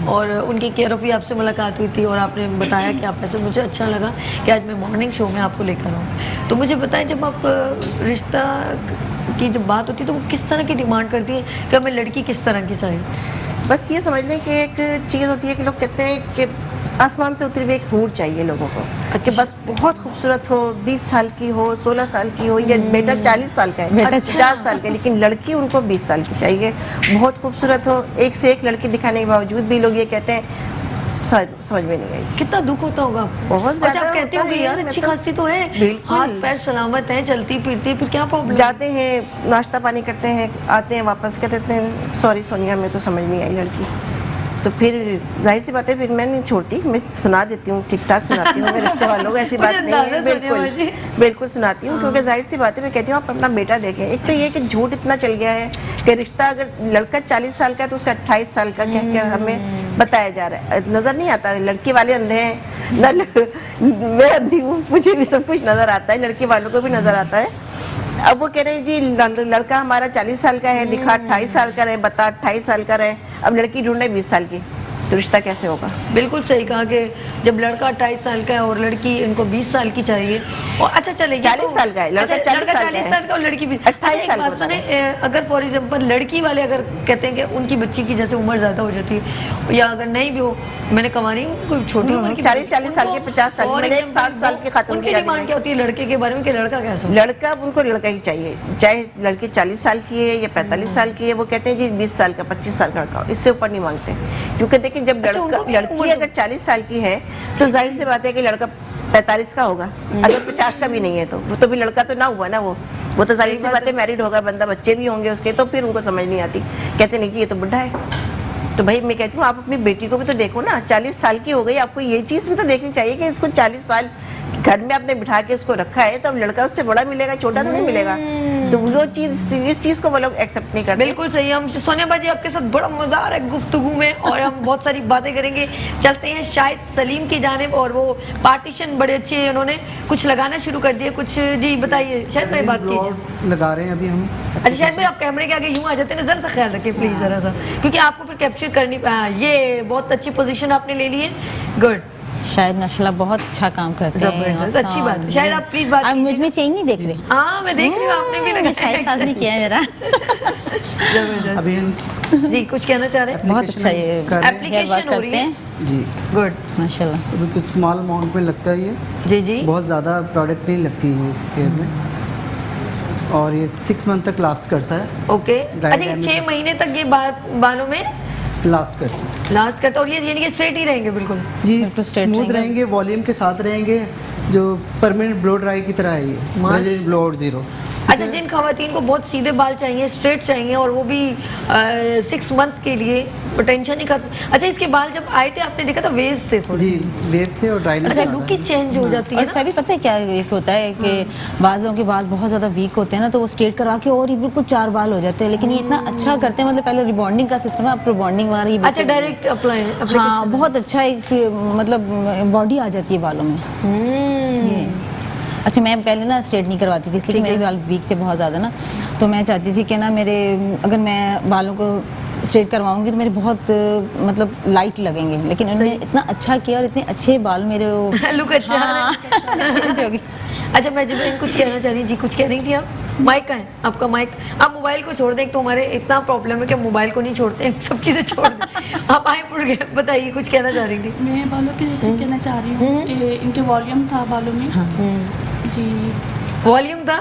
और उनकी केयर ऑफ भी आपसे मुलाकात हुई थी और आपने बताया कि आप ऐसे, मुझे अच्छा लगा कि आज मैं मॉर्निंग शो में आपको लेकर आऊँ। तो मुझे बताएं जब आप रिश्ता की जब बात होती है तो वो किस तरह की डिमांड करती है कि हमें लड़की किस तरह की चाहिए? बस ये समझ लें कि एक चीज़ होती है कि लोग कहते हैं कि आसमान से उतरी हुई एक हूर चाहिए लोगों को। कि बस बहुत खूबसूरत हो, 20 साल की हो, 16 साल की हो, या बेटा 40 साल का है, बेटा 50 साल का है, लेकिन लड़की उनको 20 साल की चाहिए, बहुत खूबसूरत हो। एक से एक लड़की दिखाने के बावजूद भी लोग ये कहते हैं, समझ में नहीं आई। कितना दुख होता होगा बहुत ज़्यादा। आप कहते होंगे यार अच्छी खासी तो है, हाथ पैर सलामत हैं, चलती फिरती, फिर क्या प्रॉब्लम? जाते हैं नाश्ता पानी करते हैं, आते हैं वापस कहते हैं सॉरी सोनिया मैं तो समझ नहीं आई लड़की। तो फिर जाहिर सी बात है फिर मैं नहीं छोड़ती, मैं सुना देती हूँ, ठीक ठाक सुनाती हूँ। मेरे रिश्ते वालों को ऐसी बात नहीं है, बिल्कुल सुनाती हूँ, क्योंकि जाहिर सी बात है मैं कहती हूँ आप अपना बेटा देखें। एक तो ये कि झूठ इतना चल गया है कि रिश्ता अगर लड़का 40 साल का है तो उसका 28 साल का कह कर हमें बताया जा रहा है। नज़र नहीं आता, लड़के वाले अंधे हैं ना, मैं अंधी हूँ, मुझे भी सब कुछ नज़र आता है, लड़के वालों को भी नज़र आता है। अब वो कह रहे हैं जी लड़का हमारा 40 साल का है, दिखा 28 साल का रहे, बता 28 साल का रहे, अब लड़की ढूंढे 20 साल की, तो रिश्ता कैसे होगा? बिल्कुल सही कहा कि जब लड़का 28 साल का है और लड़की इनको 20 साल की चाहिए। और अच्छा चलेगी 40 साल का है लड़का, 40 साल का और लड़की 28 साल का। सुने अगर फॉर एग्जांपल लड़की वाले अगर कहते हैं कि उनकी बच्ची की जैसे उम्र ज़्यादा हो जाती है या अगर नहीं भी हो, मैंने कमानी कोई छोटी उम्र की 40 साल की 50 साल की 60 साल की खातून, उनकी डिमांड क्या होती है लड़के के बारे में कि लड़का कैसा? लड़का उनको लड़का ही चाहिए, चाहे लड़की 40 साल की है या 45 साल की है। वो कहते हैं जी 20 साल का 25 साल का लड़का, इससे ऊपर नहीं मांगते, क्योंकि देखिए जब लड़की अगर 40 साल की है तो जाहिर सी बात है कि लड़का 45 का होगा, अगर 50 का भी नहीं है तो वो तो भी लड़का तो ना हुआ ना, वो तो जाहिर सी बात है मैरिड होगा बंदा, बच्चे भी होंगे उसके, तो फिर उनको समझ नहीं आती, कहते नहीं जी ये तो बुढ़ा है। तो भाई मैं कहती हूँ आप अपनी बेटी को भी तो देखो ना, 40 साल की हो गई, आपको ये चीज़ भी तो देखनी चाहिए कि इसको 40 साल घर में आपने बिठा के उसको रखा है, तो अब लड़का उससे बड़ा मिलेगा, छोटा तो नहीं मिलेगा। तो वो चीज़, इस चीज़ को वो लोग एक्सेप्ट नहीं करते। बिल्कुल सही। हम सोनिया बाजी आपके साथ बड़ा मजा आ रहा है गुफ्तगू में और हम बहुत सारी बातें करेंगे। चलते हैं शायद सलीम की जानिब, और वो पार्टीशन बड़े अच्छे हैं, उन्होंने कुछ लगाना शुरू कर दिया कुछ। जी बताइए शायद भाई, बात कीजिए। लगा रहे हैं अभी हम। अच्छा शायद भाई आप कैमरे के आगे यूँ आ जाते हैं, जरा सा ख्याल रखिए प्लीज, जरा सा, क्योंकि आपको फिर कैप्चर करनी। ये बहुत अच्छी पोजीशन आपने ले ली है, गुड। शायद माशाल्लाह बहुत अच्छा काम करते हैं, अच्छी बात है। शायद आप प्लीज बात आप मुझ में चेंज नहीं देख रहे? हाँ मैं देख रही हूँ, आपने भी लगा शायद साथ नहीं किया है मेरा। जबरदस्त। अभी हम जी कुछ कहना चाह रहे हैं? बहुत अच्छा ये एप्लीकेशन हो रही है जी, गुड माशाल्लाह। अभी कुछ स्मॉल अमाउंट में लगता है ये, जी जी, बहुत ज़्यादा प्रोडक्ट नहीं लगती है हेयर में, और ये 6 मंथ तक लास्ट करता है। ओके अच्छा, 6 महीने तक ये बालों में लास्ट करता है, और ये यानी कि स्ट्रेट ही रहेंगे? बिल्कुल जी, स्मूथ रहेंगे, वॉल्यूम के साथ रहेंगे, जो परमानेंट ब्लो ड्राई की तरह है ये, ब्रेजिलियन ब्लो आउट जीरो। अच्छा जिन खवातीन को बहुत सीधे बाल चाहिए, स्ट्रेट चाहिए, और वो भी 6 मंथ के लिए, टेंशन नहीं खत्म। अच्छा इसके बाल जब आए थे आपने देखा था वेव्स थे थोड़े? जी वेव थे और ड्राइनेस। अच्छा लुक ही चेंज हो जाती है। और सभी पता है क्या एक होता है कि बाज़ लोगों के बाल बहुत ज़्यादा वीक होते हैं ना, तो वो स्ट्रेट करवा के और ही बिल्कुल 4 बाल हो जाते हैं, लेकिन ये इतना अच्छा करते हैं, मतलब पहले रिबॉन्डिंग का सिस्टम है, अब रिबॉन्डिंग वाला ही। अच्छा डायरेक्ट अप्लाई? हाँ बहुत अच्छा एक मतलब बॉडी आ जाती है बालों में। अच्छा मैं पहले ना स्ट्रेट नहीं करवाती थी, इसलिए मेरे बाल वीक थे बहुत ज़्यादा ना, तो मैं चाहती थी कि ना मेरे, अगर मैं बालों को स्ट्रेट करवाऊंगी तो मेरे बहुत मतलब लाइट लगेंगे, लेकिन उन्होंने इतना अच्छा किया और इतने अच्छे बाल मेरे लुक अच्छा होगी। अच्छा मैं जब कुछ कहना चाह रही, जी कुछ कह रही थी आप? माइक का है आपका माइक, आप मोबाइल को छोड़ दें, तो हमारे इतना प्रॉब्लम है कि मोबाइल को नहीं छोड़ते हैं, सब चीज़ें छोड़ दें। आप आए पड़ गए, बताइए कुछ कहना चाह रही थी? मैं बालों के लिए कहना चाह रही हूँ कि इनके वॉल्यूम था बालों में। जी वॉल्यूम था?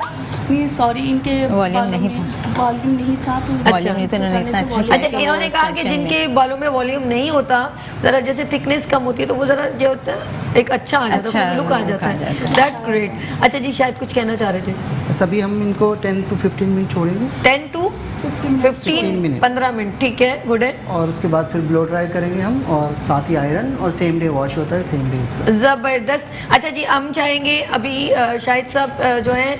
नहीं सॉरी, इनके वॉल्यूम नहीं था। वॉल्यूम नहीं था तो वॉल्यूम नहीं तो इन्होंने इतना अच्छा किया अच्छा, कि वो इन्होंने कहा कि extension में- जिनके बालों में वॉल्यूम नहीं होता, जरा जैसे थिकनेस कम होती है तो वो जरा जो होता है एक अच्छा आ जाता है, लुक आ जाता है। That's great. अच्छा जी, शायद कुछ कहना चाह रहे थे। सभी हम इनको 10 to 15 मिनट छोड़ेंगे 10 to 15 15 मिनट, ठीक है, गुड है। और उसके बाद फिर ब्लो ड्राई करेंगे हम, और साथ ही आयरन, और सेम डे वॉश होता है, सेम डे इसका। ज़बरदस्त। अच्छा जी, हम चाहेंगे अभी शाहिद साहब जो हैं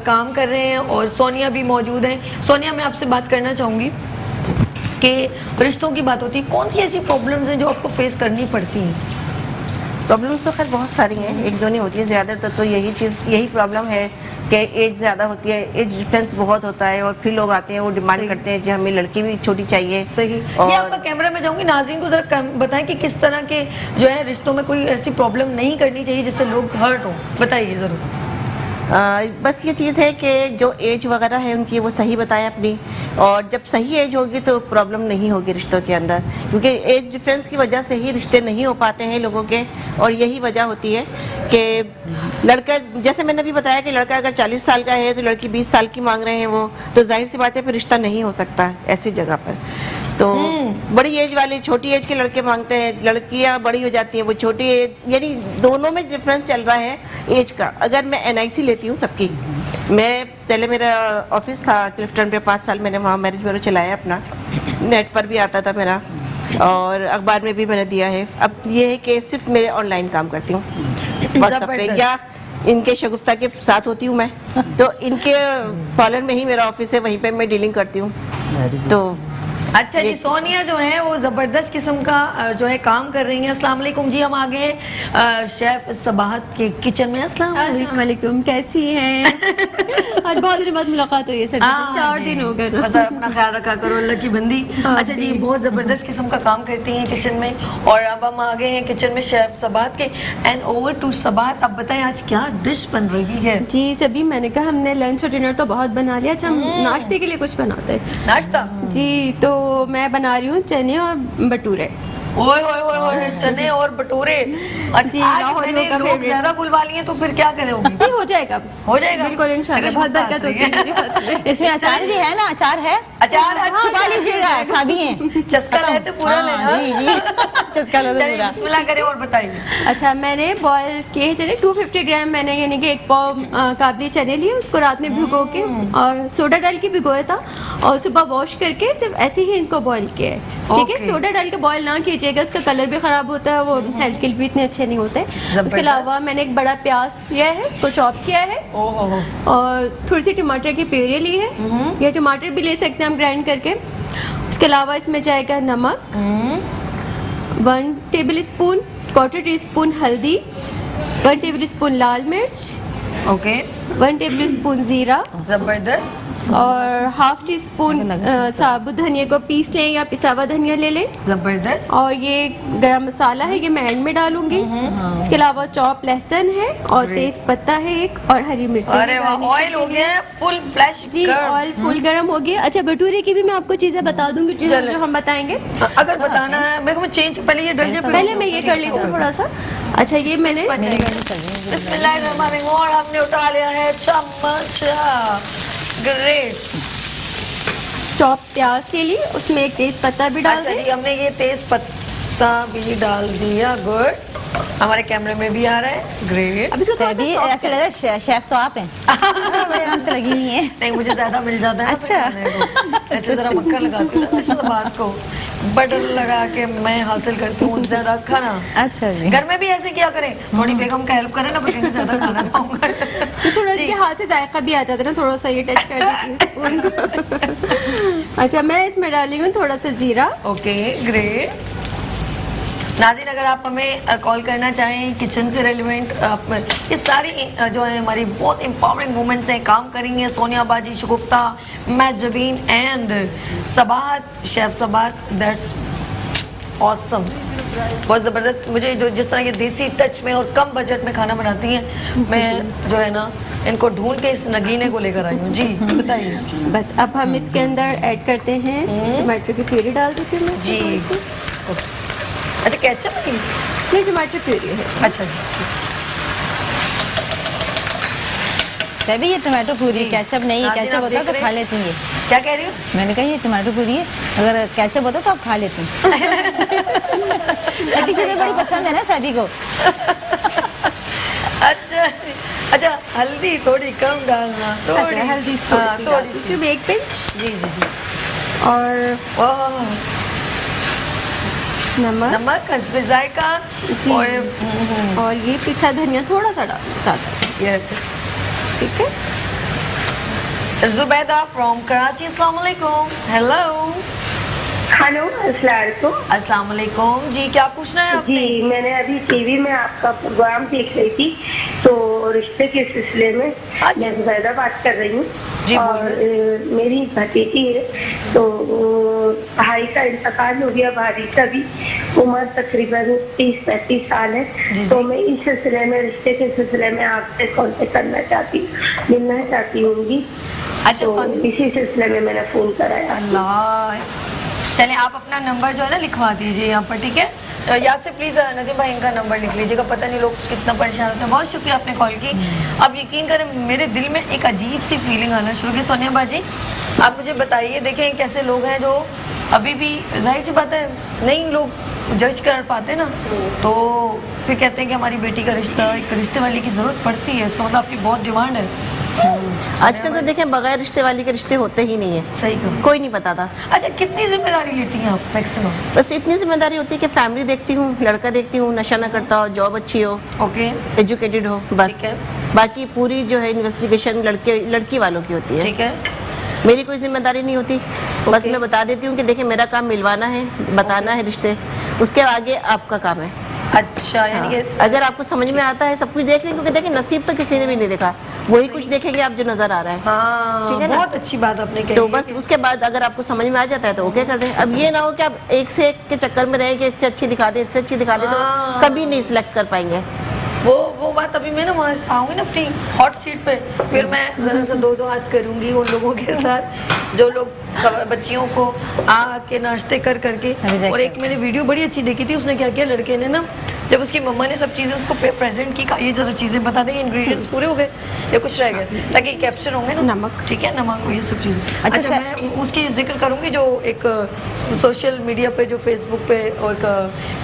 काम कर रहे हैं और सोनिया भी मौजूद हैं। सोनिया, मैं आपसे बात करना चाहूँगी कि रिश्तों की बात होती है, कौन सी ऐसी प्रॉब्लम्स हैं जो आपको फेस करनी पड़ती हैं? प्रॉब्लम्स तो खैर बहुत सारी हैं, एक दो नहीं होती है, ज़्यादातर तो यही प्रॉब्लम है कि एज ज़्यादा होती है, एज डिफरेंस बहुत होता है, और फिर लोग आते हैं वो डिमांड करते हैं कि हमें लड़की भी छोटी चाहिए। सही। ये आपका कैमरा में चाहूँगी, नाज़रीन को ज़रा बताएं कि किस तरह के जो है रिश्तों में कोई ऐसी प्रॉब्लम नहीं करनी चाहिए जिससे लोग हर्ट हो, बताइए ज़रूर। बस ये चीज़ है कि जो एज वगैरह है उनकी वो सही बताएं अपनी, और जब सही एज होगी तो प्रॉब्लम नहीं होगी रिश्तों के अंदर, क्योंकि एज डिफरेंस की वजह से ही रिश्ते नहीं हो पाते हैं लोगों के। और यही वजह होती है कि लड़का, जैसे मैंने अभी बताया कि लड़का अगर 40 साल का है तो लड़की 20 साल की मांग रहे हैं वो, तो जाहिर सी बात है फिर रिश्ता नहीं हो सकता ऐसी जगह पर। तो बड़ी एज वाले छोटी एज के लड़के मांगते हैं, लड़कियां बड़ी हो जाती हैं, वो छोटी एज, यानी दोनों में डिफरेंस चल रहा है एज का। अगर मैं NIC लेती हूँ सबकी, मैं पहले मेरा ऑफिस था क्लिफ्टन पे, 5 साल मैंने वहाँ मैरिज ब्यूरो चलाया अपना, नेट पर भी आता था मेरा और अखबार में भी मैंने दिया है। अब ये है कि सिर्फ मेरे ऑनलाइन काम करती हूँ व्हाट्सएप पे, या इनके शगुफ्ता के साथ होती हूँ मैं, तो इनके पार्लर में ही मेरा ऑफिस है, वहीं पे मैं डीलिंग करती हूँ। तो अच्छा जी, सोनिया जो है वो ज़बरदस्त किस्म का जो है काम कर रही हैं। अस्सलाम वालेकुम जी, हम आ गए शेफ सबाहत के किचन में। अस्सलाम वालेकुम, कैसी हैं? आज बहुत दिन बाद मुलाकात हुई है सर, 4 दिन हो गए ना। बस अपना ख्याल रखा करो, अल्लाह की बंदी। अच्छा जी, बहुत ज़बरदस्त किस्म का काम करती हैं किचन में, और अब हम आ गए हैं किचन में शेफ सबाहत के। एंड ओवर टू सबाहत, अब बताएं आज क्या डिश बन रही है? जी सभी, मैंने कहा हमने लंच और डिनर तो बहुत बना लिया, अच्छा हम नाश्ते के लिए कुछ बनाते हैं। नाश्ता? जी, तो मैं बना रही हूँ चने और भटूरे। ओए ओए ओए ओए, चने और भटूरे। जी, आज मैंने लोग ज्यादा बुलवा लिए तो फिर क्या करोगी? नहीं, हो जाएगा, हो जाएगा बिल्कुल इंशाल्लाह, बहुत बरकत होती है मेरे हाथ में। इसमें अचार भी है ना? अचार है, अचार छुपा लीजिएगा, साबी है, चस्का लेते पूरा लेना। जी जी, चस्का लो चलिए बिस्मिल्लाह करें और बताइए। अच्छा, मैंने बॉयल किए चने 250 ग्राम, मैंने यानी कि 1 पाव काबली चने लिए, उसको रात में भिगो के और सोडा डाल के भिगोया था, और सुबह वॉश करके सिर्फ ऐसे ही इनको बॉयल किया है। ठीक है, सोडा डाल के बॉयल ना कीजिएगा, इसका कलर भी ख़राब होता है, वो हेल्थ के लिए भी इतने अच्छे नहीं होते। उसके अलावा मैंने एक बड़ा प्याज लिया है, उसको चॉप किया है, और थोड़ी सी टमाटर की प्यूरी ली है, या टमाटर भी ले सकते हैं हम ग्राइंड करके। उसके अलावा इसमें जाएगा नमक, 1 टेबल स्पून, 1/4 टीस्पून हल्दी, 1 टेबल स्पून लाल मिर्च, ओके, 1 टेबल स्पून ज़ीरा, ज़बरदस्त, और 1/2 टीस्पून साबुत धनिया को पीस लें या पिसा हुआ धनिया ले लें। जबरदस्त। और ये गरम मसाला है, ये मैं एंड में डालूंगी। इसके अलावा चॉप लहसुन है, और तेज पत्ता है एक, और हरी मिर्च। अरे वाह, ऑयल हो गया है फुल फ्लैश। जी, ऑयल फुल गर्म हो गया। अच्छा, भटूरे की भी मैं आपको चीजें बता दूंगी जो हम बताएंगे, अगर बताना है मेरे को। चेंज पहले ये डल जाए, पहले मैं ये कर लेती हूँ थोड़ा सा। अच्छा, ये मैंने बिस्मिल्लाहिर्रहमानिर्रहीम, और हमने उठा लिया है चम्मच। ग्रेट। चॉप प्याज के लिए उसमें एक तेज पत्ता भी डाल दें। हमने ये तेज पत्ता भी डाल दिया, गुड, हमारे कैमरे में भी आ रहा है, ग्रेट। अब इसको भी ऐसे लग रहा है शेफ तो आप हैं। बड़े आराम से लगी हुई है। नहीं, मुझे ज्यादा मिल जाता है। अच्छा, ऐसे जरा मक्खन लगाती हूँ इस बात को, बटर लगा के मैं हासिल करती हूँ ज्यादा खाना। अच्छा जी, घर में भी ऐसे किया करें, थोड़ी बेगम का हेल्प करें ना, बल्कि ज्यादा खाना खाऊंगा। तो थोड़ा इसके हाथ से जायका भी आ जाता है ना, थोड़ा सा ये टच कर देती स्पून को। अच्छा, मैं इसमें डाली हूँ थोड़ा सा जीरा। Okay, great. नाज़रीन, अगर आप हमें कॉल करना चाहें किचन से रेलिवेंट, ये सारी जो है हमारी बहुत एम्पावरिंग वुमेंस हैं, काम करेंगी, सोनिया बाजी, शगुफ्ता, मैं Jabeen and Sabahat, chef Sabahat. That's awesome, बहुत ज़बरदस्त। मुझे जो जिस तरह के देसी टच में और कम बजट में खाना बनाती हैं, मैं जो है ना इनको ढूंढ के इस नगीने को लेकर आई हूँ। जी बताइए। बस अब हम इसके अंदर ऐड करते हैं टमाटर की प्यूरी, डाल देती हूँ जी। अच्छा, केचप नहीं, टमाटर प्यूरी है। अच्छा जी, तभी ये टमाटो पूरी केचप नहीं है, नाज़रीन, केचप आप होता देख तो रहे खा हैं? लेती है। क्या कह रही हो? मैंने कहा ये टमाटो पूरी है, अगर केचप होता तो आप खा लेती। खट्टी चीज़ें बड़ी पसंद है ना सभी को। अच्छा, हल्दी थोड़ी कम डालना, थोड़ी हल्दी हाँ, थोड़ी सी। क्योंकि एक पिंच जी जी जी। और नमक हस्बे जायका जी और और ये पिसा धनिया थोड़ा सा डालना साथ, यस। ठीक है। जुबैदा फ्रॉम कराची, अस्सलाम वालेकुम। हेलो। हेलो, अस्सलाम वालेकुम जी, क्या पूछना है आपने? जी, मैंने अभी टीवी में आपका प्रोग्राम देख रही थी, तो रिश्ते के सिलसिले में मैं जुबैदा बात कर रही हूँ। और मेरी भतीजी है, तो भाई का इंतकाल हो गया, भाभी का भी। उम्र तकरीबन 30-35 साल है। तो मैं इस सिलसिले में, रिश्ते के सिलसिले में आपसे कांटेक्ट करना चाहती हूँ, मिलना चाहती हूँ। अच्छा, तो इसी सिलसिले में मैंने फोन कराया। अल्लाह, चले आप अपना नंबर जो है ना लिखवा दीजिए यहाँ पर, ठीक है? याद से प्लीज़ नदीम भाई इनका नंबर लिख लीजिएगा, पता नहीं लोग कितना परेशान होते हैं। बहुत शुक्रिया आपने कॉल की। अब यकीन करें मेरे दिल में एक अजीब सी फीलिंग आना शुरू की। सोनिया बाजी, आप मुझे बताइए, देखें कैसे लोग हैं जो अभी भी, जाहिर सी बात है नहीं लोग जज कर पाते ना, तो फिर कहते हैं कि हमारी बेटी का रिश्ता, एक रिश्ते वाली की ज़रूरत पड़ती है, इसका मतलब आपकी बहुत डिमांड है। आजकल तो देखें बगैर रिश्ते वाली के रिश्ते होते ही नहीं है। सही कहा। कोई नहीं बताता। अच्छा, कितनी जिम्मेदारी लेती हैं आप मैक्सिमम? बस इतनी जिम्मेदारी होती है कि फैमिली देखती हूँ, लड़का देखती हूँ, नशा ना करता हो, जॉब अच्छी हो, ओके, एजुकेटेड हो, बस। बाकी पूरी जो है इन्वेस्टिगेशन लड़की वालों की होती है। ठीक है, मेरी कोई जिम्मेदारी नहीं होती। बस मैं बता देती हूँ कि देखिए मेरा काम मिलवाना है, बताना है रिश्ते, उसके आगे आपका काम है। अच्छा, यानी कि अगर आपको समझ में आता है सब कुछ देख लें, क्योंकि देखिए नसीब तो किसी ने भी नहीं देखा, वही कुछ देखेंगे आप जो नजर आ रहा है। हाँ, ठीक है ना? बहुत अच्छी बात आपने कही। तो बस उसके बाद अगर आपको समझ में आ जाता है तो ओके कर दें। अब ये ना हो कि आप एक से एक के चक्कर में रहें कि इससे अच्छी दिखा दे, इससे अच्छी दिखा दे, तो कभी नहीं सिलेक्ट कर पाएंगे। वो बात अभी मैं ना वहाँ आऊँगी ना अपनी हॉट सीट पे, फिर मैं ज़रा सा दो हाथ करूँगी उन लोगों के साथ जो लोग बच्चियों को आके नाश्ते कर करके। और एक मैंने वीडियो बड़ी अच्छी देखी थी, उसने क्या किया, लड़के ने ना जब उसकी मम्मा ने सब चीज़ें उसको प्रेजेंट की, ये ज़रा चीज़ें बता दें, इंग्रेडिएंट्स पूरे हो गए या कुछ रह गए, ताकि कैप्चर होंगे ना, नमक, ठीक है, नमक, ये सब चीज़ें। अच्छा, मैं उसकी जिक्र करूँगी जो एक सोशल मीडिया पे, जो फेसबुक पे एक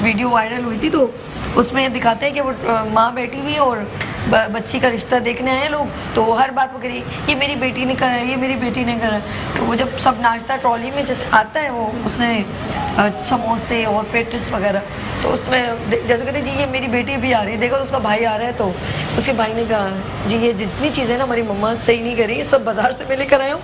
वीडियो वायरल हुई थी, तो उसमें दिखाते हैं कि वो माँ बैठी हुई और बच्ची का रिश्ता देखने आए लोग, तो हर बात वो करी, ये मेरी बेटी ने करा है, ये मेरी बेटी ने करा है। तो वो जब सब नाश्ता ट्रॉली में जैसे आता है, वो उसने समोसे और पेटिस वगैरह, तो उसमें जैसे कहते जी ये मेरी बेटी भी आ रही है, देखो उसका भाई आ रहा है, तो उसके भाई ने कहा जी ये जितनी चीज़ें ना हमारी मम्मा सही नहीं करी, ये सब बाज़ार से मैं लेकर आया हूँ।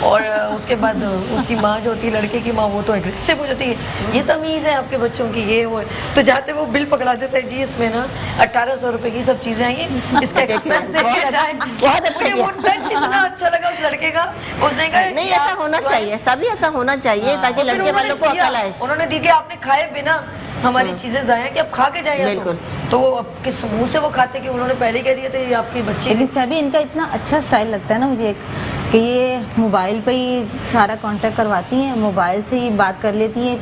और उसके बाद उसकी माँ जो होती है, लड़के की माँ, वो तो एग्रेसिव हो जाती है, ये तमीज़ है आपके बच्चों की, ये वो है। तो जाते वो बिल पकड़ा देता है, जी इसमें ना 1800 रुपये की सब चीज़ें आएंगी, इसका एक्सपेंस देखिए जाए। बहुत अच्छा, वो टच इतना अच्छा लगा उस लड़के का, उसने कहा नहीं ऐसा होना चाहिए, सभी ऐसा होना चाहिए, ताकि लड़के वालों को अकल आए। उन्होंने दी कि आपने खाए बिना हमारी चीजें जाए कि आप खा के जाए, बिल्कुल। तो अब किस मुंह से वो खाते कि उन्होंने पहले कह दिया था ये आपकी बच्ची। लेकिन सभी इनका इतना अच्छा स्टाइल लगता है ना मुझे कि ये मोबाइल पे ही सारा कांटेक्ट करवाती हैं, मोबाइल से ही बात कर लेती हैं,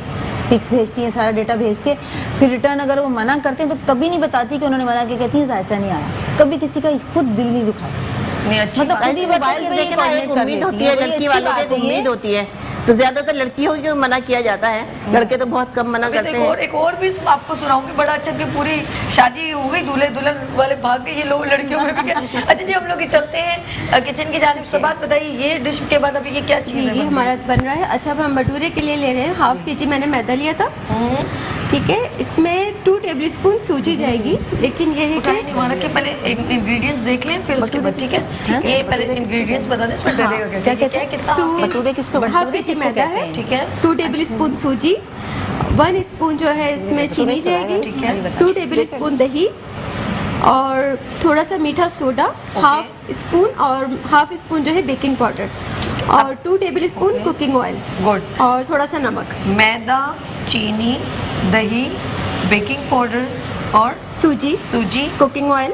पिक्स भेजती हैं, सारा डेटा भेज के, फिर रिटर्न अगर वो मना करते हैं तो कभी नहीं बताती कि उन्होंने मना किया, कहती हैं जायचा नहीं आया, कभी किसी का खुद दिल नहीं दुखाता। मतलब खुद ही मोबाइल पे ही एक उम्मीद होती है, लड़की वालों की उम्मीद होती है, तो ज्यादातर लड़कियों को मना किया जाता है, लड़के तो बहुत कम मना करते हैं। एक और भी आपको सुनाऊंगी बड़ा अच्छा, कि पूरी शादी हो गई, दूल्हे दुल्हन वाले भाग गए, ये लोग लड़कियों में भी क्या। अच्छा जी, हम लोग चलते हैं किचन की जानिब से। बात बताइए, ये डिश के बाद अभी ये क्या चीज़ है? ये हमारा बन रहा है। अच्छा, अब हम भटूरे के लिए ले रहे हैं, 1/2 kg मैंने मैदा लिया था, ठीक है। इसमें 2 टेबलस्पून सूजी जाएगी, लेकिन ये है कि हमारा के पहले इंग्रेडिएंट्स देख लें, फिर उसके बाद, ठीक है, ये पहले इंग्रेडिएंट्स बता दें, इसमें डलेगा क्या क्या क्या कितना? भटूरे किसको, 1/2 kg मैदा है, ठीक है, 2 टेबलस्पून सूजी, 1 स्पून जो है इसमें चीनी जाएगी, ठीक है, 2 टेबलस्पून दही, और थोड़ा सा मीठा सोडा 1/2 स्पून, और 1/2 स्पून जो है बेकिंग पाउडर, और 2 टेबलस्पून कुकिंग ऑयल, गुड, और थोड़ा सा नमक। मैदा, चीनी, दही, बेकिंग पाउडर और सूजी, कुकिंग ऑयल,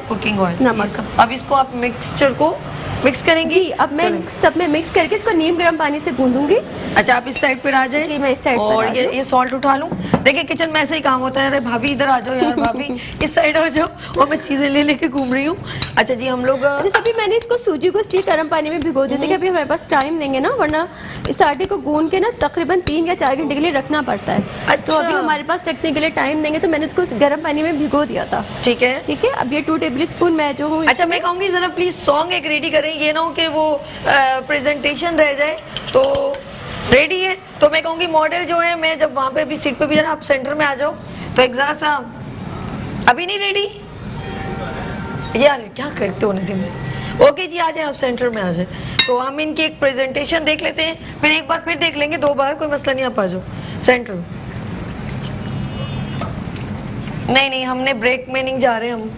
नमक। अब इसको आप मिक्सचर को मिक्स करेंगी? जी, अब मैं सब में मिक्स करके इसको नीम गर्म पानी से गूंदूंगी। अच्छा, आप इस साइड पर आ जाए। जी, मैं इस साइड पर और आ जाऊं। ये सॉल्ट उठा लूं। देखिए किचन में ऐसे ही काम होता है। अरे भाभी इधर आ जाओ यार, भाभी इस साइड आ जाओ, और मैं चीजें ले लेके घूम रही हूँ। अच्छा जी, हम लोग जैसे अभी मैंने इसको सूजी को इसलिए गर्म पानी में भिगो देते कि अभी हमारे पास टाइम देंगे ना, वरना इस आटे को गूंद के ना तकरीबन 3 या 4 घंटे के लिए रखना पड़ता है। अच्छा। तो अभी हमारे पास रखने के लिए टाइम देंगे, तो मैंने इसको गर्म पानी में भिगो दिया था। ठीक है, ठीक है। अब ये 2 टेबल स्पून मैं जो हूँ। अच्छा, मैं कहूँगी जरा प्लीज सॉन्ग एक रेडी करें, ये ना हो कि वो प्रेजेंटेशन रह जाए। तो रेडी है तो मैं कहूँगी मॉडल जो है, मैं जब वहाँ पे भी सीट पे भी जरा आप सेंटर में आ जाओ, तो एक जरा सा। अभी नहीं रेडी यार, क्या करते हो नितिन? ओके जी, आ जाए आप सेंटर में आ जाए। तो हम इनकी एक प्रेजेंटेशन देख लेते हैं, फिर एक बार फिर देख लेंगे, 2 बार, कोई मसला नहीं। आप आ जाओ सेंटर। नहीं, हमने ब्रेक में नहीं जा रहे, हम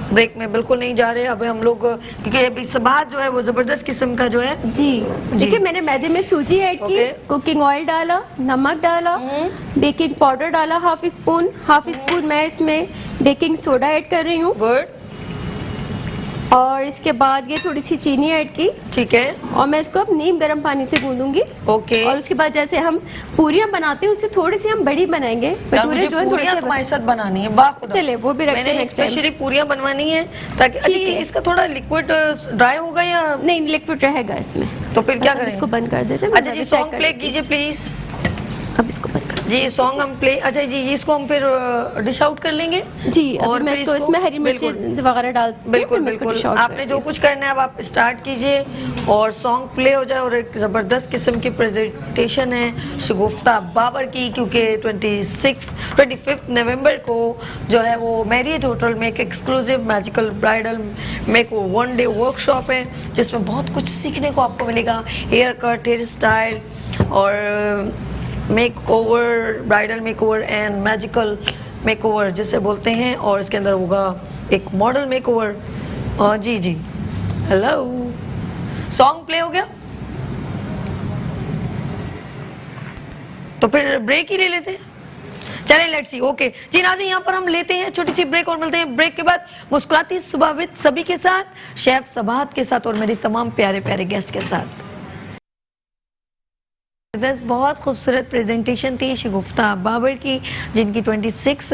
ब्रेक में बिल्कुल नहीं जा रहे। अब हम लोग, क्योंकि अभी सबात जो है वो जबरदस्त किस्म का जो है। जी, देखिए मैंने मैदे में सूजी ऐड की, कुकिंग ऑयल डाला, नमक डाला, बेकिंग पाउडर डाला हाफ स्पून मैं इसमें बेकिंग सोडा ऐड कर रही हूँ। गुड। और इसके बाद ये थोड़ी सी चीनी ऐड की। ठीक है। और मैं इसको अब नीम गर्म पानी से गूंदूंगी। ओके। और उसके बाद जैसे हम पूरियां बनाते हैं उससे थोड़ी सी हम बड़ी बनाएंगे। मुझे पूरियां तुम्हारे साथ बनानी है, बाखुदा। चले वो भी रखते हैं। मैंने स्पेशली पूरियां बनवानी है ताकि इसका थोड़ा लिक्विड ड्राई होगा या नहीं? लिक्विड रहेगा इसमें। तो फिर क्या करें? इसको बंद कर देते हैं। अच्छा जी, सॉन्ग प्ले कीजिए प्लीज। अब इसको बंद कर जी, सॉन्ग हम प्ले। अच्छा जी, इसको हम फिर डिश आउट कर लेंगे। जी, और मैं इसमें हरी मिर्ची वगैरह डाल। बिल्कुल। आपने जो कुछ करना है अब आप स्टार्ट कीजिए और सॉन्ग प्ले हो जाए। और एक ज़बरदस्त किस्म की प्रेजेंटेशन है शगुफ्ता बाबर की, क्योंकि 25 नवंबर को जो है वो मैरियट होटल में एक exclusive magical bridal make 1 day workshop है, जिसमें बहुत कुछ सीखने को आपको मिलेगा। हेयर कट, हेयर स्टाइल और make over, bridal makeover and magical make over जिसे बोलते हैं। और इसके अंदर होगा एक मॉडल मेक ओवर। जी, हेलो, सॉन्ग प्ले हो गया तो फिर ब्रेक ही ले लेते हैं। चलें, लेट्स सी। ओके जी नाज़रीन, यहाँ पर हम लेते हैं छोटी सी ब्रेक और मिलते हैं ब्रेक के बाद मुस्कुराती सुबह विद सभी के साथ, शेफ सबात के साथ और मेरे तमाम प्यारे प्यारे गेस्ट के साथ। बहुत खूबसूरत प्रेजेंटेशन थी शगुफ्ता बाबर की, जिनकी 25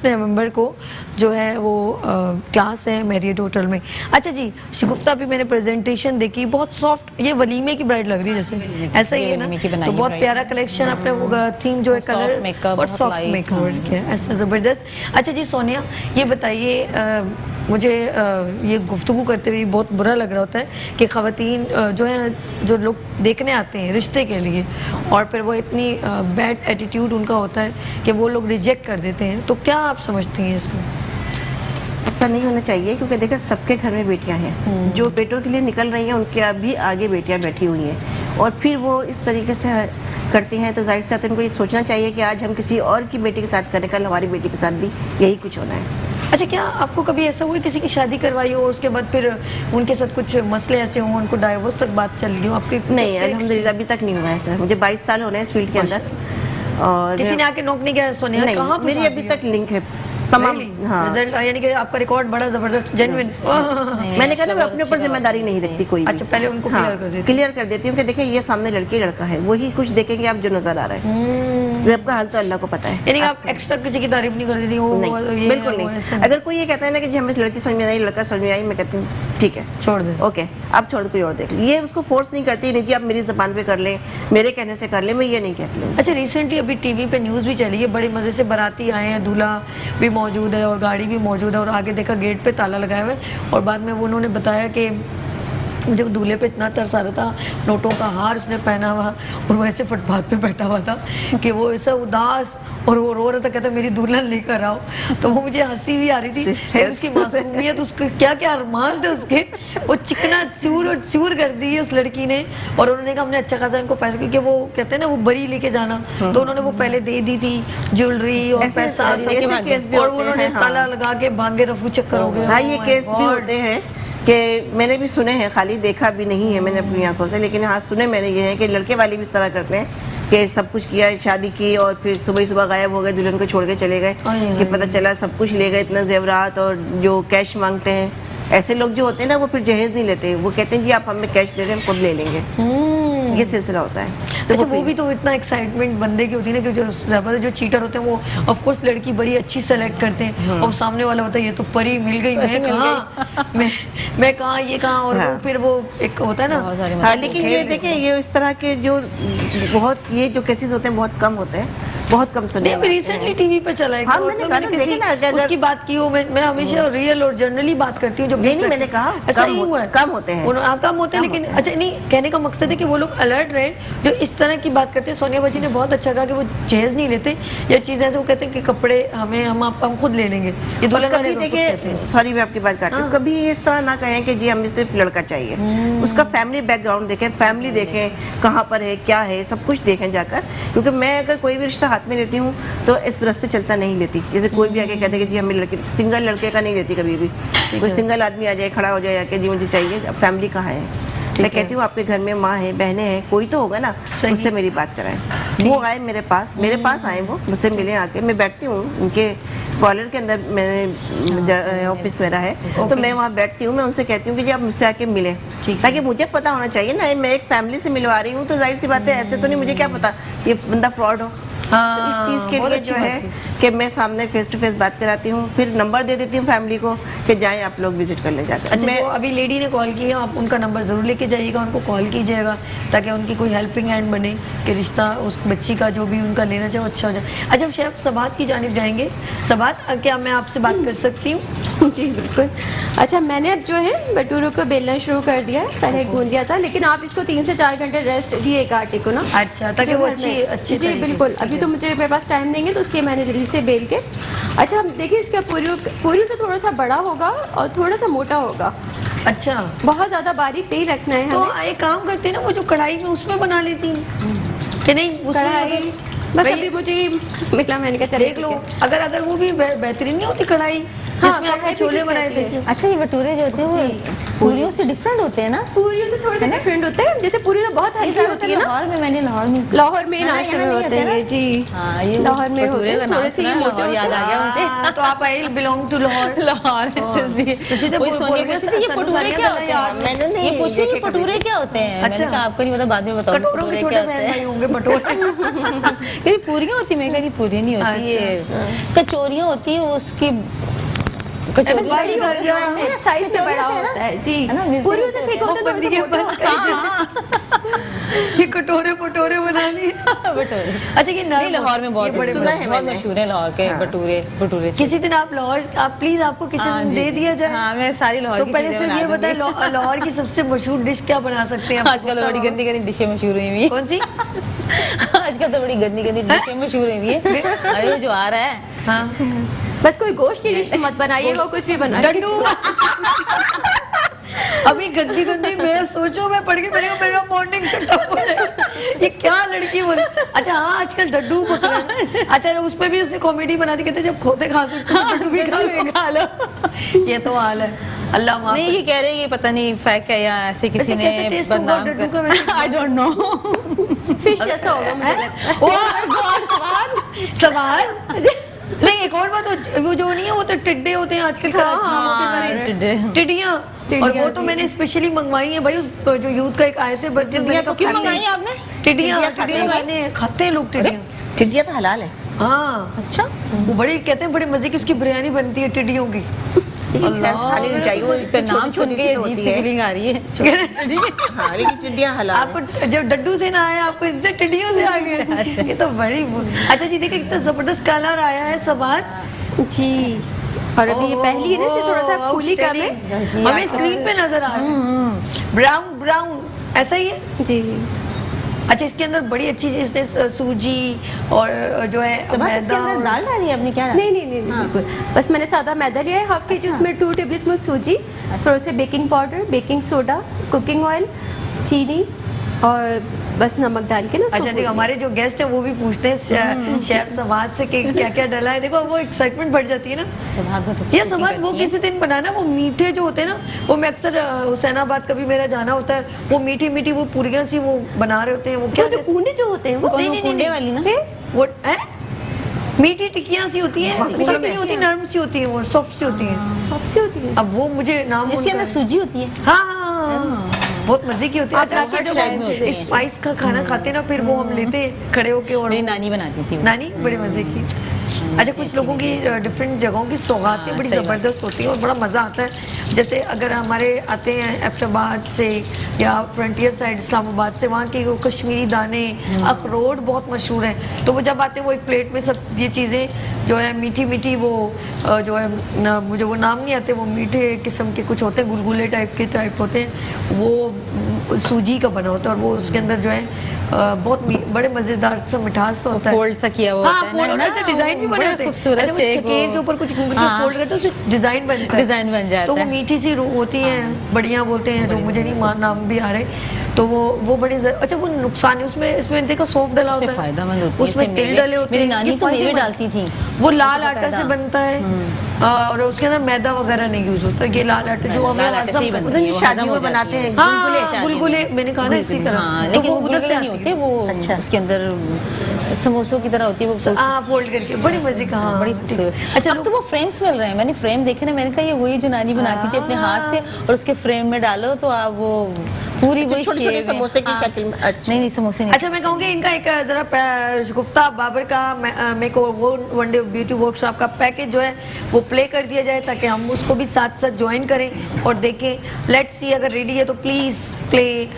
नवंबर को जो है वो क्लास है मैरियट होटल में। अच्छा जी, शगुफ्ता भी मैंने प्रेजेंटेशन देखी, बहुत सॉफ्ट, ये वलीमे की ब्राइड लग रही है जैसे, ऐसा ही है ना? तो बहुत प्यारा कलेक्शन अपने वो थीम जो है कलर और सॉफ्ट मेकअप किया, ऐसा ज़बरदस्त। अच्छा जी सोनिया, ये बताइए, मुझे ये गुफ्तगू करते हुए बहुत बुरा लग रहा होता है कि ख़वातीन जो हैं, जो लोग देखने आते हैं रिश्ते के लिए, और फिर वो इतनी बैड एटीट्यूड उनका होता है कि वो लोग रिजेक्ट कर देते हैं, तो क्या आप समझती हैं इसको? ऐसा नहीं होना चाहिए, क्योंकि देखिए सबके घर में बेटियां हैं, जो बेटों के लिए निकल रही हैं उनके अभी आगे बेटियां बैठी हुई हैं, और फिर वो इस तरीके से करती हैं, तो जाहिर सी बात है इनको ये सोचना चाहिए कि आज हम किसी और की बेटी के साथ करें, कल हमारी बेटी के साथ भी यही कुछ होना है। अच्छा, क्या आपको कभी ऐसा हुआ किसी की शादी करवाई हो, उसके बाद फिर उनके साथ कुछ मसले ऐसे हों, उनको डाइवोर्स तक बात चल रही हो आपके? नहीं, अल्हम्दुलिल्लाह अभी तक नहीं हुआ ऐसा। मुझे 22 साल हो रहे हैं इस फील्ड के अंदर, और किसी ने आके नौक नहीं किया? सोनिया, कहाँ मेरी अभी तक लिंक है तमाम। हाँ, रिजल्ट यानी कि आपका रिकॉर्ड बड़ा जबरदस्त, जेन्युइन। मैंने कहा ना, मैं अपने ऊपर जिम्मेदारी नहीं रखती कोई। अच्छा, पहले उनको क्लियर कर देती हूँ कि देखिए ये सामने लड़की लड़का है, वही कुछ देखेंगे आप जो नजर आ रहा है, आपका हाल तो अल्लाह को पता है। यानी आप एक्स्ट्रा किसी की तारीफ नहीं कर देती हो? बिल्कुल नहीं। अगर कोई ये कहता है ना कि हमें लड़की समझ में आई, लड़का समझ में आई, मैं कहती हूँ ठीक है, छोड़ दे, ओके, अब छोड़, कोई और देख ले। ये उसको फोर्स नहीं करती, नहीं जी आप मेरी ज़बान पे कर लें, मेरे कहने से कर लें, मैं ये नहीं कहती हूँ। अच्छा, रिसेंटली अभी टीवी पे न्यूज़ भी चली है, बड़े मज़े से बाराती आए हैं, दूल्हा भी मौजूद है और गाड़ी भी मौजूद है, और आगे देखा गेट पे ताला लगाया हुआ है, और बाद में वो उन्होंने बताया कि मुझे दूल्हे पे इतना तरस आ रहा था, नोटों का हार उसने पहना हुआ और वो ऐसे फुटपाथ पे बैठा हुआ था कि वो ऐसा उदास, और वो रो रहा था, कहता मेरी दुल्हन लेकर आओ। तो वो मुझे हंसी भी आ रही थी, फिर उसकी मासूमियत, उसके क्या क्या अरमान थे उसके, वो चिकना चूर और चूर कर दी उस लड़की ने। और उन्होंने कहा हमने अच्छा खासा इनको पैसा, क्योंकि वो कहते हैं ना वो बरी लेके जाना, तो उन्होंने वो पहले दे दी थी ज्वेलरी और पैसा, और उन्होंने ताला लगा के भागे रफू चक्कर हो गए। हाँ, ये केस भी होते हैं कि मैंने भी सुने हैं, खाली देखा भी नहीं है मैंने अपनी आंखों से, लेकिन हाँ सुने मैंने ये है कि लड़के वाले भी इस तरह करते हैं कि सब कुछ किया, शादी की और फिर सुबह सुबह गायब हो गए, दुल्हन को छोड़ के चले गए, कि पता चला सब कुछ ले गए, इतना जेवरात और जो कैश मांगते हैं, ऐसे लोग जो होते हैं ना वो फिर जहेज नहीं लेते, वो कहते हैं कि आप हमें कैश दे दें, हम खुद ले लेंगे। ये सिलसिला होता है। तो वो भी तो इतना एक्साइटमेंट बंदे की होती है ना कि जो ज़बरदस्त जो चीटर होते हैं वो ऑफ कोर्स लड़की बड़ी अच्छी सेलेक्ट करते हैं और सामने वाला होता है ये तो परी मिल गई, मैं कहाँ, मैं कहाँ, ये कहाँ, और वो फिर वो एक होता है ना। हाँ, लेकिन ये देखें ये इस तरह के जो बहुत ये जो केसेस होते हैं बहुत कम होते हैं, बहुत कम सुने। नहीं, रिसेंटली टीवी पे चला है। हाँ, मैंने किसी उसकी बात की हो, मैं हमेशा रियल और जनरली बात करती हूँ। नहीं, मैंने कहा ऐसा ही हुआ है, कम होते हैं, कम होते हैं, लेकिन अच्छा नहीं, कहने का मकसद है कि वो लोग अलर्ट रहे जो इस तरह की बात करते हैं। सोनिया बाजी ने बहुत अच्छा कहा कि वो जहेज नहीं लेते या चीज़ ऐसे, वो कहते हैं कि कपड़े हम खुद ले लेंगे, ये दुल्हन वाले लोग कहते हैं। सॉरी मैं आपकी बात काटती हूँ, कभी इस तरह ना कहें कि जी हमें सिर्फ लड़का चाहिए, उसका फैमिली बैकग्राउंड देखें, फैमिली देखें कहाँ पर है, क्या है, सब कुछ देखें जाकर। क्योंकि मैं अगर कोई भी रिश्ता हाथ में लेती हूँ तो इस रास्ते चलता नहीं लेती। जैसे कोई भी आके कहते हैं कि जी हमें लड़के, सिंगल लड़के का नहीं लेती कभी भी। कोई सिंगल आदमी आ जाए, खड़ा हो जाए आके जी मुझे चाहिए, अब फैमिली कहाँ है। मैं कहती हूँ आपके घर में माँ है, बहनें हैं, कोई तो होगा ना, उससे मेरी बात कराएं। वो आए मेरे पास आए, वो मुझसे मिले आके, मैं बैठती हूँ उनके पार्लर के अंदर, मैंने ऑफिस मेरा है तो मैं वहाँ बैठती हूँ, मैं उनसे कहती हूँ कि जी आप मुझसे आके मिलें, ताकि मुझे पता होना चाहिए ना, मैं एक फैमिली से मिलवा रही हूँ तो जाहिर सी बात है, ऐसे तो नहीं मुझे क्या पता ये बंदा फ्रॉड हो। हाँ, तो इस चीज़ के लिए जो है कि मैं सामने फेस टू फेस बात कराती हूँ, फिर नंबर दे देती हूँ फैमिली को कि जाएं आप लोग विजिट कर ले जाकर। अच्छा, मैं अभी लेडी ने कॉल किया, आप उनका नंबर ज़रूर लेके जाइएगा, उनको कॉल कीजिएगा ताकि उनकी कोई हेल्पिंग हैंड बने कि रिश्ता उस बच्ची का जो भी उनका लेना चाहे वो अच्छा हो जाए। अच्छा, हम शेफ सबात की जानिब जाएंगे। सबात, क्या मैं आपसे बात कर सकती हूँ? जी बिल्कुल। अच्छा, मैंने अब जो है भटूरों को बेलना शुरू कर दिया है, पहले गूंद दिया था, लेकिन आप इसको 3 से 4 घंटे रेस्ट दिए एक आटे को ना। अच्छा, ताकि वो अच्छी जी बिल्कुल। अभी तो मुझे मेरे पास टाइम देंगे तो उसके मैंने जल्दी से बेल के, अच्छा हम देखिए इसका पूरियों से थोड़ा सा बड़ा होगा और थोड़ा सा मोटा होगा। अच्छा, बहुत ज़्यादा बारीक नहीं रखना है तो हमें। एक काम करते हैं ना, वो जो कढ़ाई में उसमें बना लेती हैं कि नहीं? कढ़ाई बस अभी मुझे मिला, मैंने कहा देख लो, अगर वो भी बेहतरीन नहीं होती कढ़ाई जिसमें आपने छोले बनाए थे। अच्छा, ये भटूरे जो होते हैं वो पूरियों से डिफरेंट होते हैं ना? पूरियों से थोड़े से डिफरेंट होते हैं, जैसे पूरी तो बहुत हल्की होती है ना। लाहौर में मैंने लाहौर में नाश्ते में होते हैं जी। हाँ, ये लाहौर में होते हैं, थोड़े से मोटे याद आ गया मुझे। तो आप I belong to Lahore. Lahore ये भटूरे क्या होते हैं? मैंने ये पूछा, ये भटूरे क्या होते हैं? मैंने कहा आपको नहीं पता, बाद में बताऊंगी। कटोरों के छोटे बहन भाई होंगे भटूरे। ये पूरियां होती, मैं कहीं पूरी नहीं होती, ये कचौरियां होती है, उसकी साइज में बड़ा होता है जी। पूरी से ठीक होता है, ये कटोरे बना लिए भटूरे। अच्छा, ये लाहौर में बहुत मशहूर है लाहौर के भटूरे। किसी दिन आप लाहौर, आप प्लीज आपको किचन दे दिया जाए। हाँ, मैं सारी लाहौर तो पहले सिर्फ ये बताएं, लाहौर की सबसे मशहूर डिश क्या बना सकते हैं? आजकल तो बड़ी गंदी डिशें मशहूर हुई हुई है। कौन सी? आजकल तो बड़ी गंदी डिशें मशहूर हुई है। अरे जो आ रहा है, हाँ, बस कोई गोश्त की डिश मत बनाइए, वो कुछ भी बना। डड्डू अभी गंदी मैं सोचो, मैं पढ़ के मेरा मॉर्निंग सेटअप हो जाए, ये क्या लड़की बोले। अच्छा हाँ, आजकल डड्डू पकड़ा है। अच्छा, उसमें भी उसने कॉमेडी बना दी, कहते जब खोते खा सकते हो डड्डू भी खा लो। ये तो हाल है, अल्लाह माफ। नहीं, ये कह रहे हैं, ये पता नहीं फैक्ट है या ऐसे किसी ने बदनाम डड्डू का, आई डोंट नो। फिश जैसा होगा मुझे लगता है। सवाल नहीं, एक और बात, वो जो नहीं है, वो तो टिड्डे होते हैं आजकल टिड्डियाँ, और वो तो मैंने स्पेशली मंगवाई है भाई, उस जो यूथ का एक आए थे बच्चे। तो क्यों मंगाई आपने? टिड्डियाँ खाते हैं लोग टिड्डियाँ। टिड्डियाँ तो हलाल है। हाँ, अच्छा, वो बड़े कहते हैं बड़े मजे की उसकी बिरयानी बनती है टिड्डियों की। तो नाम सुन के अजीब सी फीलिंग आ रही है। हाँ, लेकिन टिड्डियाँ हलाल है। आपको जब डड्डू से ना आया, आपको इससे टिड्डियों से आ गए। ये तो बड़ी। अच्छा जी, देखिए कितना जबरदस्त कलर आया है सबात जी, और अभी ये पहली है ना, थोड़ा सा फूली कम है, हमें स्क्रीन पे नजर आ रहा है। ब्राउन ऐसा ही है जी। अच्छा, इसके अंदर बड़ी अच्छी चीज सूजी और जो है मैदा, दाल डाली है आपने? क्या नहीं बिल्कुल, बस मैंने सादा मैदा लिया है हाफ के जी, उसमें 2 टेबलस्पून सूजी, थोड़ा से baking powder, baking soda, cooking oil, चीनी और बस नमक डाल के ना। अच्छा, देखो हमारे जो गेस्ट है वो भी पूछते हैं शेफ सबात से कि क्या क्या डाला है। देखो वो एक्साइटमेंट बढ़ जाती है ना। ये सबात वो किसी दिन बनाना, वो मीठे जो होते हैं ना, वो मैं अक्सर हुसैनाबाद कभी मेरा जाना होता है, वो मीठी वो पूरियां सी वो बना रहे होते हैं। वो क्या कूंडे जो होते हैं, नहीं वाली ना, वो मीठी टिक्कियाँ सी होती है, सख्त नहीं होती, नरम सी होती है, वो सॉफ्ट सी होती है। अब वो मुझे नाम इसके अंदर सूजी होती है। हाँ, बहुत मजे की होती है। अच्छा, ऐसे जब हम स्पाइस का खाना खाते हैं ना, फिर वो हम लेते हैं खड़े होके और मेरी नानी बनाती थी। नानी बड़े मजे की। अच्छा, कुछ लोगों की डिफरेंट जगहों की सौगातें बड़ी ज़बरदस्त होती हैं और बड़ा मज़ा आता है। जैसे अगर हमारे आते हैं एबटाबाद से या फ्रंटियर साइड इस्लामाबाद से, वहाँ के वो कश्मीरी दाने, अखरोट बहुत मशहूर हैं। तो वो जब आते हैं वो एक प्लेट में सब ये चीज़ें जो है मीठी मीठी, वो जो है मुझे वो नाम नहीं आते, वो मीठे किस्म के कुछ होते हैं, गुलगुले टाइप होते हैं, वो सूजी का बना होता है और वो उसके अंदर जो है बहुत बड़े मजेदार सा मिठास होता है, फोल्ड सा किया हुआ होता है ना, ऐसे डिजाइन भी बने होते हैं। अच्छा, वो चकेर के ऊपर कुछ घूंघट के फोल्ड करते हैं, उससे डिजाइन बनता है, डिजाइन बन जाता है। तो वो मीठी सी होती हैं, बढ़िया बोलते हैं, जो मुझे नहीं नाम भी आ रहे, तो वो बड़ी अच्छा, वो नुकसान है उसमें, इसमें देखो सौंफ डला होता है, फायदेमंद होती है, उसमें तिल डले होते हैं। मेरी नानी तो मेवे डालती थी। वो लाल आटा से बनता है और उसके अंदर मैदा वगैरह नहीं यूज होता, ये लाल आटा जो हमें शादियों में बनाते हैं, गुलगुले, मैंने कहा ना इसी तरह, लेकिन वो उधर से नहीं होते, वो उसके अंदर समोसों की तरह होती है, वो फोल्ड करके बड़ी मजे का। बड़ी खूबसूरत। अच्छा, अब तो वो फ्रेम्स मिल रहे हैं, मैंने फ्रेम देखे ना, मैंने कहा ये वही जो नानी बनाती थी अपने हाथ से, और उसके फ्रेम में डालो तो आप वो पूरी वही छोटे समोसे की शक्ल में। नहीं, समोसे नहीं। अच्छा, मैं कहूँगी इनका एक जरा शगुफ्ता बाबर का makeover one day beauty workshop का पैकेज जो है वो प्ले कर दिया जाए, ताकि हम उसको भी साथ साथ ज्वाइन करें और देखें। लेट्स सी, अगर रेडी है तो प्लीज़ प्ले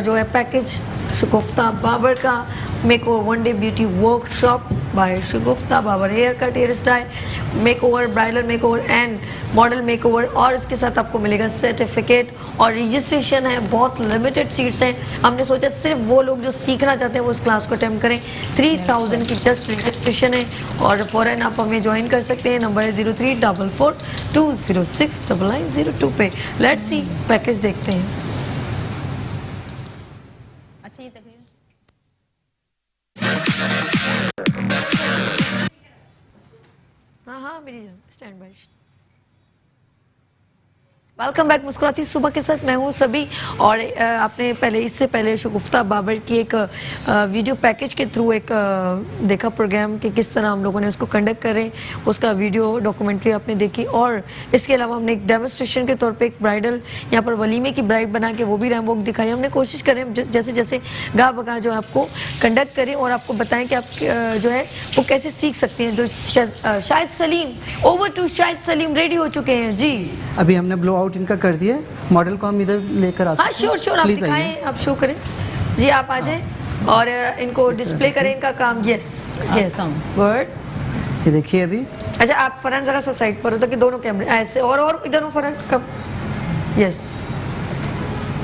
जो है पैकेज शगुफ्ता बाबर का makeover one day beauty workshop by Shagufta Babar, hair cut, hair style, makeover, bridal makeover and model makeover, और उसके साथ आपको मिलेगा सर्टिफिकेट और रजिस्ट्रेशन है, बहुत लिमिटेड सीट्स हैं। हमने सोचा सिर्फ वो लोग जो सीखना चाहते हैं वो इस क्लास को अटेम्प्ट करें। 3000 की जस्ट रजिस्ट्रेशन है और फ़ौरन आप हमें ज्वाइन कर सकते हैं। नंबर है 0344206990 पे। लेट्स सी, पैकेज देखते हैं। अच्छा, ये तकरीबन हाँ, मेरी जान स्टैंड बाय। वेलकम बैक मुस्कुराती सुबह के साथ, मैं हूँ सभी। और आपने इससे पहले शगुफ्ता बाबर की एक वीडियो पैकेज के थ्रू एक देखा प्रोग्राम कि किस तरह हम लोगों ने उसको कंडक्ट करें, उसका वीडियो डॉक्यूमेंट्री आपने देखी। और इसके अलावा हमने एक डेमोस्ट्रेशन के तौर पे एक ब्राइडल यहाँ पर वलीमे की ब्राइड बना के वो भी रैम्प वॉक दिखाई। हमने कोशिश करें जैसे जैसे गा बगा जो आपको कंडक्ट करें और आपको बताएं कि आप जो है वो कैसे सीख सकते हैं। जो Shahid Salim, over to Shahid Salim ready हो चुके हैं जी। अभी हमने ब्लो आउट इनका कर दिया, मॉडल को हम इधर लेकर आ सकते हैं। हाँ, श्योर, आप दिखाएं, आप शो करें जी, आप आ जाएं और इनको डिस्प्ले करें इनका काम। Yes, good. ये देखिए अभी। अच्छा, आप फरहान जरा सा साइड पर हो ताकि दोनों कैमरे ऐसे, और इधर हो फरहान, कम। यस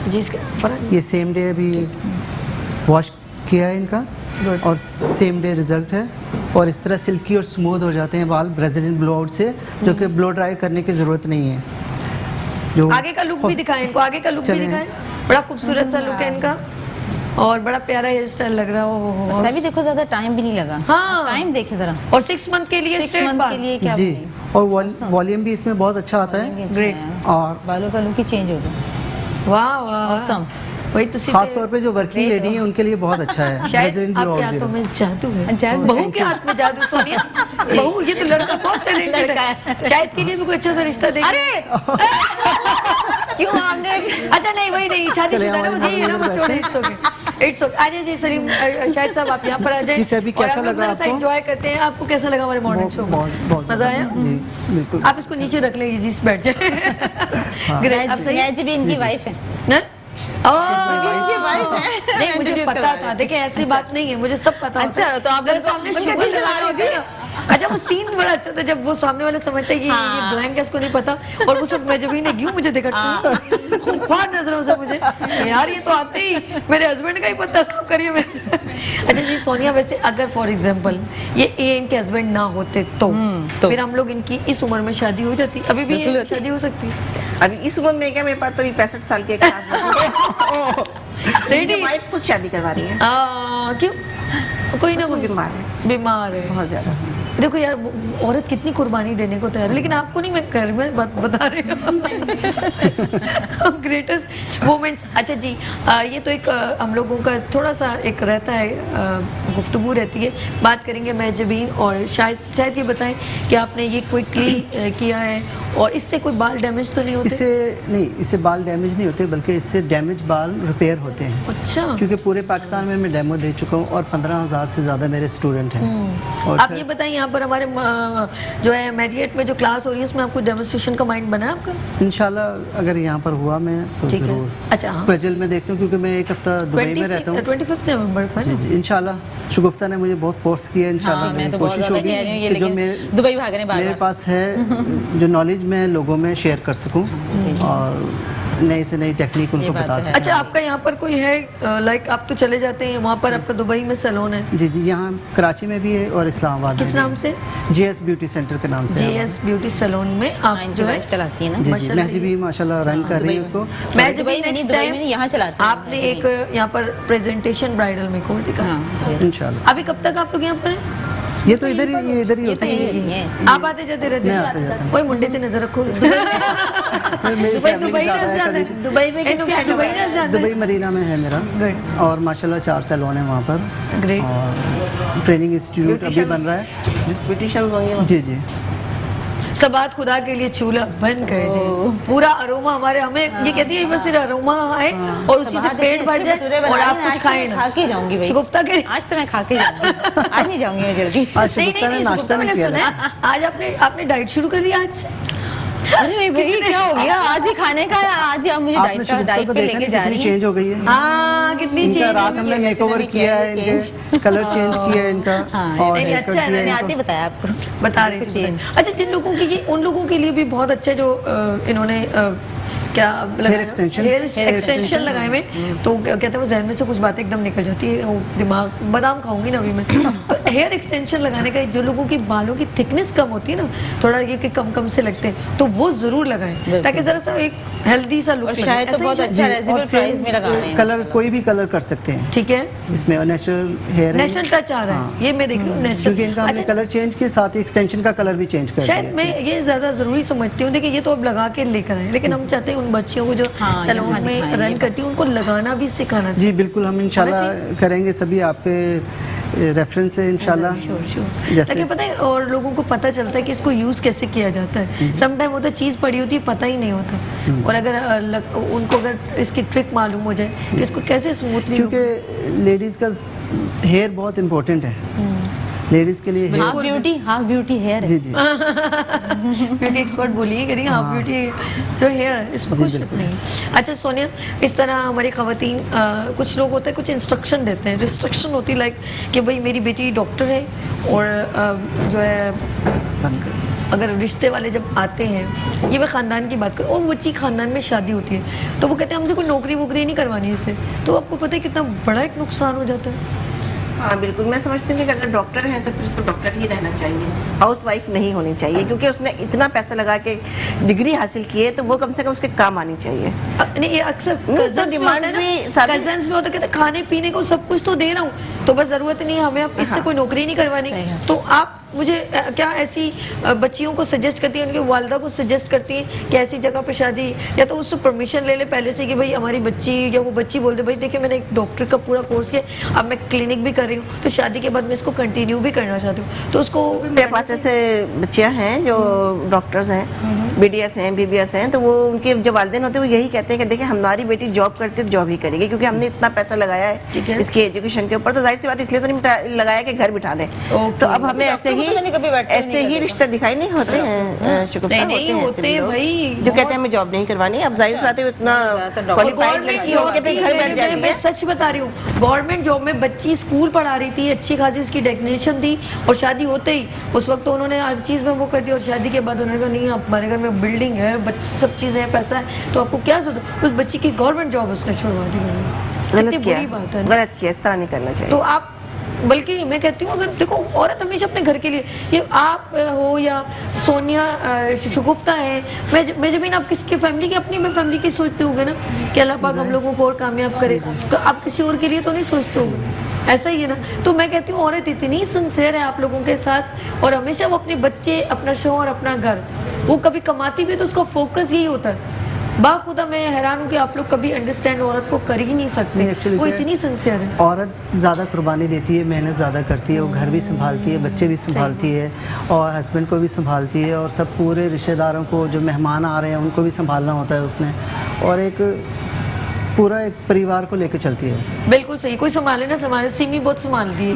जी, इसके फरहान। ये सेम डे अभी वॉश किया है इनका और सेम डे रिजल्ट है, और इस तरह सिल्की और स्मूथ हो जाते हैं बाल ब्राजीलियन ब्लो आउट से, जो कि ब्लो ड्राई करने की ज़रूरत नहीं है। जो आगे का लुक भी दिखाएं इनको, आगे का लुक भी दिखाएं, बड़ा खूबसूरत सा लुक है इनका और बड़ा प्यारा हेयर स्टाइल लग रहा है। और भी देखो, ज़्यादा टाइम भी नहीं लगा। हाँ, टाइम देखे ज़रा। और 6 मंथ के लिए, 6 मंथ के लिए क्या जी, और वॉल्यूम भी इसमें बहुत अच्छा आता है। ग्रेट। और बालों का लुक ही चेंज हो गया। वाह वाह, ऑसम। वही तो खास तौर पे जो वर्किंग लेडी है उनके लिए बहुत अच्छा है। शायद आपके हाथों में जादू है, बहू के हाथ में जादू। सोनिया, बहू, ये तो लड़का बहुत टैलेंटेड है, शायद के लिए भी कोई अच्छा सा रिश्ता देख। अरे क्यों हमने, अच्छा नहीं, वही नहीं, शादीशुदा ना, बस यही है ना, बस छोड़े। It's okay. आ जाइए सलीम, शाहिद साहब आप यहाँ पर आ जाइए। अभी कैसा लगा आपको? एंजॉय करते हैं। आपको कैसा लगा हमारे मॉर्निंग शो? बहुत मजा आया जी, बिल्कुल। आप इसको नीचे रख लें, इजी से बैठ जाए। ग्रेट। अब मैं भी इनकी वाइफ है ना? नहीं, मुझे पता था। देखिए, ऐसी बात नहीं है, मुझे सब पता होता है। अच्छा, तो आप सामने शुगर लगा रहे थे। अच्छा, वो सीन बड़ा अच्छा था जब वो सामने वाले समझते हैं कि ये ब्लैंक है, इसको नहीं पता, और उस वक्त मैं जब इन्हें क्यों मुझे देखा खूंखार नजरों से मुझे, यार ये तो आते ही मेरे हस्बैंड का ही पता सब करिए मेरे। अच्छा जी सोनिया, वैसे अगर फॉर एग्जांपल ये इनके हस्बैंड ना होते तो फिर हम लोग इनकी इस उम्र में शादी हो जाती? अभी भी ये शादी हो सकती है? अभी इस उम्र में क्या, मेरे पास तो अभी 65 साल के रेडी वाइफ खुद शादी करवा रही है। क्यों? कोई ना, बीमार है, बीमार है बहुत ज्यादा। देखो यार औरत कितनी कुर्बानी देने को तैयार है, लेकिन आपको नहीं, मैं घर में बता रही हूँ ग्रेटेस्ट मोमेंट्स। अच्छा जी, ये तो एक हम लोगों का थोड़ा सा एक रहता है, गुफ्तगू रहती है, बात करेंगे महजबीन, और शायद ये बताएं कि आपने ये कोई क्लीन किया है और इससे कोई बाल डैमेज तो नहीं होते? इससे बाल डैमेज नहीं होते, बल्कि इससे डैमेज बाल रिपेयर होते हैं। अच्छा। क्योंकि पूरे पाकिस्तान में मैं डेमो दे चुका हूँ और 15,000 से ज़्यादा मेरे स्टूडेंट हैं। और आप ये बताएं, यहाँ पर हमारे जो है मेरियट में जो क्लास हो रही है उसमें आपको डेमोन्स्ट्रेशन का माइंड बना है आपका? इंशाल्लाह अगर यहाँ पर हुआ मैं तो ज़रूर। अच्छा, स्केड्यूल में देखता हूँ, क्योंकि मैं एक हफ्ता दुबई में रहता हूँ। 25 नवंबर पर जी, इंशाल्लाह शगुफ्ता ने मुझे बहुत फोर्स किया। इंशाल्लाह मेरी कोशिश होगी कि जो दुबई भागने मेरे पास है जो नॉलेज मैं लोगों में शेयर कर सकूं और नई से नई टेक्निक उनको बता सकूं। अच्छा, आपका यहाँ पर कोई है लाइक आप तो चले जाते हैं वहाँ पर, आपका दुबई में सैलून है? जी, यहाँ कराची में भी है और इस्लामाबाद। किस नाम से? JS ब्यूटी सेंटर के नाम से। JS ब्यूटी सैलून में आप जो है चलाती है ना? जी, महजबी माशाल्लाह रन कर रही है उसको। महजबी नेक्स्ट टाइम यहाँ चलाती है। आपने एक यहाँ पर प्रेजेंटेशन ब्राइडल मेकओवर दिखा इंशाल्लाह। अभी कब तक आप लोग यहाँ पर हैं? ये तो इधर ही होता है। आप आते जाते रहते हैं? कोई मुंडे से नजर रखो। दुबई मरीना में है मेरा, और माशाल्लाह 4 सैलून है वहाँ पर। ग्रेट। और ट्रेनिंग इंस्टीट्यूट अभी बन रहा है। ब्यूटिशियंस जी जी। सबात खुदा के लिए चूल्हा बंद कर दे, पूरा अरोमा हमारे, हमें ये कहती है बस सिर्फ अरोमा आए और उसी से पेट भर जाए और आप कुछ खाए ना। खा के जाऊंगी भाई, शगुफ्ता के आज तो मैं खा के जाऊंगी, आज नहीं जाऊंगी मैं जल्दी। नहीं, शगुफ्ता मैंने सुना है आज आपने डाइट शुरू कर दिया आज से। अरे नहीं भाई, क्या हो गया? आज ही खाने का, आज ही आप मुझे डाइट पे लेके जा रही हैं। चेंज हो गई है। हाँ, कितनी चेंज। रात हमने मेकओवर किया है, इनके कलर चेंज किया है इनका। और अच्छा है, मैंने आज ही बताया आपको, बता रही थी। अच्छा, जिन लोगों की ये, उन लोगों के लिए भी बहुत अच्छा जो इन्होंने क्या हेयर एक्सटेंशन लगाए हुए, तो कहते हैं वो जहन में से कुछ बातें एकदम निकल जाती है, वो दिमाग, बादाम खाऊंगी ना अभी मैं। तो हेयर एक्सटेंशन लगाने का जो लोगों की बालों की थिकनेस कम होती है ना, थोड़ा ये कि कम से लगते हैं, तो वो जरूर लगाएं ताकि जरा सा एक हेल्दी सा लुक। शायद तो बहुत अच्छा रिजनेबल प्राइस में लगा रहे हैं। कलर कोई भी कलर कर सकते हैं, ठीक है। इसमें नेचुरल हेयर, नेचुरल टच आ रहा है, ये मैं देख रही हूँ नेचुरल। क्योंकि इनका हमने कलर चेंज के साथ ही एक्सटेंशन का कलर भी चेंज कर दिया। शायद मैं ये ज्यादा जरूरी समझती हूँ। देखिए, ये तो अब लगा के लेकर आए, लेकिन हम चाहते हैं उन बच्चियों को जो सैलून में रन करती है उनको लगाना भी सिखाना चाहिए। जी बिल्कुल, हम इंशाल्लाह करेंगे, सभी आपके रेफरेंस से इंशाल्लाह। जैसे पता है, और लोगों को पता चलता है कि इसको यूज़ कैसे किया जाता है। समटाइम वो तो चीज़ पड़ी होती है, पता ही नहीं होता, और अगर उनको अगर इसकी ट्रिक मालूम हो जाए कि इसको कैसे स्मूथली, क्योंकि लेडीज़ का हेयर बहुत इम्पोर्टेंट है, लेडीज के लिए हाफ ब्यूटी हेयर है। जी जी। ब्यूटी एक्सपर्ट बोलिए करिए, हाफ ब्यूटी जो हेयर है, इसमें कुछ नहीं। अच्छा सोनिया, इस तरह हमारी ख़वातीन, कुछ लोग होते हैं कुछ इंस्ट्रक्शन देते हैं, रिस्ट्रिक्शन होती है, लाइक कि भाई मेरी बेटी डॉक्टर है, और जो है अगर रिश्ते वाले जब आते हैं, ये मैं ख़ानदान की बात करूँ, और वो बच्ची ख़ानदान में शादी होती है, तो वो कहते हैं हमसे कोई नौकरी वोकरी नहीं करवानी इससे, तो आपको पता है कितना बड़ा एक नुकसान हो जाता है। हाँ बिल्कुल, मैं समझती हूँ कि अगर डॉक्टर है तो फिर उसको डॉक्टर ही रहना चाहिए, हाउस वाइफ नहीं होनी चाहिए, क्योंकि उसने इतना पैसा लगा के डिग्री हासिल की है तो वो कम से कम उसके काम आनी चाहिए। नहीं, ये अक्सर डिमांड कजन्स में होता है, खाने पीने को सब कुछ तो दे रहा हूँ, तो बस जरूरत नहीं हमें अब इससे कोई नौकरी नहीं करवानी। तो आप मुझे क्या ऐसी बच्चियों को सजेस्ट करती है, उनके वालिदा को सजेस्ट करती है कि ऐसी जगह पे शादी, या तो उससे परमिशन ले ले पहले से कि भाई हमारी बच्ची, या वो बच्ची बोल दे भाई देखिए मैंने एक डॉक्टर का पूरा कोर्स किया, अब मैं क्लिनिक भी कर रही हूँ, तो शादी के बाद मैं इसको कंटिन्यू भी करना चाहती हूँ, तो उसको। मेरे पास ऐसे बच्चियाँ हैं जो डॉक्टर्स हैं, BDS हैं, BBS हैं, तो वो उनके जो वालिदैन होते हैं वो यही कहते हैं कि देखिए हमारी बेटी जॉब करती है तो जॉब ही करेगी, क्योंकि हमने इतना पैसा लगाया है इसके एजुकेशन के ऊपर, तो जाहिर सी बात इसलिए तो नहीं लगाया कि घर बिठा दें। तो अब हमें ऐसे ही रिश्ते दिखाई नहीं होते हैं, नहीं होते भाई, जो कहते हैं हमें जॉब नहीं करवानी। अब जाहिर सी बात है इतना क्वालिफाइड लड़की हो के घर बैठ जाती है। मैं सच बता रही हूँ, गवर्नमेंट जॉब में बच्ची स्कूल पढ़ा रही थी, अच्छी खासी उसकी डेफिनेशन थी, और शादी होते ही उस वक्त तो उन्होंने हर चीज़ में वो कर दिया, और शादी के बाद उन्होंने कहा नहीं हमारे घर में बिल्डिंग है, सब चीज़ें हैं, पैसा है, तो आपको क्या जरूरत, उस बच्ची की गवर्नमेंट जॉब उसने छुड़वा दी। गलत किया, इस तरह नहीं करना चाहिए। तो आप, बल्कि मैं कहती हूँ अगर देखो औरत हमेशा अपने घर के लिए, ये आप हो या सोनिया शगुफ्ता है, मैं जब आप किसकी फैमिली की, अपनी मैं फैमिली की सोचते होंगे ना कि अल्लाह पाक हम लोगों को और कामयाब करे, तो आप किसी और के लिए तो नहीं सोचते होंगे। ऐसा ही है ना। तो मैं कहती हूँ औरत इतनी सिंसियर है आप लोगों के साथ, और हमेशा वो अपने बच्चे, अपना शौहर, अपना घर, वो कभी कमाती भी है तो उसका फोकस यही होता है। बाखुदा मैं हैरान हूँ कि आप लोग कभी अंडरस्टैंड औरत को कर ही नहीं सकते, वो इतनी सिंसियर है। औरत ज़्यादा कुर्बानी देती है, मेहनत ज़्यादा करती है, वो घर भी संभालती है, बच्चे भी संभालती है, और हस्बैंड को भी संभालती है, और सब पूरे रिश्तेदारों को, जो मेहमान आ रहे हैं उनको भी संभालना होता है उसने, और एक पूरा एक परिवार को लेकर चलती है। बिल्कुल सही, कोई संभाले ना संभाले, सिमी बहुत संभालती है।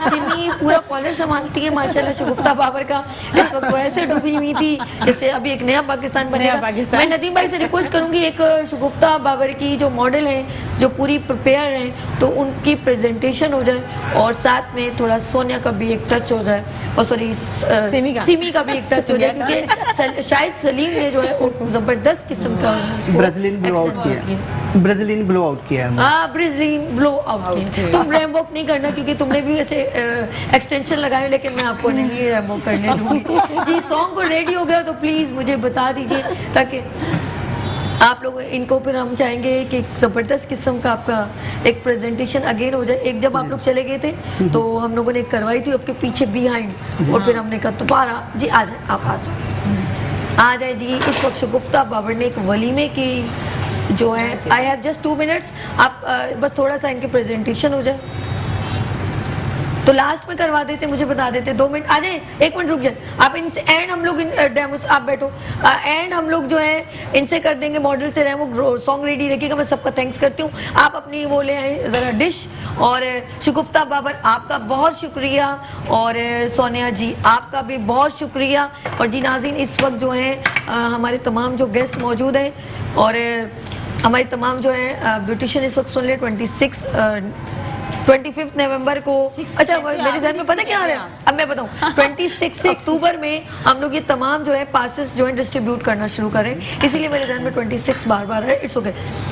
सिमी पूरा कॉलेज संभालती है माशाल्लाह। शगुफ्ता बाबर का इस वक्त वो ऐसे डूबी हुई थी जैसे अभी एक नया पाकिस्तान बनेगा। मैं नदीम भाई से रिक्वेस्ट करूंगी, एक शगुफ्ता बाबर की जो मॉडल है, जो पूरी प्रिपेयर हैं, तो उनकी प्रेजेंटेशन हो जाए, और साथ में थोड़ा सोनिया का भी एक टच हो जाए, और सॉरी सिमी का भी एक टच हो जाए, क्योंकि शायद सलीम ने जो है वो जबरदस्त किस्म का ब्राजीलियन ब्लो आउट किया, ब्राजीलियन ब्लो आउट किया है। हाँ, ब्राजीलियन ब्लो आउट किया। तुम रैम वॉक नहीं करना, क्योंकि तुमने भी वैसे एक्सटेंशन लगाए, लेकिन मैं आपको नहीं रैम वॉक करने दूंगी। जी, सॉन्ग को रेडी हो गया तो प्लीज मुझे बता दीजिए, ताकि आप लोग इनको फिर हम चाहेंगे कि ज़बरदस्त किस्म का आपका एक प्रेजेंटेशन अगेन हो जाए। एक जब आप लोग चले गए थे तो हम लोगों ने करवाई थी आपके पीछे बिहाइंड, और फिर हमने कहा दोबारा जी आ जाए, आप आ जाए जी। इस वक्त शगुफ्ता बाबर ने एक वलीमे की जो है, आई हैव जस्ट 2 मिनट्स, आप बस थोड़ा सा इनके प्रेजेंटेशन हो जाए तो लास्ट में करवा देते, मुझे बता देते। 2 मिनट आ जाए, 1 मिनट रुक जाए आप इनसे, एंड हम लोग डेमोस, आप बैठो, एंड हम लोग जो है इनसे कर देंगे, मॉडल से वो सॉन्ग रेडी रखिएगा। मैं सबका थैंक्स करती हूँ। आप अपनी वो ले आए ज़रा डिश, और शगुफ्ता बाबर आपका बहुत शुक्रिया, और सोनिया जी आपका भी बहुत शुक्रिया। और जी नाज़रीन, इस वक्त जो है हमारे तमाम जो गेस्ट मौजूद हैं, और हमारी तमाम जो है ब्यूटिशियन इस वक्त सुन ले 25 नवंबर को, अच्छा मेरे जहन में पता क्या आ रहा है, अब मैं बताऊं, 26 अक्टूबर में हम लोग ये तमाम जो है पासेस जो है डिस्ट्रीब्यूट करना शुरू करें, इसीलिए मेरे जहन में 26 बार है। इट्स ओके,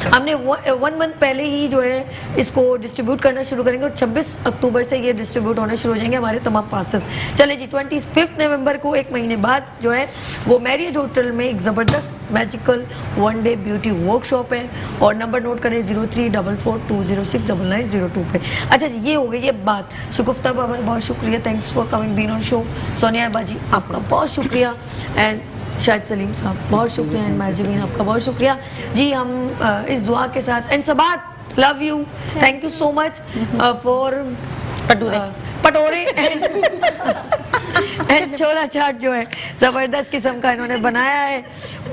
हमने 1 मंथ पहले ही जो है इसको डिस्ट्रीब्यूट करना शुरू करेंगे, और 26 अक्टूबर से ये डिस्ट्रीब्यूट होने शुरू हो जाएंगे हमारे तमाम पासेस। चले जी, 25 नवंबर को 1 महीने बाद जो है वो मैरिज होटल में एक ज़बरदस्त मैजिकल 1 डे ब्यूटी वर्कशॉप है, और नंबर नोट करें 0344206990 पे। अच्छा जी, ये हो गई ये बात। शगुफ्ता बाबर बहुत शुक्रिया, thanks for coming been on show. Sonia बाजी आपका बहुत शुक्रिया, एंड शाहिद सलीम साहब बहुत शुक्रिया, एंड माजिमीन आपका बहुत शुक्रिया जी। हम इस दुआ के साथ, and Sabat love you, thank you so much for पटोरे एंड छोला चाट जो है ज़बरदस्त किस्म का इन्होंने बनाया है,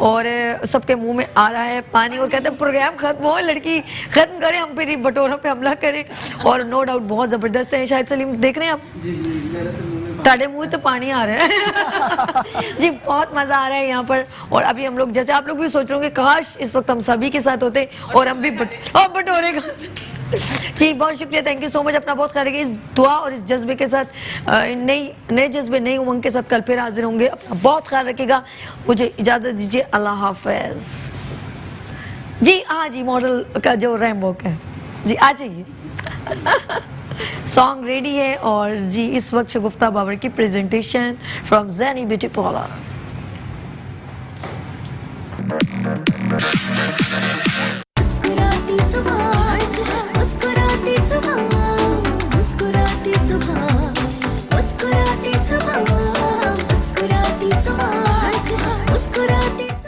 और सबके मुंह में आ रहा है पानी, और कहते हैं प्रोग्राम खत्म हो, लड़की ख़त्म करें, हम फिर बटोरों पे हमला करें, और नो डाउट बहुत ज़बरदस्त है। शाहिद सलीम देख रहे हैं आप? ताड़े मुँह तो पानी आ रहा है जी, बहुत मज़ा आ रहा है यहाँ पर। और अभी हम लोग, जैसे आप लोग भी सोच रहे होंगे काश इस वक्त हम सभी के साथ होते और हम भी बटोरे खाते जी। बहुत शुक्रिया, थैंक यू सो मच। अपना बहुत ख्याल रखिए। इस दुआ और इस जज्बे के साथ, नए जज्बे, नई उमंग के साथ कल फिर हाजिर होंगे। अपना बहुत ख्याल रखिएगा। मुझे इजाज़त दीजिए, अल्लाह हाफ़िज़ जी। हाँ जी, मॉडल का जो रैम वॉक है जी, आ जाइए। सॉन्ग रेडी है, और जी इस वक्त शगुफ्ता बाबर की presentation from Zainy beauty parlour. मुस्कुराती सुबह